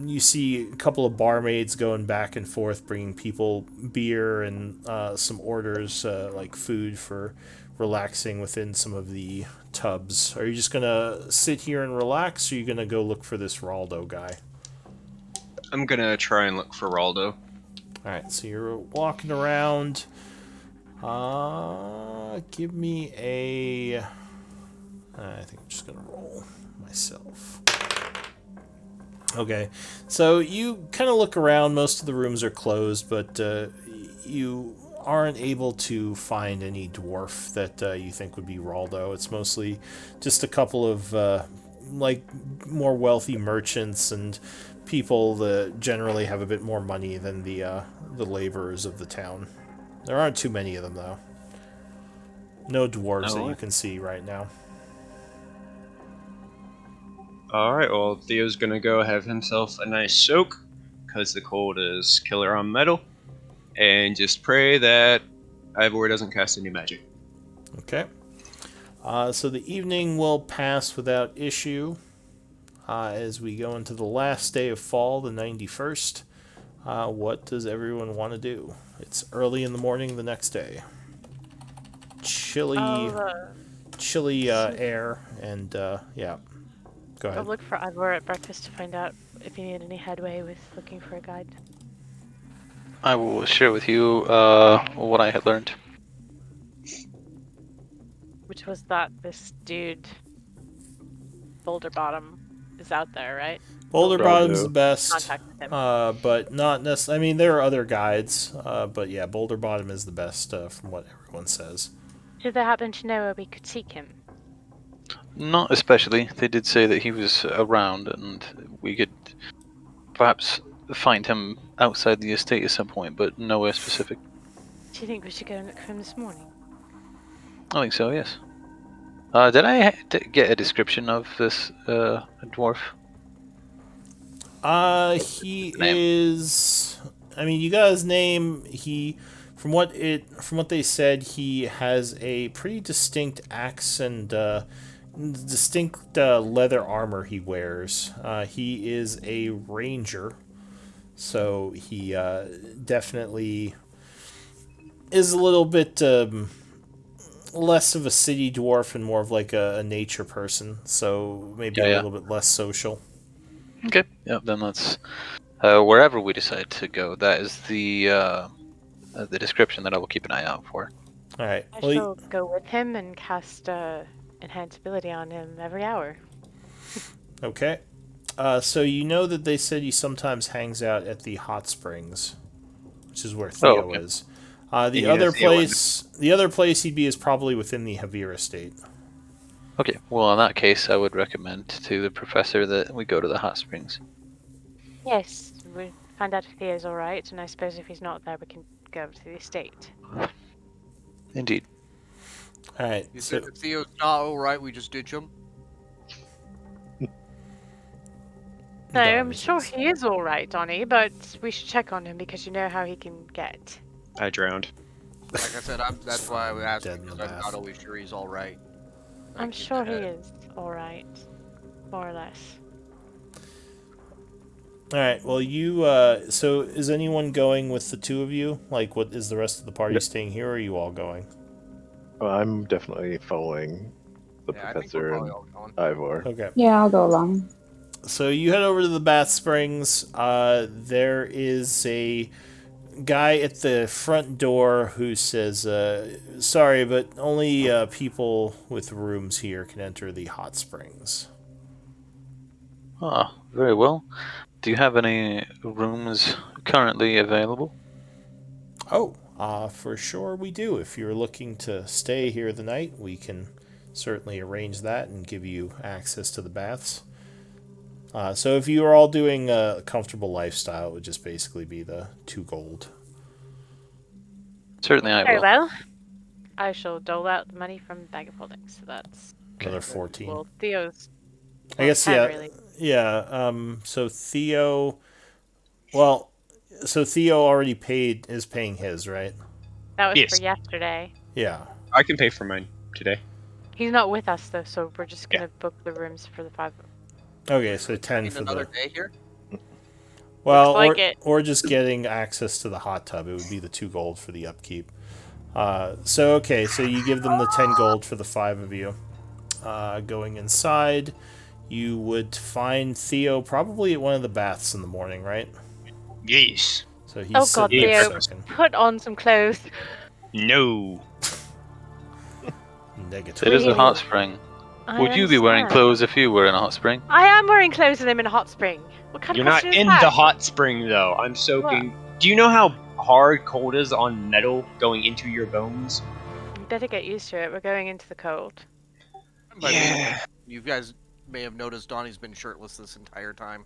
You see a couple of barmaids going back and forth, bringing people beer and some orders, like food for relaxing within some of the tubs. Are you just going to sit here and relax, or are you going to go look for this Raldo guy? I'm gonna try and look for Raldo. Alright, so you're walking around. Give me a... I think I'm just going to roll myself. Okay, so you kind of look around. Most of the rooms are closed, but you aren't able to find any dwarf that you think would be Raldo. It's mostly just a couple of like more wealthy merchants and people that generally have a bit more money than the laborers of the town. There aren't too many of them, though. No dwarves that you can see right now. Alright, well, Theo's gonna go have himself a nice soak, because the cold is killer on metal, and just pray that Ivor doesn't cast any magic. Okay. So the evening will pass without issue as we go into the last day of fall, the 91st. What does everyone want to do? It's early in the morning the next day. Chilly air, and yeah. Go ahead. I'll look for Ivor at breakfast to find out if you need any headway with looking for a guide. I will share with you what I had learned. Which was that this dude, Boulder Bottom, is out there, right? Boulder Bottom's the Raldo. best, Contact with him. but not necessarily. I mean, there are other guides, but yeah, Boulder Bottom is the best from what everyone says. Did they happen to know where we could seek him? Not especially. They did say that he was around and we could perhaps find him outside the estate at some point, but nowhere specific. Do you think we should go and look for him this morning? I think so, yes. Did I get a description of this dwarf? He Name. is. I mean, you got his name. He, from what they said, he has a pretty distinct axe and distinct leather armor he wears. He is a ranger, so he definitely is a little bit less of a city dwarf and more of like a nature person. So maybe a little bit less social. Okay, yeah, then let's wherever we decide to go. That is the description that I will keep an eye out for. All right. I shall go with him and cast enhance ability on him every hour. Okay. So you know that they said he sometimes hangs out at the hot springs, which is where Theo is. The you know, other Theo and- place he'd be is probably within the Javier estate. Okay, well, in that case, I would recommend to the professor that we go to the hot springs. Yes, we'll find out if Theo's alright, and I suppose if he's not there, we can go over to the estate. Indeed. All right. You So said if Theo's not alright, we just ditch him? No, I'm Donnie sure says- he is alright, Donnie, but we should check on him because you know how he can get. I drowned. Like I said, that's why I was asking, Dead in the because I'm bath. not always sure he's alright. I'm sure he is alright. More or less. All right. Well, you. So, is anyone going with the two of you? Like, what is the rest of the party Yep. staying here, or are you all going? Well, I'm definitely following the Yeah, I think we're professor probably and all going. Ivor. Okay. Yeah, I'll go along. So you head over to the bath springs. There is a guy at the front door who says, "Sorry, but only people with rooms here can enter the hot springs." Ah, very well. Do you have any rooms currently available? Oh, for sure we do. If you're looking to stay here the night, we can certainly arrange that and give you access to the baths. So if you are all doing a comfortable lifestyle, it would just basically be the 2 gold. Certainly I Very will. well. I shall dole out the money from Bag of Holdings, so that's... Another 14. Well, Theo's... I guess 10, yeah, really. yeah. So Theo, well, so Theo already is paying his, right? That was Yes. for yesterday. Yeah. I can pay for mine today. He's not with us, though, so we're just gonna book the rooms for the 5... Okay, so 10 Need for another the. day here? Well, Looks like it. or just getting access to the hot tub. It would be the 2 gold for the upkeep. So okay, so you give them the 10 gold for the 5 of you. Going inside, you would find Theo probably at one of the baths in the morning, right? Yes. So he's Oh god, sitting there Theo, soaking. put on some clothes. No. Negative. It is a Really? hot spring. I Would you be wearing understand. clothes if you were in a hot spring? I am wearing clothes and I'm in a hot spring. What kind You're of not question in is that? the hot spring though. I'm soaking. Do you know how hard cold is on metal going into your bones? You better get used to it. We're going into the cold. By the way, you guys may have noticed Donnie's been shirtless this entire time.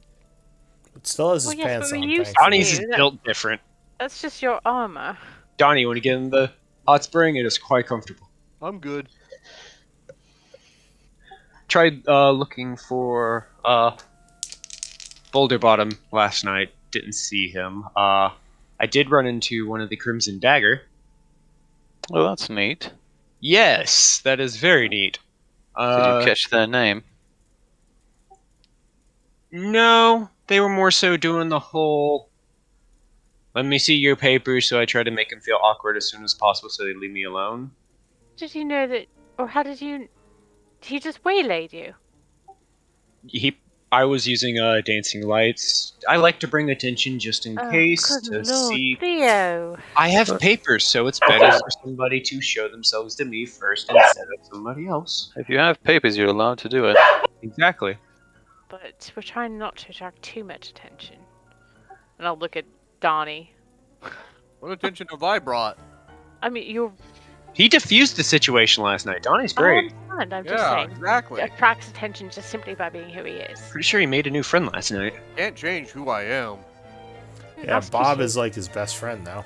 But still has his Well, yes, pants but we on. used Thankfully. Donnie's is Dude, that- built different. That's just your armor. Donnie, when you get in the hot spring, it is quite comfortable. I'm good. Tried looking for Boulder Bottom last night. Didn't see him. I did run into one of the Crimson Dagger. Well, that's neat. Yes, that is very neat. Did you catch their name? No, they were more so doing the whole. Let me see your papers, so I try to make him feel awkward as soon as possible, so they leave me alone. Did you know that, or how did you? He just waylaid you. I was using dancing lights. I like to bring attention just in case good to Lord, see. Theo. I have papers, so it's better for somebody to show themselves to me first instead of somebody else. If you have papers, you're allowed to do it. Exactly. But we're trying not to attract too much attention. And I'll look at Donnie. What attention have I brought? I mean, you're. He diffused the situation last night. Donnie's I great. understand. I'm just Yeah, saying. exactly. It attracts attention just simply by being who he is. Pretty sure he made a new friend last night. Can't change who I am. Yeah, That's Bob just- is like his best friend now.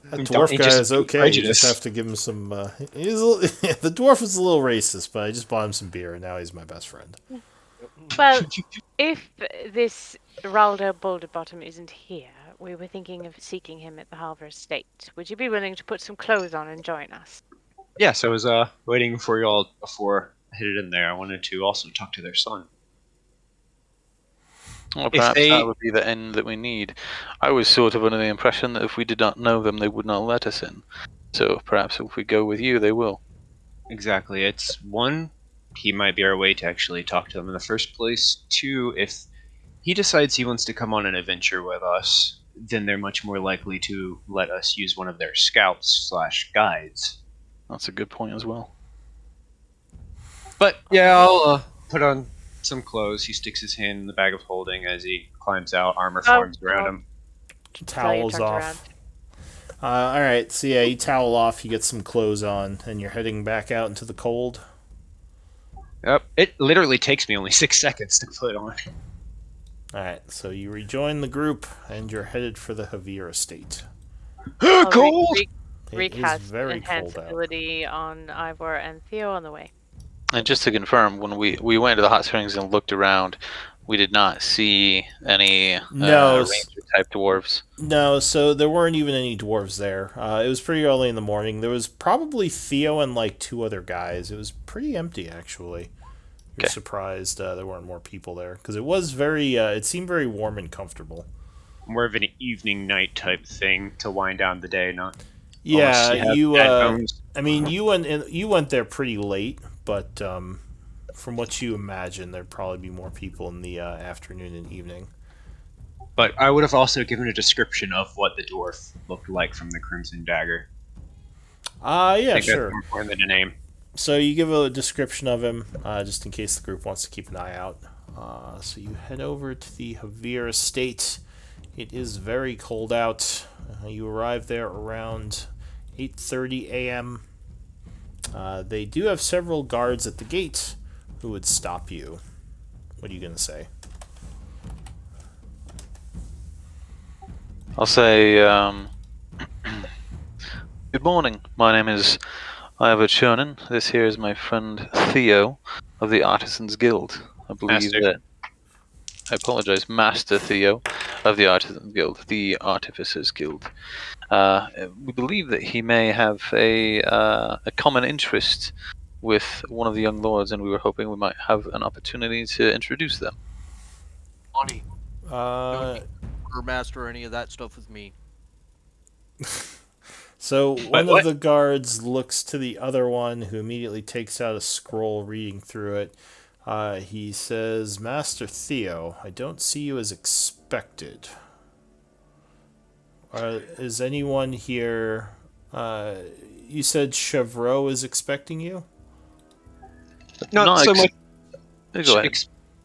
That Donnie dwarf guy just is okay. You just prejudice. have to give him some. The dwarf is a little racist, but I just bought him some beer, and now he's my best friend. Well, if this Raldo Boulderbottom isn't here, we were thinking of seeking him at the Halver Estate. Would you be willing to put some clothes on and join us? Yes, I was waiting for y'all before I hit it in there. I wanted to also talk to their son. Well, If perhaps they- that would be the end that we need. I was sort of under the impression that if we did not know them, they would not let us in. So perhaps if we go with you, they will. Exactly. It's one, he might be our way to actually talk to them in the first place. Two, if he decides he wants to come on an adventure with us, then they're much more likely to let us use one of their scouts/guides. That's a good point as well. But yeah, I'll put on some clothes. He sticks his hand in the bag of holding as he climbs out. Armor forms around God. him. Celia towels turns off. around. All right, so yeah, you towel off, you get some clothes on, and you're heading back out into the cold. Yep. It literally takes me only 6 seconds to put on. All right, so you rejoin the group, and you're headed for the Javier estate. I'll Cold. It is recast very enhance cold out. ability on Ivor and Theo on the way. And just to confirm, when we went to the hot springs and looked around, we did not see any No, ranger type dwarves. No, so there weren't even any dwarves there. It was pretty early in the morning. There was probably Theo and like 2 other guys. It was pretty empty, actually. You're Okay. surprised there weren't more people there because it was very. It seemed very warm and comfortable. More of an evening night type thing to wind down the day, not. Yeah, unless you. have bad bones. I mean, you went there pretty late, but from what you imagine, there'd probably be more people in the afternoon and evening. But I would have also given a description of what the dwarf looked like from the Crimson Dagger. I Yeah, think sure. that's more important than a name. So you give a description of him, just in case the group wants to keep an eye out. So you head over to the Javier estate. It is very cold out. You arrive there around 8:30 a.m. They do have several guards at the gate who would stop you. What are you gonna say? I'll say, good morning. My name is Ivor Chernin. This here is my friend Theo of the Artisans Guild. I believe Master. that. I apologize, Master Theo of the Artisans Guild, the Artificers Guild. We believe that he may have a common interest with one of the young lords, and we were hoping we might have an opportunity to introduce them. Bonnie, Uh, or master or any of that stuff with me. So one what? of the guards looks to the other one, who immediately takes out a scroll, reading through it. He says, "Master Theo, I don't see you as expected. Is anyone here? You said Chevreau is expecting you." Not so much. Go ahead.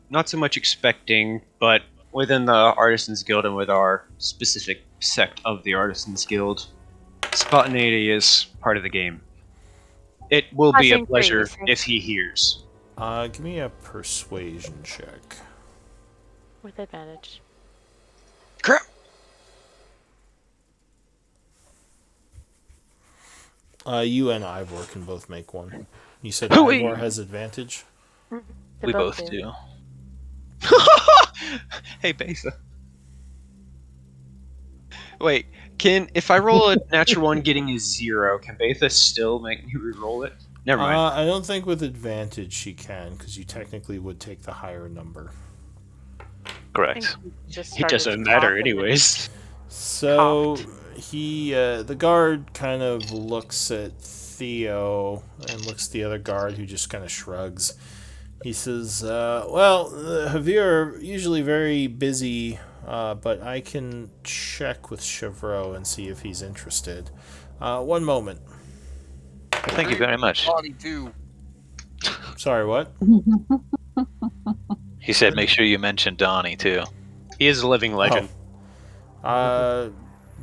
Not so much expecting, but within the Artisans Guild and with our specific sect of the Artisans Guild, spontaneity is part of the game. It will be a Passing pleasure through, if he hears. Give me a persuasion check. With advantage. Crap. You and Ivor can both make one. You said Hooey! Ivor has advantage? They We both do. Hey, Besa. Wait, if I roll a natural one getting a 0, can Betha still make me re-roll it? Never mind. I don't think with advantage she can, because you technically would take the higher number. Correct. It doesn't matter anyways. So the guard kind of looks at Theo and looks at the other guard, who just kind of shrugs. He says, well, Javier are usually very busy, but I can check with Chevreau and see if he's interested. One moment. Thank you very much. Bonnie too. Sorry, what? He said make sure you mention Donnie, too. He is a living legend.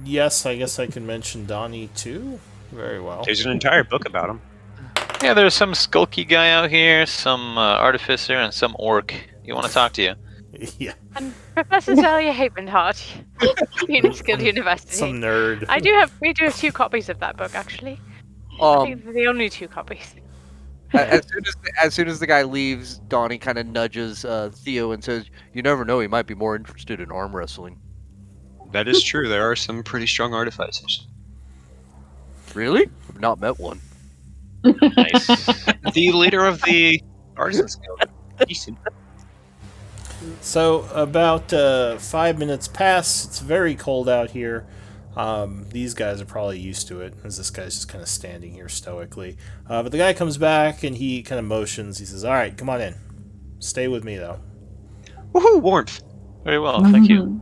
Yes, I guess I can mention Donnie too. Very well. There's an entire book about him. Yeah, there's some skulky guy out here, some artificer, and some orc. You want to talk to you? Yeah, And Professor Celia Havenhart, Phoenix Guild University. some nerd. We do have 2 copies of that book, actually. I think they're the only 2 copies. As soon as the guy leaves, Donnie kind of nudges Theo and says, "You never know, he might be more interested in arm wrestling." That is true. There are some pretty strong artificers. Really? I've not met one. Nice. The leader of the Artisans Guild. Decent. So about 5 minutes pass. It's very cold out here. These guys are probably used to it, as this guy's just kind of standing here stoically. But the guy comes back and he kind of motions. He says, "All right, come on in. Stay with me, though." Woohoo! Warmth. Very well, thank you.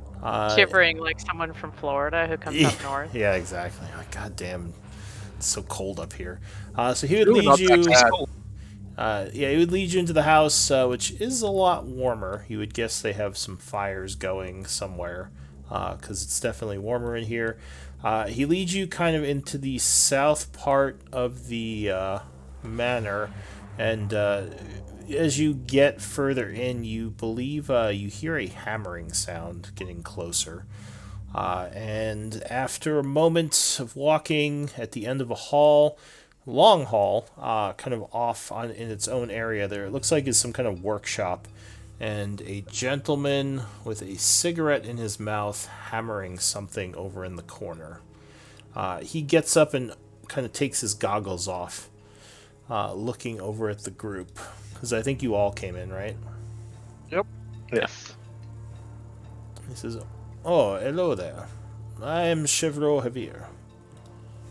Shivering like someone from Florida who comes up north. Yeah, exactly. Like, God damn, it's so cold up here. So he would Really lead not that you. bad. He would lead you into the house, which is a lot warmer. You would guess they have some fires going somewhere. because it's definitely warmer in here. He leads you kind of into the south part of the manor, and as you get further in, you believe you hear a hammering sound getting closer. And after a moment of walking at the end of a long hall, kind of off in its own area, there it looks like is some kind of workshop, and a gentleman with a cigarette in his mouth hammering something over in the corner. He gets up and kind of takes his goggles off, looking over at the group, because I think you all came in, right? Yes. He says, "Oh, hello there. I am Chevreau Javier."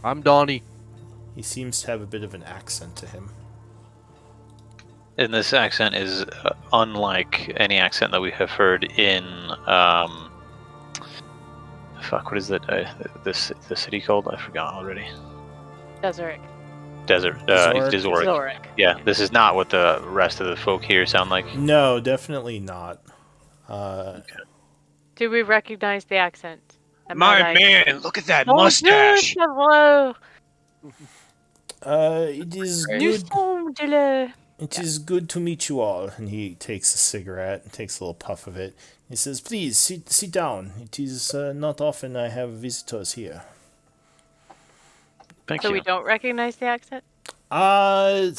I'm Donnie. He seems to have a bit of an accent to him. And this accent is unlike any accent that we have heard in what is it? The city called? I forgot already. Desert. Desert. Zoric? Zoric. Yeah, this is not what the rest of the folk here sound like. No, definitely not. Do we recognize the accent? Am I My like, man, look at that "Bonjour, mustache. Chevreau. It is Nous good. sommes de le-" It is good to meet you all. And he takes a cigarette and takes a little puff of it. He says, "Please sit down. It is not often I have visitors here." Thank So you. we don't recognize the accent?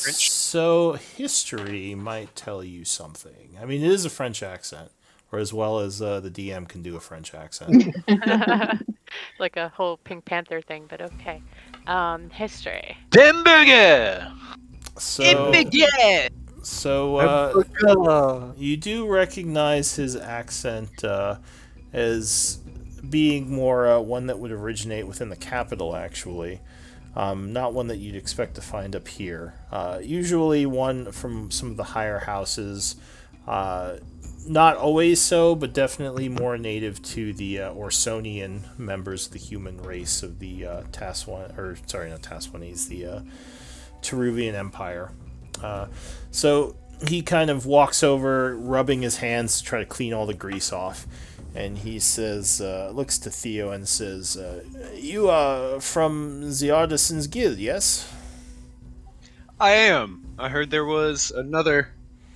So history might tell you something. I mean, it is a French accent, or as well as the DM can do a French accent. Like a whole Pink Panther thing, but okay. History. Hamburger! So you do recognize his accent as being more one that would originate within the capital, actually. Not one that you'd expect to find up here. Usually one from some of the higher houses. Not always so, but definitely more native to the Orsonian members of the human race of the the Teruvian Empire. So he kind of walks over, rubbing his hands to try to clean all the grease off. And he says, looks to Theo and says, "You are from the Artisans Guild, yes?" I am. I heard there was another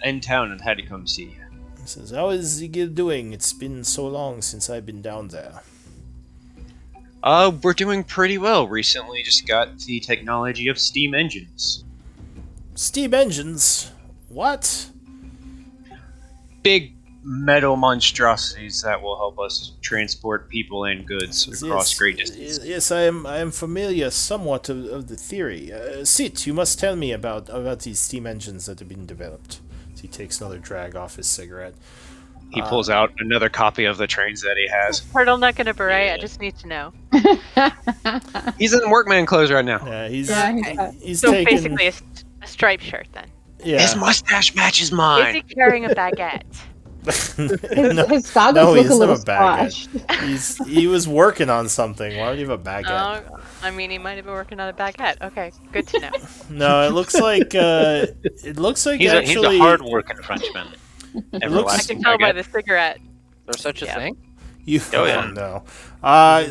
in town and had to come see you. He says, "How is the guild doing? It's been so long since I've been down there." We're doing pretty well. Recently just got the technology of steam engines. Steam engines? What? Big metal monstrosities that will help us transport people and goods across great distances. Yes, I am familiar somewhat of the theory. Sit, you must tell me about these steam engines that have been developed. So he takes another drag off his cigarette. He pulls out another copy of the trains that he has. Turtleneck and a beret. I just need to know. He's in workman clothes right now. He's So taking, basically a striped shirt then. yeah. His mustache matches Is mine. he carrying a baguette? His goggles he look a doesn't little have a baguette. squashed. He was working on something. Why would he have a baguette? I mean, he might have been working on a baguette. Okay, good to know. No, it looks like He's actually a hard-working Frenchman. I Everlasting can tell by baguette. the cigarette. There's such a Yeah. thing? You Oh, yeah. no.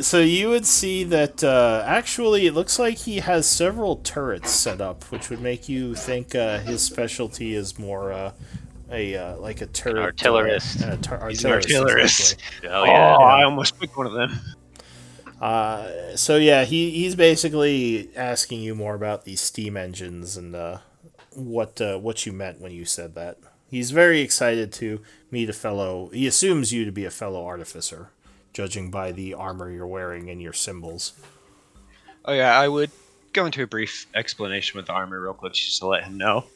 So you would see that actually it looks like he has several turrets set up, which would make you think his specialty is more like a turret artillerist. He's an artillerist. exactly. Oh, yeah. I almost picked one of them. So yeah, he's basically asking you more about these steam engines and what you meant when you said that. He's very excited to meet a fellow. He assumes you to be a fellow artificer, judging by the armor you're wearing and your symbols. Oh yeah, I would go into a brief explanation with the armor real quick just to let him know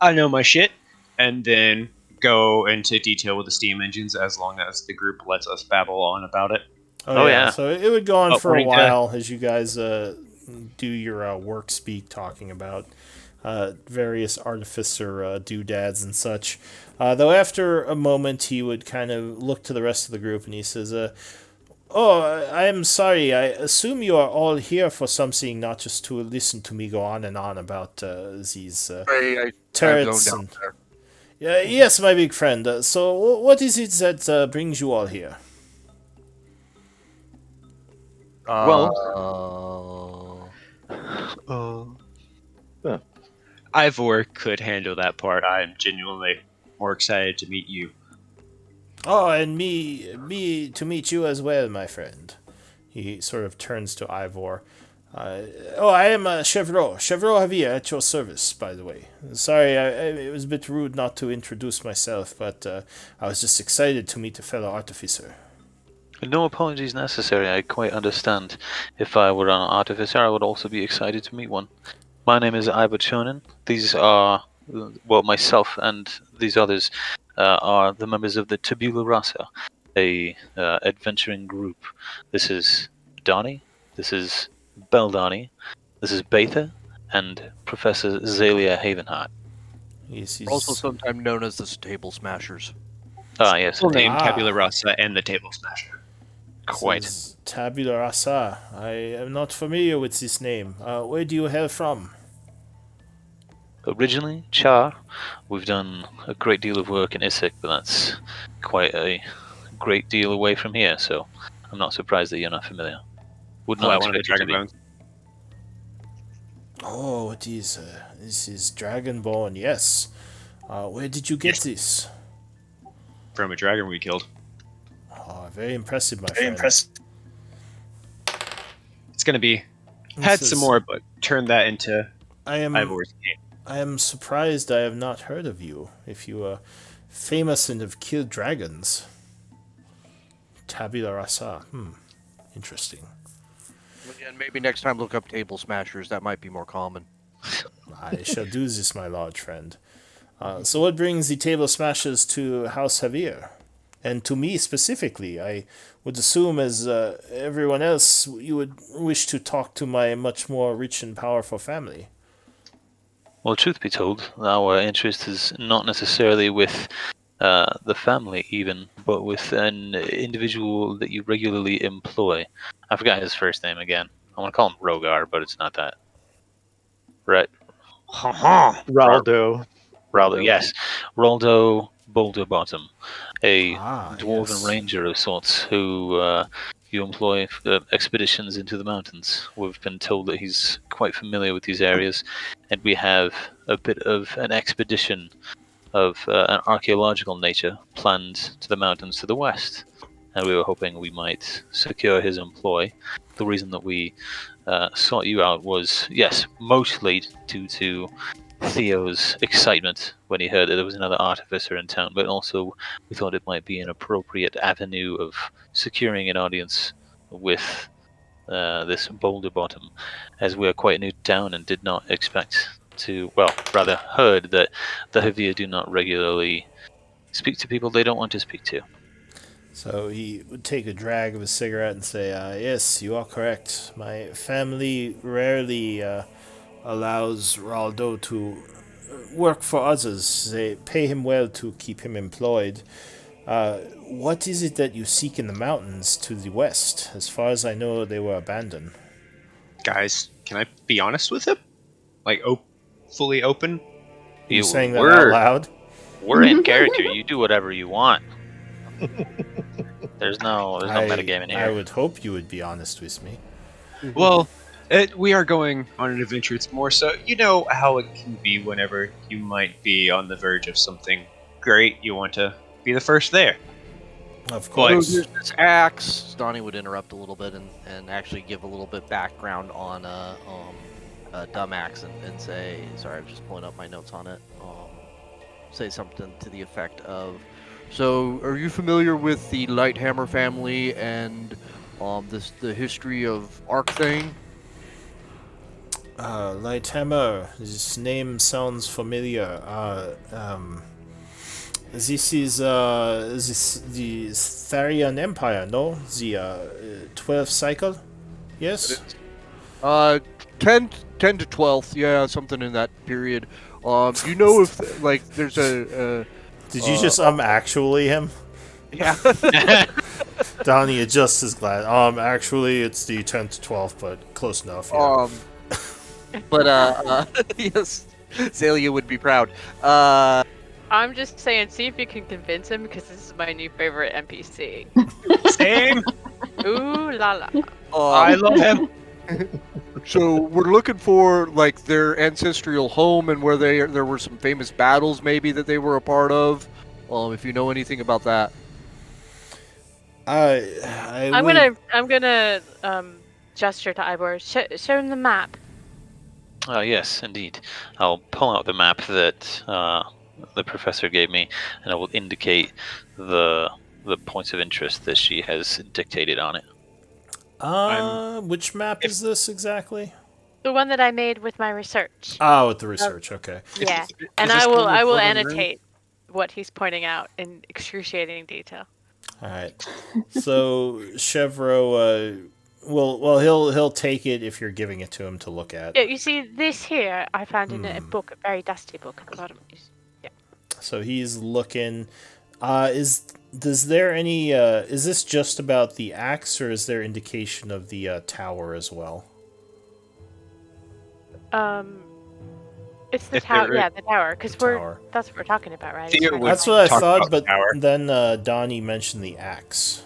I know my shit, and then go into detail with the steam engines as long as the group lets us babble on about it. Oh, yeah. So it would go on for a according to- while as you guys do your work speak, talking about various artificer doodads and such. Though after a moment, he would kind of look to the rest of the group and he says, "Oh, I am sorry. I assume you are all here for something, not just to listen to me go on and on about these turrets and." Yes, my big friend. So, what is it that brings you all here? Huh. Ivor could handle that part. I'm genuinely more excited to meet you. Oh, and me to meet you as well, my friend. He sort of turns to Ivor. Oh, I am Chevreau. Chevreau Javier at your service, by the way. Sorry, it was a bit rude not to introduce myself, but I was just excited to meet a fellow artificer. No apologies necessary, I quite understand. If I were an artificer, I would also be excited to meet one. My name is Ivor Chonin. These are, well, myself and these others are the members of the Tabula Rasa, a adventuring group. This is Donnie, this is Beldani, this is Batha, and Professor Zalia Havenheart. Also sometimes known as the Table Smashers. Ah, yes, Full indeed. name, Tabula Rasa, and the Table Smasher. Quite. This is Tabula Rasa. I am not familiar with this name. Where do you hail from? Originally, Char. We've done a great deal of work in Isik, but that's quite a great deal away from here, so I'm not surprised that you're not familiar. Would not One of the expect you to dragon be. bones. Oh, this is Dragonborn, yes. Where did you get this? From a dragon we killed. Oh, very impressive, my friend. It's gonna be This had is- some more, but turn that into I am Ivor's game. I am surprised I have not heard of you. If you are famous and have killed dragons. Tabula Rasa. Interesting. And maybe next time look up Table Smashers. That might be more common. I shall do this, my large friend. So what brings the table smashers to House Javier? And to me specifically, I would assume as everyone else, you would wish to talk to my much more rich and powerful family. Well, truth be told, our interest is not necessarily with the family even, but with an individual that you regularly employ. I forgot his first name again. I want to call him Rogar, but it's not that. Right? Raldo. Raldo, yes. Raldo Boulderbottom, a Ah, dwarven yes. ranger of sorts who you employ for expeditions into the mountains. We've been told that he's quite familiar with these areas, and we have a bit of an expedition of an archaeological nature planned to the mountains to the west. And we were hoping we might secure his employ. The reason that we sought you out was, yes, mostly due to Theo's excitement when he heard that there was another artificer in town, but also we thought it might be an appropriate avenue of securing an audience with this Boulder Bottom, as we are quite new to town and did not expect to, well, rather heard that the Havia do not regularly speak to people they don't want to speak to. So he would take a drag of a cigarette and say, yes, you are correct. My family rarely allows Raldo to work for others. They pay him well to keep him employed. What is it that you seek in the mountains to the west? As far as I know, they were abandoned. Guys, can I be honest with him? Like, fully open? You saying that out loud? We're in character. You do whatever you want. There's no metagaming here. I would hope you would be honest with me. Well, we are going on an adventure. It's more so, you know how it can be whenever you might be on the verge of something great. You want to be the first there. Of So course. there's this axe. Donnie would interrupt a little bit and actually give a little bit background on dumb axe and say, sorry, I'm just pulling up my notes on it. Say something to the effect of, so are you familiar with the Lighthammer family and the history of Arcthane? Lighthammer. This name sounds familiar. This is the Tharian Empire, no? The 12th cycle? Yes? 10 to 12th, yeah, something in that period. Do you know if, like, there's a... Did you just actually him? Yeah. Donnie adjusts his glass. Actually, it's the 10 to 12, but close enough. Yeah. Yes, Zalia would be proud. I'm just saying, see if you can convince him, because this is my new favorite NPC. Same. Ooh la la. I love him. So we're looking for like their ancestral home and where there were some famous battles maybe that they were a part of. If you know anything about that. I'm gonna gesture to Ivor. Show him the map. Yes, indeed. I'll pull out the map that the professor gave me, and I will indicate the points of interest that she has dictated on it. Which map is this exactly? The one that I made with my research. Oh, with the research. Okay. Yeah, Is and this I the one will with Golden Rune? annotate what he's pointing out in excruciating detail. All right. So Chevro, well, he'll take it if you're giving it to him to look at. Yeah, you see this here. I found in a book, a very dusty book at the bottom. Yeah. So he's looking. Is there any? Is this just about the axe, or is there indication of the tower as well? It's the If tower. there Yeah, the tower. Because tower. that's what we're talking about, right? Theo It's would That's what I talk thought, about the but tower. then Donnie mentioned the axe.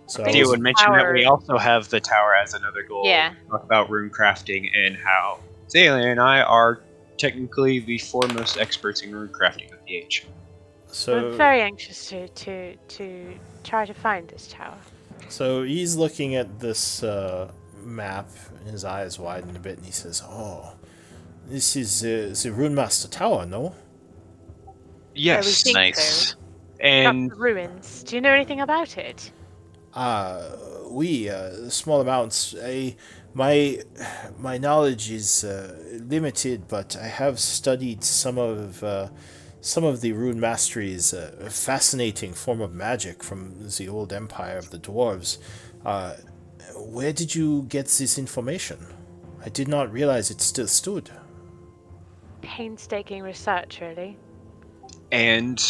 So I Theo Theo was- would mention that we Tower. also have the tower as another goal. Yeah. Talk about rune crafting and how Zalian and I are technically the foremost experts in rune crafting of the age. so I'm very anxious to try to find this tower. So he's looking at this map, and his eyes widen a bit, and he says, "Oh, this is the Rune Master Tower, no?" Yes, think Nice. so. and That's the ruins. Do you know anything about it? We small amounts. My knowledge is limited, but I have studied some of the Rune Mastery's fascinating form of magic from the old empire of the dwarves. Where did you get this information? I did not realize it still stood. Painstaking research, really. and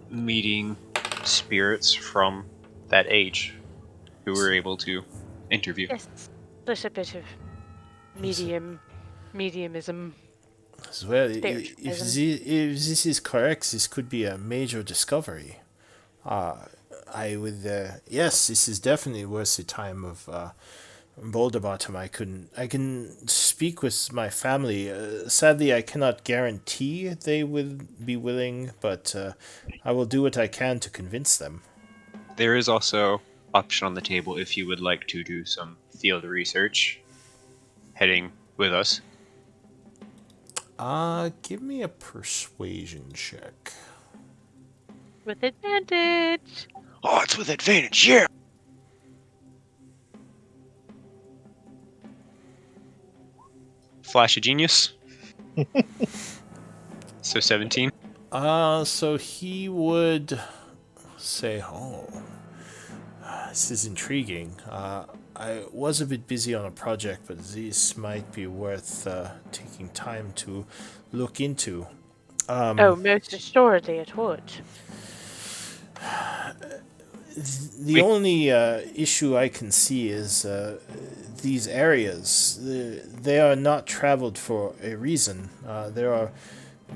meeting spirits from that age who were able to interview. Yes, a little bit of mediumism. Well, if Spiritualism. this is correct, this could be a major discovery. I would, yes, this is definitely worth the time of Boulder Bottom. I can speak with my family. Sadly, I cannot guarantee they will be willing, but I will do what I can to convince them. There is also option on the table if you would like to do some field research heading with us. Give me a persuasion check. With advantage. Oh, it's with advantage, yeah! Flash of genius. So 17. So he would say, "Oh, this is intriguing. I was a bit busy on a project, but this might be worth taking time to look into." Oh, most assuredly it would. The only issue I can see is these areas. They are not traveled for a reason. There are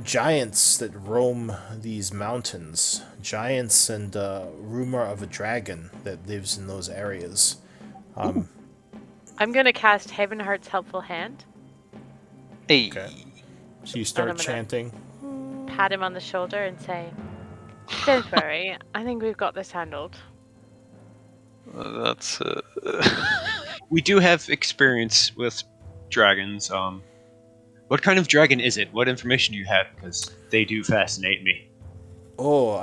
giants that roam these mountains. Giants and rumor of a dragon that lives in those areas. I'm gonna cast Heavenheart's Helpful Hand, Hey. Okay. So you I'm start gonna- chanting. pat him on the shoulder, and say, "Don't worry, I think we've got this handled." That's We do have experience with dragons. What kind of dragon is it? What information do you have? Because they do fascinate me. Oh,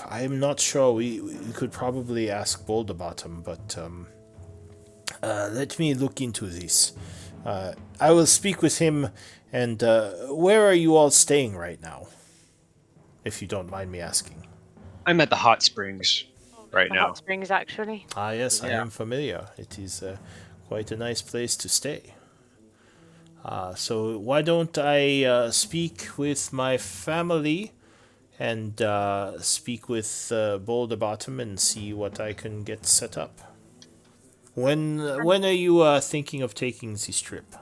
I'm not sure. We could probably ask Boulder Bottom, but let me look into this. I will speak with him. And where are you all staying right now? If you don't mind me asking. I'm at the hot springs right The now. hot springs, actually. Ah, yes, I Yeah. am familiar. It is quite a nice place to stay. So why don't I speak with my family and speak with Boulder Bottom and see what I can get set up. When are you thinking of taking this trip?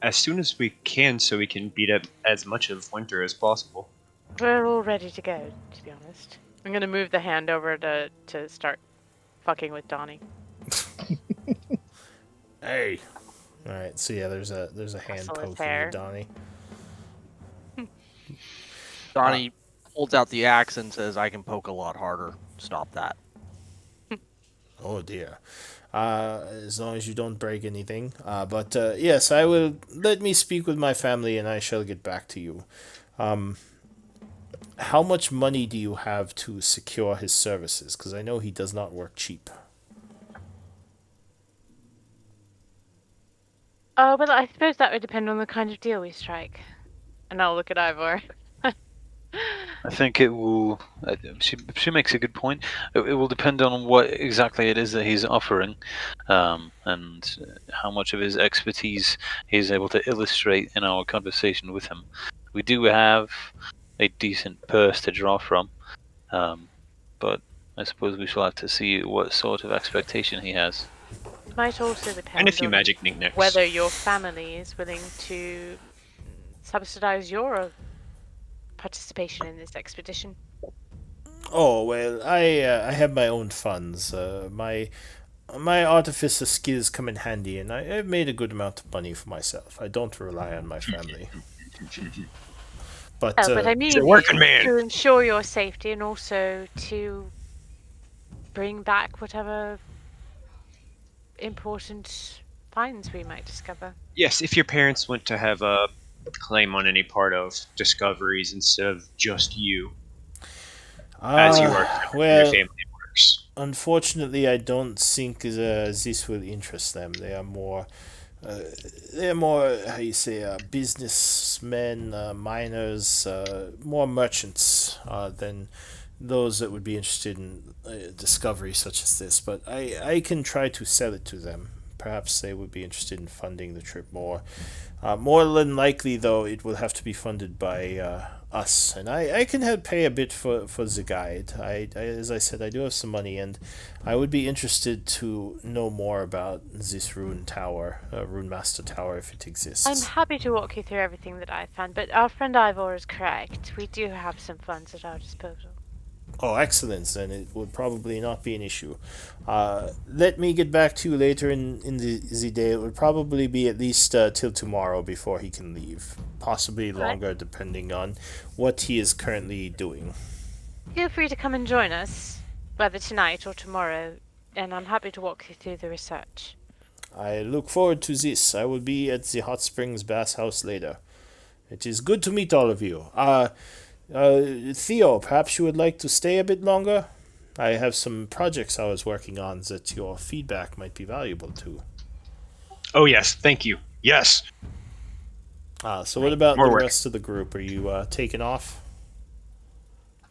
As soon as we can, so we can beat up as much of winter as possible. We're all ready to go, to be honest. I'm gonna move the hand over to start fucking with Donnie. Hey. All right. So yeah, there's a hand Rustle his poking hair. at Donnie. Donnie holds out the axe and says, "I can poke a lot harder. Stop that." Oh dear. As long as you don't break anything. But yes, I will. Let me speak with my family, and I shall get back to you. How much money do you have to secure his services? Because I know he does not work cheap. Oh, well, I suppose that would depend on the kind of deal we strike. And I'll look at Ivor. I think it will. She makes a good point. It will depend on what exactly it is that he's offering, and how much of his expertise he's able to illustrate in our conversation with him. We do have a decent purse to draw from, but I suppose we shall have to see what sort of expectation he has. It might also And a depend few on magic knickknacks. whether your family is willing to subsidize your participation in this expedition. Oh well, I have my own funds. My artificer skills come in handy, and I've made a good amount of money for myself. I don't rely on my family. But Oh, but I mean, a working man. to ensure your safety and also to bring back whatever important finds we might discover. Yes, if your parents want to have a claim on any part of discoveries instead of just you, as you are your well, family works. unfortunately, I don't think this will interest them. Uh, they are more, how you say, businessmen, miners, more merchants than those that would be interested in discovery such as this. But I can try to sell it to them. Perhaps they would be interested in funding the trip more. More than likely, though, it will have to be funded by us, and I can help pay a bit for the guide. As I said, I do have some money, and I would be interested to know more about this rune tower, rune master tower, if it exists. I'm happy to walk you through everything that I found, but our friend Ivor is correct. We do have some funds at our disposal. Oh, excellent! Then it would probably not be an issue. Let me get back to you later in the day. It would probably be at least till tomorrow before he can leave. Possibly longer, depending on what he is currently doing. Feel free to come and join us, whether tonight or tomorrow, and I'm happy to walk you through the research. I look forward to this. I will be at the Hot Springs Bass House later. It is good to meet all of you. Theo, perhaps you would like to stay a bit longer? I have some projects I was working on that your feedback might be valuable to. Oh yes, thank you. Yes. So what about More the work. rest of the group? Are you taking off?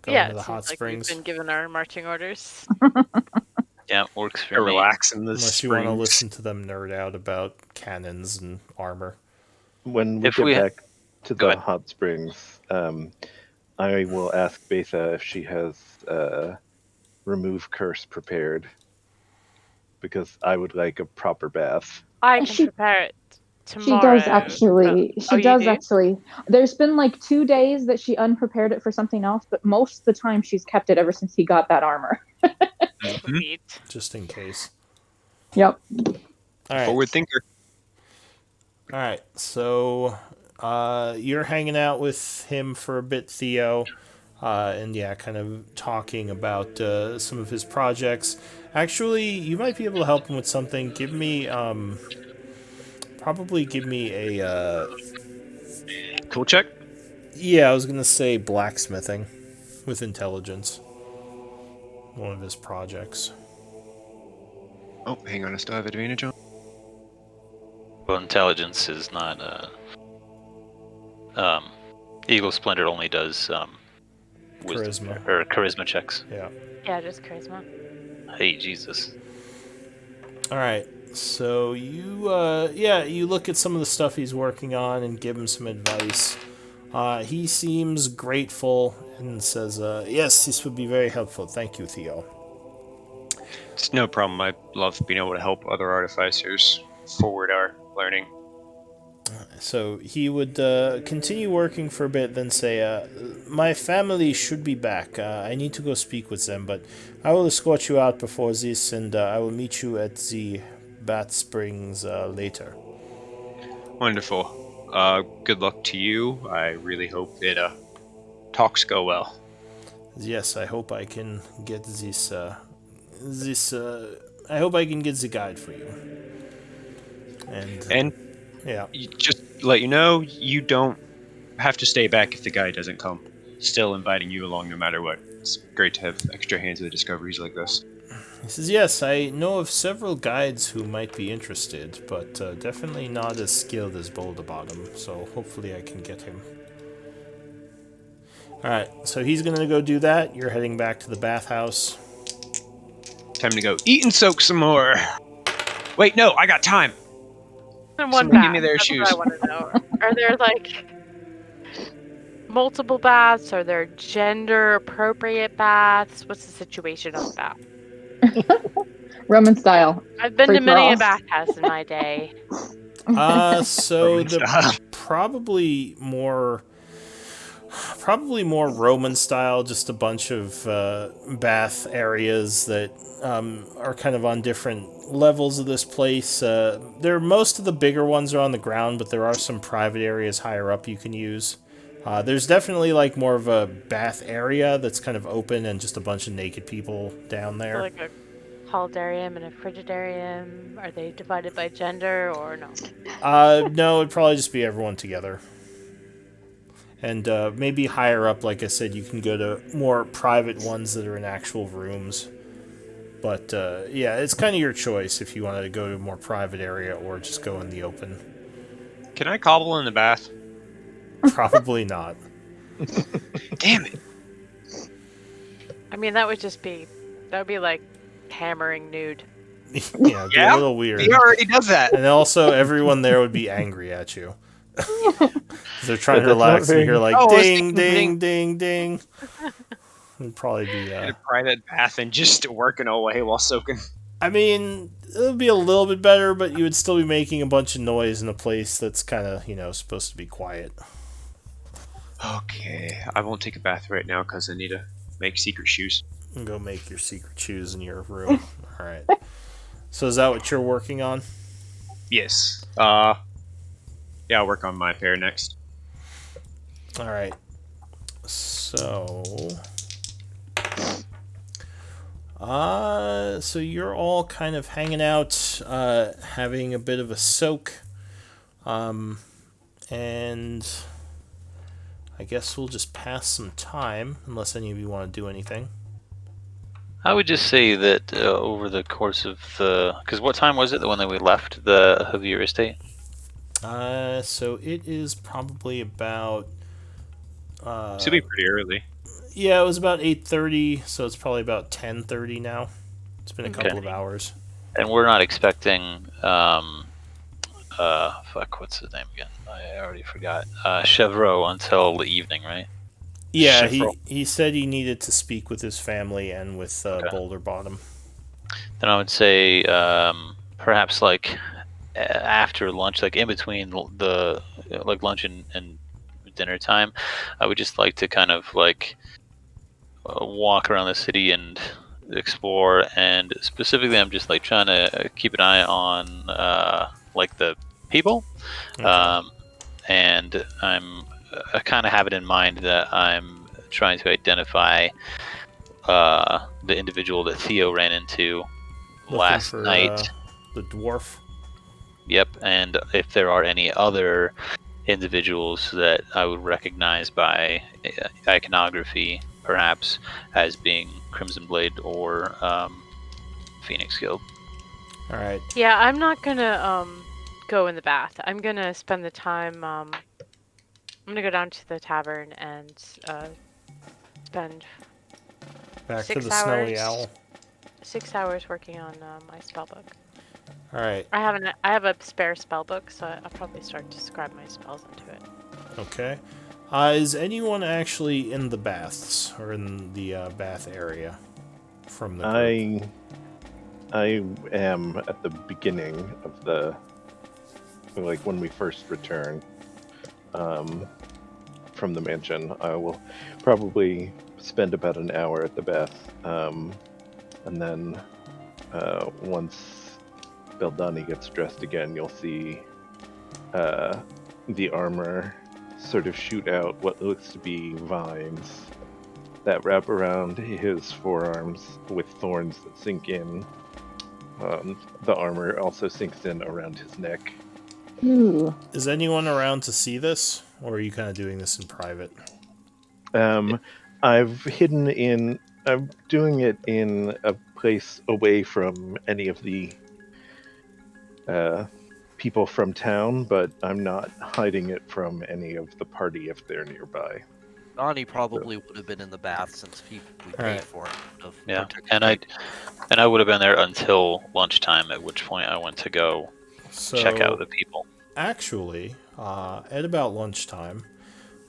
Going Yeah, to it the seems hot like springs? we've been given our marching orders. Yeah, works for To me. relax in the Unless you want to springs. listen to them nerd out about cannons and armor. When we If get we ha- back to Go the ahead. hot springs, I will ask Betha if she has remove curse prepared, because I would like a proper bath. I can She- prepare it She tomorrow. does actually. Oh, She you does do? actually. There's been like 2 days that she unprepared it for something else, but most of the time she's kept it ever since he got that armor. Mhm. Sweet. Just in case. Yep. Alright. Forward thinker. Alright, so you're hanging out with him for a bit, Theo. And yeah, kind of talking about some of his projects. Actually, you might be able to help him with something. Probably give me a, Tool check. yeah, I was gonna say blacksmithing with intelligence. One of his projects. Oh, hang on, I still have advantage on. Well, intelligence is not. Eagle Splendor only does wisdom Charisma. or charisma checks. Yeah. Yeah, just charisma. Hey, Jesus. Alright, so you look at some of the stuff he's working on and give him some advice. He seems grateful and says, yes, this would be very helpful. Thank you, Theo. It's no problem. I love being able to help other artificers forward our learning. So he would continue working for a bit, then say, "My family should be back. I need to go speak with them, but I will escort you out before this, and I will meet you at the Bat Springs later." Wonderful. Good luck to you. I really hope that talks go well. Yes, I hope I can get this. I hope I can get the guide for you. And And yeah, just to let you know, you don't have to stay back if the guy doesn't come. Still inviting you along no matter what. It's great to have extra hands at discoveries like this. he says, "Yes, I know of several guides who might be interested, but definitely not as skilled as Boulder Bottom. So hopefully I can get him." All right, so he's gonna go do that. You're heading back to the bathhouse. Time to go eat and soak some more. Wait, no, I got time. And one Someone give bath. me their That's shoes. what I want to know. Are there like multiple baths? Are there gender appropriate baths? What's the situation on the bath? Roman style. I've been Free to for many all. a bathhouse in my day. So Roman the style. probably more Roman style, just a bunch of bath areas that are kind of on different levels of this place. Most of the bigger ones are on the ground, but there are some private areas higher up you can use. There's definitely like more of a bath area that's kind of open and just a bunch of naked people down So there. like a caldarium and a frigidarium. Are they divided by gender or no? No, it'd probably just be everyone together. And maybe higher up, like I said, you can go to more private ones that are in actual rooms. But yeah, it's kind of your choice if you want to go to a more private area or just go in the open. Can I cobble in the bath? Probably not. Damn it. I mean, that would be like hammering nude. Yeah, it'd be a little weird. He already does that. And also, everyone there would be angry at you. They're trying to That's not relax, and you very- hear like Oh, I was ding, thinking ding, ding, ding. It'd probably be. In a private bath and just working away while soaking. I mean, it would be a little bit better, but you would still be making a bunch of noise in a place that's kind of, supposed to be quiet. Okay, I won't take a bath right now because I need to make secret shoes. And go make your secret shoes in your room. All right. So is that what you're working on? Yes. Yeah, I'll work on my pair next. All right. So, so you're all kind of hanging out, having a bit of a soak, and I guess we'll just pass some time, unless any of you want to do anything. I would just say that over the course of the... Because what time was it when we left the Javier estate? So it is probably about... Should be pretty early. Yeah, it was about 8:30, so it's probably about 10:30 now. It's been a couple of hours. And we're not expecting... what's his name again? I already forgot. Chevreau until the evening, right? Yeah, Chevreau. he said he needed to speak with his family and with Boulder Bottom. Then I would say perhaps like after lunch, like in between the like lunch and dinner time, I would just like to kind of like walk around the city and explore. And specifically, I'm just like trying to keep an eye on like the people, Okay. and I kind of have it in mind that I'm trying to identify the individual that Theo ran into Looking last for, night. the dwarf. Yep, and if there are any other individuals that I would recognize by iconography, perhaps as being Crimson Blade or Phoenix Guild. All right. Yeah, I'm not gonna go in the bath. I'm gonna spend the time. I'm gonna go down to the tavern and spend Back to 6 the Snowy hours. Owl. 6 hours working on my spellbook. All right. I have a spare spellbook, so I'll probably start to scribe my spells into it. Okay. Is anyone actually in the baths or in the bath area from the group? I am at the beginning of the, like when we first returned. from the mansion. I will probably spend about an hour at the bath, and then once Beldani gets dressed again, you'll see the armor sort of shoot out what looks to be vines that wrap around his forearms with thorns that sink in. The armor also sinks in around his neck. Ooh. Is anyone around to see this, or are you kind of doing this in private? I've hidden in. I'm doing it in a place away from any of the people from town, but I'm not hiding it from any of the party if they're nearby. Donnie probably would have been in the bath since we paid Alright. for it. Would have Yeah, protected and I would have been there until lunchtime, at which point I went to go check out the people. Actually, at about lunchtime,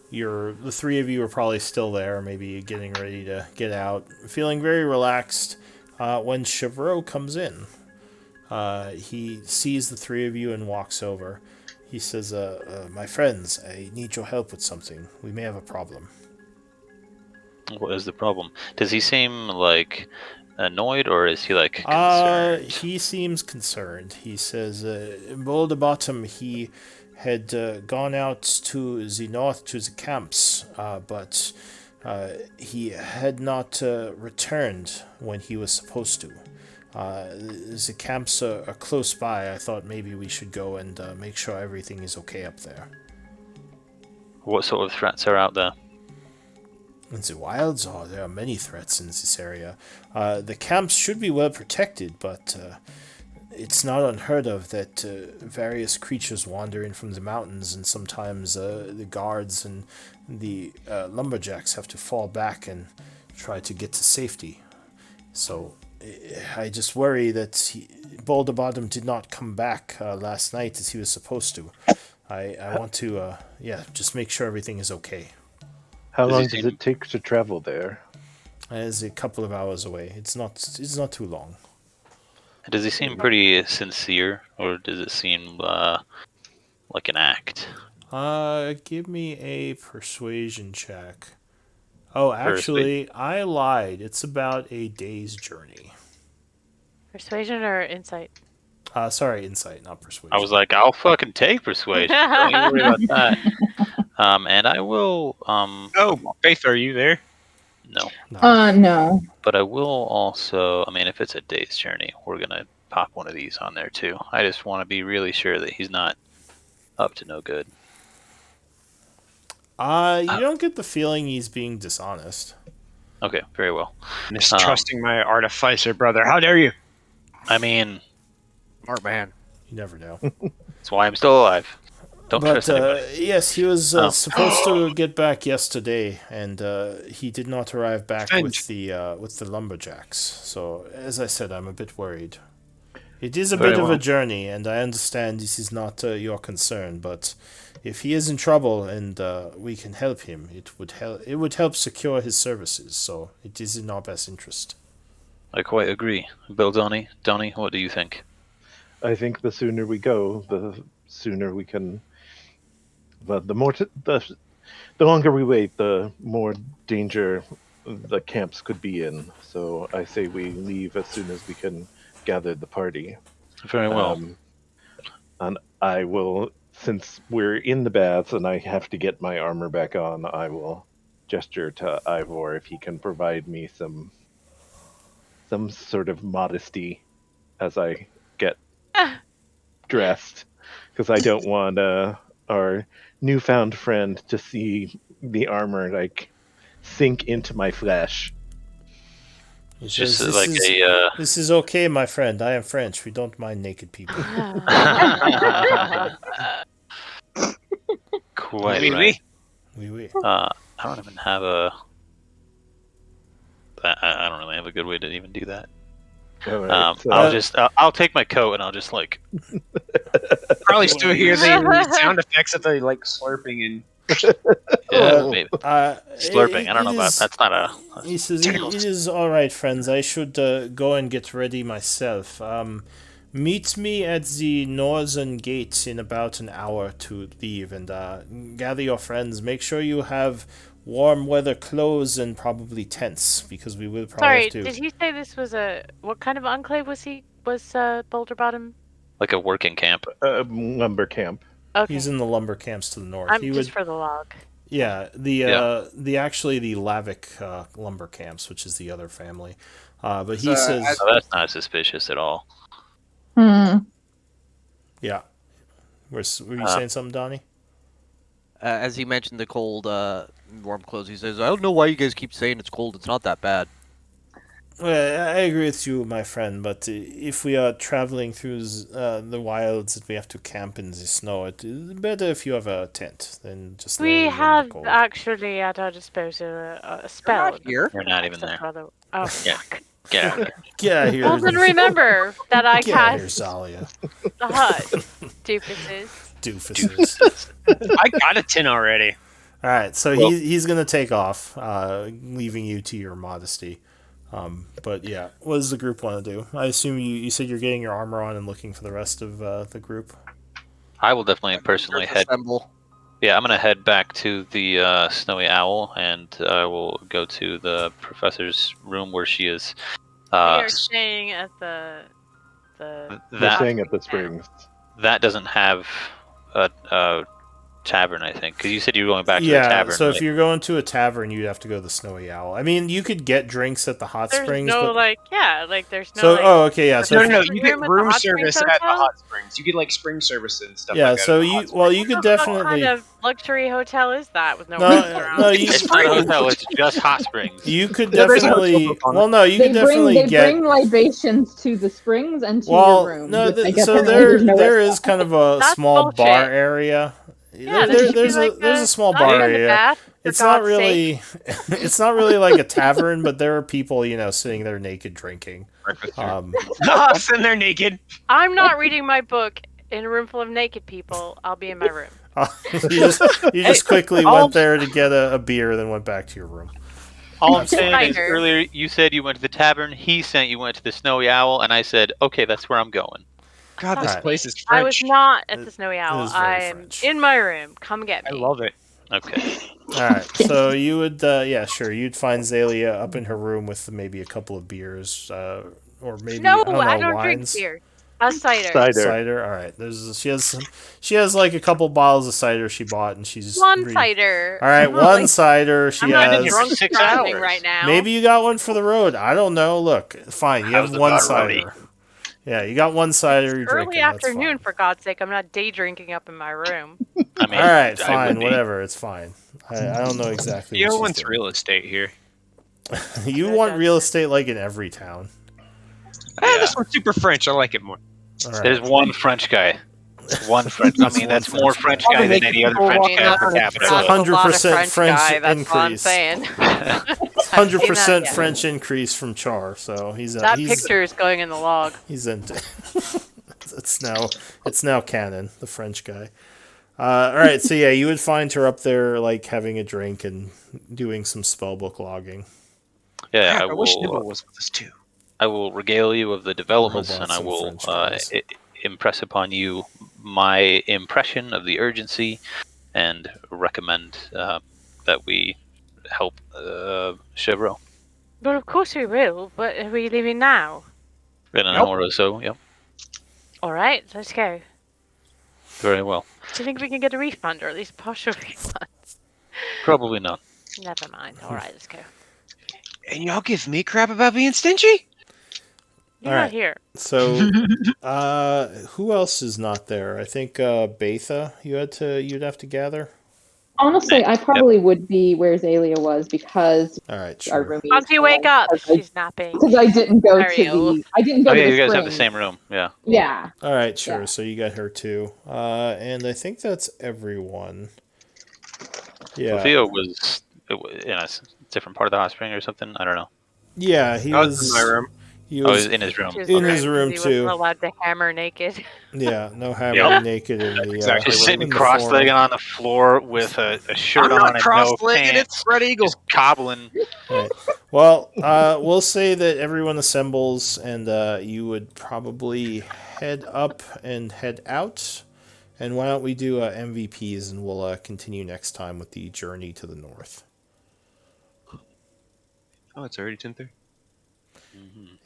the three of you are probably still there, maybe getting ready to get out, feeling very relaxed. When Chevreau comes in, he sees the three of you and walks over. He says, "My friends, I need your help with something. We may have a problem." What is the problem? Does he seem like annoyed, or is he like concerned? He seems concerned. He says, in Boulder Bottom, he had gone out to the north to the camps, but he had not returned when he was supposed to. The camps are close by. I thought maybe we should go and make sure everything is okay up there. What sort of threats are out there? In the wilds, there are many threats in this area. The camps should be well protected, but it's not unheard of that various creatures wander in from the mountains, and sometimes the guards and the lumberjacks have to fall back and try to get to safety. So I just worry that Boulder Bottom did not come back last night as he was supposed to. I want to, just make sure everything is okay. How long does it take to travel there? It's a couple of hours away. It's not too long. Does he seem pretty sincere, or does it seem like an act? Give me a persuasion check. Oh, actually, I lied. It's about a day's journey. Persuasion or insight? Sorry, insight, not persuasion. I was like, I'll fucking take persuasion. Don't even worry about that. And I will. Oh, Faith, are you there? No. No. But I will also. I mean, if it's a day's journey, we're gonna pop one of these on there too. I just want to be really sure that he's not up to no good. You don't get the feeling he's being dishonest. Okay, very well. Mistrusting my artificer brother. How dare you? I mean, Smart man. You never know. that's why I'm still alive. Don't trust anybody. Yes, he was supposed to get back yesterday, and he did not arrive back with the lumberjacks. So, as I said, I'm a bit worried. It is a bit of a journey, and I understand this is not your concern, but if he is in trouble and we can help him, it would help secure his services. So it is in our best interest. I quite agree. Bill, Donnie, what do you think? I think the sooner we go, the sooner we can. But the longer we wait, the more danger the camps could be in. So I say we leave as soon as we can gather the party. Very well. And I will, since we're in the baths and I have to get my armor back on, I will gesture to Ivor if he can provide me some sort of modesty as I get dressed, because I don't want our newfound friend to see the armor like sink into my flesh. It's just like a. This is okay, my friend. I am French. We don't mind naked people. Quite Oui, right. Oui. I don't even have a. I don't really have a good way to even do that. All right, I'll take my coat and I'll just like. Probably still hear the sound effects of the like slurping and. Maybe. Slurping. I don't know about that's not a. He says, it is all right, friends. I should go and get ready myself. Meet me at the northern gate in about an hour to leave, and gather your friends. Make sure you have warm weather clothes and probably tents, because we will probably Sorry, have to. did he say this was a what kind of enclave was Boulder Bottom? Like a working camp. Lumber camp. Okay, He's in the lumber camps to the north. I'm He just would, for the log. yeah, Yeah. the actually the Lavic lumber camps, which is the other family. But he So, says, So that's not suspicious at all. Hmm. yeah. Were you Uh, saying something, Donnie? As he mentioned the cold, warm clothes, he says, "I don't know why you guys keep saying it's cold. It's not that bad." Well, I agree with you, my friend, but if we are traveling through the wilds and we have to camp in the snow, it is better if you have a tent than just We laying in the have cold. actually at our disposal a spell. here. You're not even Except there. for other- Oh, Yeah. fuck. Get out of there. Get out of here. Well, then remember that I Get out of here, cast Zalia. the hut, doofuses. Doofuses. I got a 10 already. Alright, so Well- he's going to take off, leaving you to your modesty. But yeah, what does the group want to do? I assume you said you're getting your armor on and looking for the rest of the group? I will definitely personally head. Assemble. Yeah, I'm gonna head back to the Snowy Owl, and I will go to the professor's room where she is. We are staying at the We're That staying at the springs. that doesn't have a tavern, I think, because you said you were going back to the Yeah, tavern. so if right? you're going to a tavern, you'd have to go to the Snowy Owl. I mean, you could get drinks at the hot There's springs, no but... there's no So, like. oh, okay, yeah. So No, if- no, There's you a get room at the room hot springs service at the hotel? hot springs. You get like spring service and stuff yeah, like that. so at the you, hot well, springs. you could What definitely... kind of luxury hotel is that with no No, rooms around? no, you, It's not a hotel; it's just hot springs. you could Yeah, there's a hotel definitely... book on it. Well, no, you They could definitely bring get... libations to the springs and to Well, your room. no, Like, so apparently there there's no there restaurant. is kind of a That's small bullshit. bar area. Yeah, There's a small not bar even the area. bath, for It's not God's sake. really it's not really like a tavern, but there are people, sitting there naked drinking. Sitting there naked. I'm not reading my book in a room full of naked people. I'll be in my room. You just quickly I'll- went there to get a beer, then went back to your room. All I'm saying is, Minor. earlier you said you went to the tavern. He sent you went to the Snowy Owl, and I said, okay, that's where I'm going. God, this Alright. place is I was French. not at the It- Snowy it Owl. is very I'm French. in my room. Come get I me. love it. Okay. All right, so you would, yeah, sure, you'd find Zalia up in her room with maybe a couple of beers, or maybe No, I don't know, drink wines. beer. A cider. Cider. All right. She has like a couple bottles of cider she bought, and she's One cider. All right, I'm not, one like, cider. She I'm not has. drunk 6 driving hours. right now. Maybe you got one for the road. I don't know. Look, fine. You How's have the one bar cider. ready? Yeah, you got one cider. You're Early drinking. That's afternoon, fine. for God's sake. I'm not day drinking up in my room. I mean, All right, I fine. would be. Whatever. It's fine. I don't know exactly. You what she's wants doing. real estate here. You want real estate like in every town. Yeah. This one's super French. I like it more. All right. There's one French guy. One French. I That's mean, one that's more French French guy. guy than any other French guy per It's capita. 100% French That's all I'm increase. saying. 100% yeah. French increase from Char. So he's That he's picture is going in the log. he's into. It's now canon. The French guy. All right, so yeah, you would find her up there like having a drink and doing some spellbook logging. Yeah, Crap, I wish Nibble was with us too. I will regale you of the developments, Hold on, and I some will French guys. impress upon you my impression of the urgency, and recommend that we help Chevreau Well, of course we will, but are we leaving now? in an Nope. hour or so. Yep, All right, let's go. very well. Do you think we can get a refund, or at least a partial refund? Probably not. Never mind. All right, let's go. And y'all give me crap about being stingy? You're All not right. here. So, who else is not there? I think Betha. You'd have to gather. Honestly, I probably would be where Zalia was because All right, our sure. roomie. Can't you wake up? She's napping. Because I didn't go to Ariel. the. I didn't go Oh to yeah, the you guys have the spring. same room. Yeah. Yeah. All right, sure. Yeah. So you got her too, and I think that's everyone. Yeah, Theo was in a different part of the hot spring or something. I don't know. yeah. He I was in my room. He Oh, was he's in his room. Which is in great, his 'cause room he wasn't too. allowed to hammer naked. Yeah, no hammering naked in the exactly Just what sitting in the cross-legged forum. on the floor with a shirt I'm not on and no cross-legged. pants, It's Spread Eagle. just cobbling. Right. Well, we'll say that everyone assembles, and you would probably head up and head out. And why don't we do MVPs, and we'll continue next time with the journey to the north. Oh, it's already 10:30.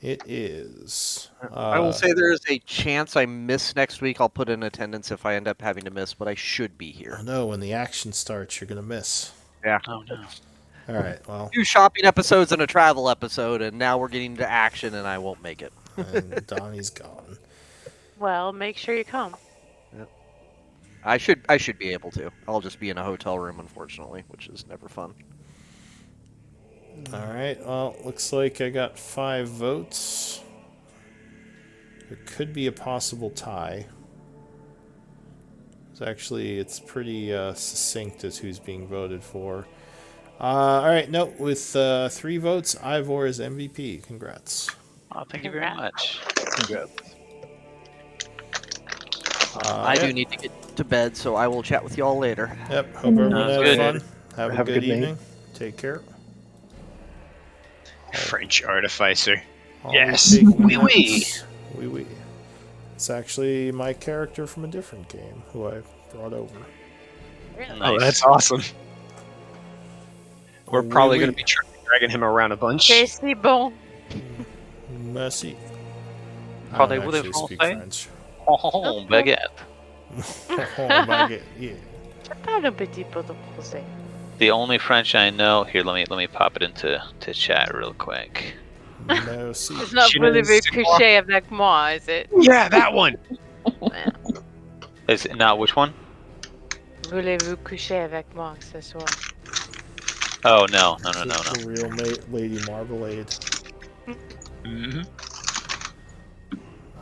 It is. I will say there is a chance I miss next week. I'll put in attendance if I end up having to miss, but I should be here. Oh no, when the action starts, you're going to miss. Yeah. Oh no. All right, well. 2 shopping episodes and a travel episode, and now we're getting to action, and I won't make it. And Donnie's gone. Well, make sure you come. I should be able to. I'll just be in a hotel room, unfortunately, which is never fun. All right, well, looks like I got 5 votes. There could be a possible tie. It's pretty succinct as who's being voted for. All right, no, with 3 votes, Ivor is MVP. Congrats. Oh, thank you very much. Congrats. I do need to get to bed, so I will chat with y'all later. Yep, hope everyone Sounds had good. fun. Have a good night. evening. Take care. French artificer. I'll Yes. be taking Oui, oui. notes. Oui, oui. It's actually my character from a different game who I brought over. Really? Oh, Nice. that's awesome. We're Oui, probably oui. going to be dragging him around a bunch. Okay, c'est bon. Merci. I Parlez-vous don't le actually speak français? French. Oh, baguette. Oh my god, yeah. Je parle un petit peu de français. The only French I know. Here, let me pop it into chat real quick. Merci. It's not She voulez-vous knows- coucher avec moi, is it? Yeah, that one. Is it not which one? Voulez-vous coucher avec moi ce soir? Oh no. The real Lady Marmalade. Mm-hmm.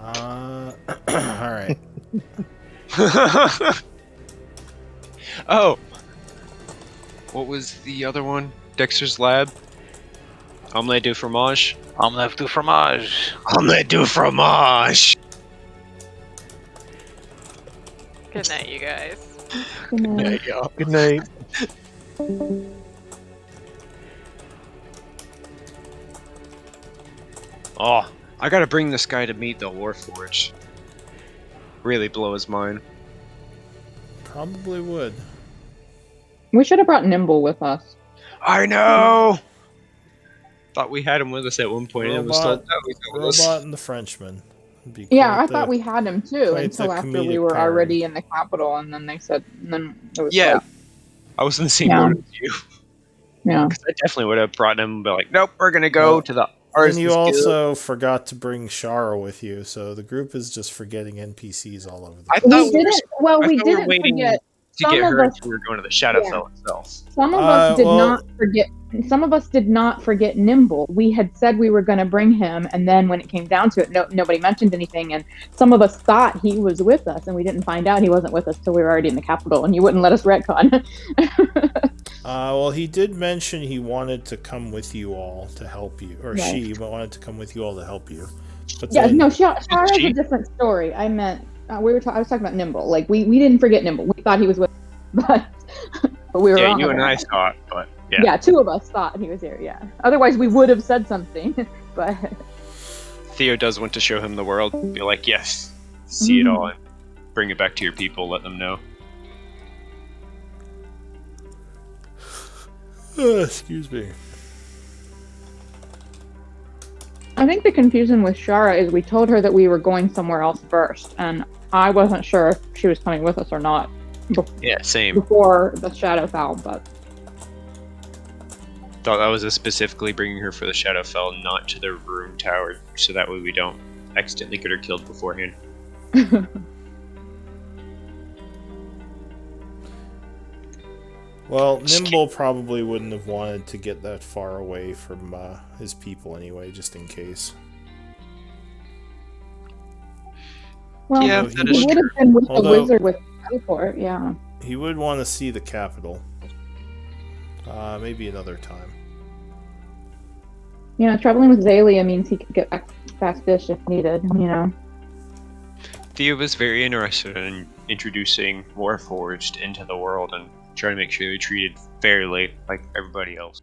All right. Oh. What was the other one? Dexter's Lab? Omelette du fromage? Omelette du fromage. Omelette du fromage! Good night, you guys. Good night. Good night. Oh, I gotta bring this guy to meet the Warforged. Really blow his mind. Probably would. We should have brought Nimble with us. I know! Thought we had him with us at one point and it was told, Robot, no, he's not with us. Robot and the Frenchman. Would be Yeah, quite I thought the- we had him too quite until the after we comedic were pairing. already in the capital, and then they said, and then it was Yeah. like, I was in the same Yeah. boat as you. yeah. Because I definitely would have brought him and be like, nope, we're gonna go Well, to the And Artists you Guild. also forgot to bring Shara with you, so the group is just forgetting NPCs all over the I place. thought We we were, didn't. Well, I we thought we were didn't waiting forget. to some get of her us- until we were going to the Shadowfell itself. Some of us did well- not forget. Some of us did not forget Nimble. We had said we were going to bring him, and then when it came down to it, nobody mentioned anything. And some of us thought he was with us, and we didn't find out he wasn't with us till we were already in the capital. And you wouldn't let us retcon. Well, he did mention he wanted to come with you all to help you, or Right. she wanted to come with you all to help you. But Yeah, then, no, Shara's she? a different story. I meant I was talking about Nimble. Like we didn't forget Nimble. We thought he was with, but we were Yeah, wrong. you and about I that. thought, but yeah. Yeah, 2 of us thought he was here. Yeah, otherwise we would have said something. But Theo does want to show him the world. Be like, yes, see it all and bring it back to your people, let them know. excuse me. I think the confusion with Shara is we told her that we were going somewhere else first, and I wasn't sure if she was coming with us or not Yeah, same. before the shadow fell. But Thought that was specifically bringing her for the Shadowfell, not to the Rune Tower, so that way we don't accidentally get her killed beforehand. Well, Nimble probably wouldn't have wanted to get that far away from his people anyway, just in case. well, Yeah, that he is would have been with Although- the wizard with teleport. Yeah. He would want to see the capital. Maybe another time. You know, traveling with Zalia means he could get back fast dish if needed, you know. Thea was very interested in introducing Warforged into the world and trying to make sure they were treated fairly like everybody else.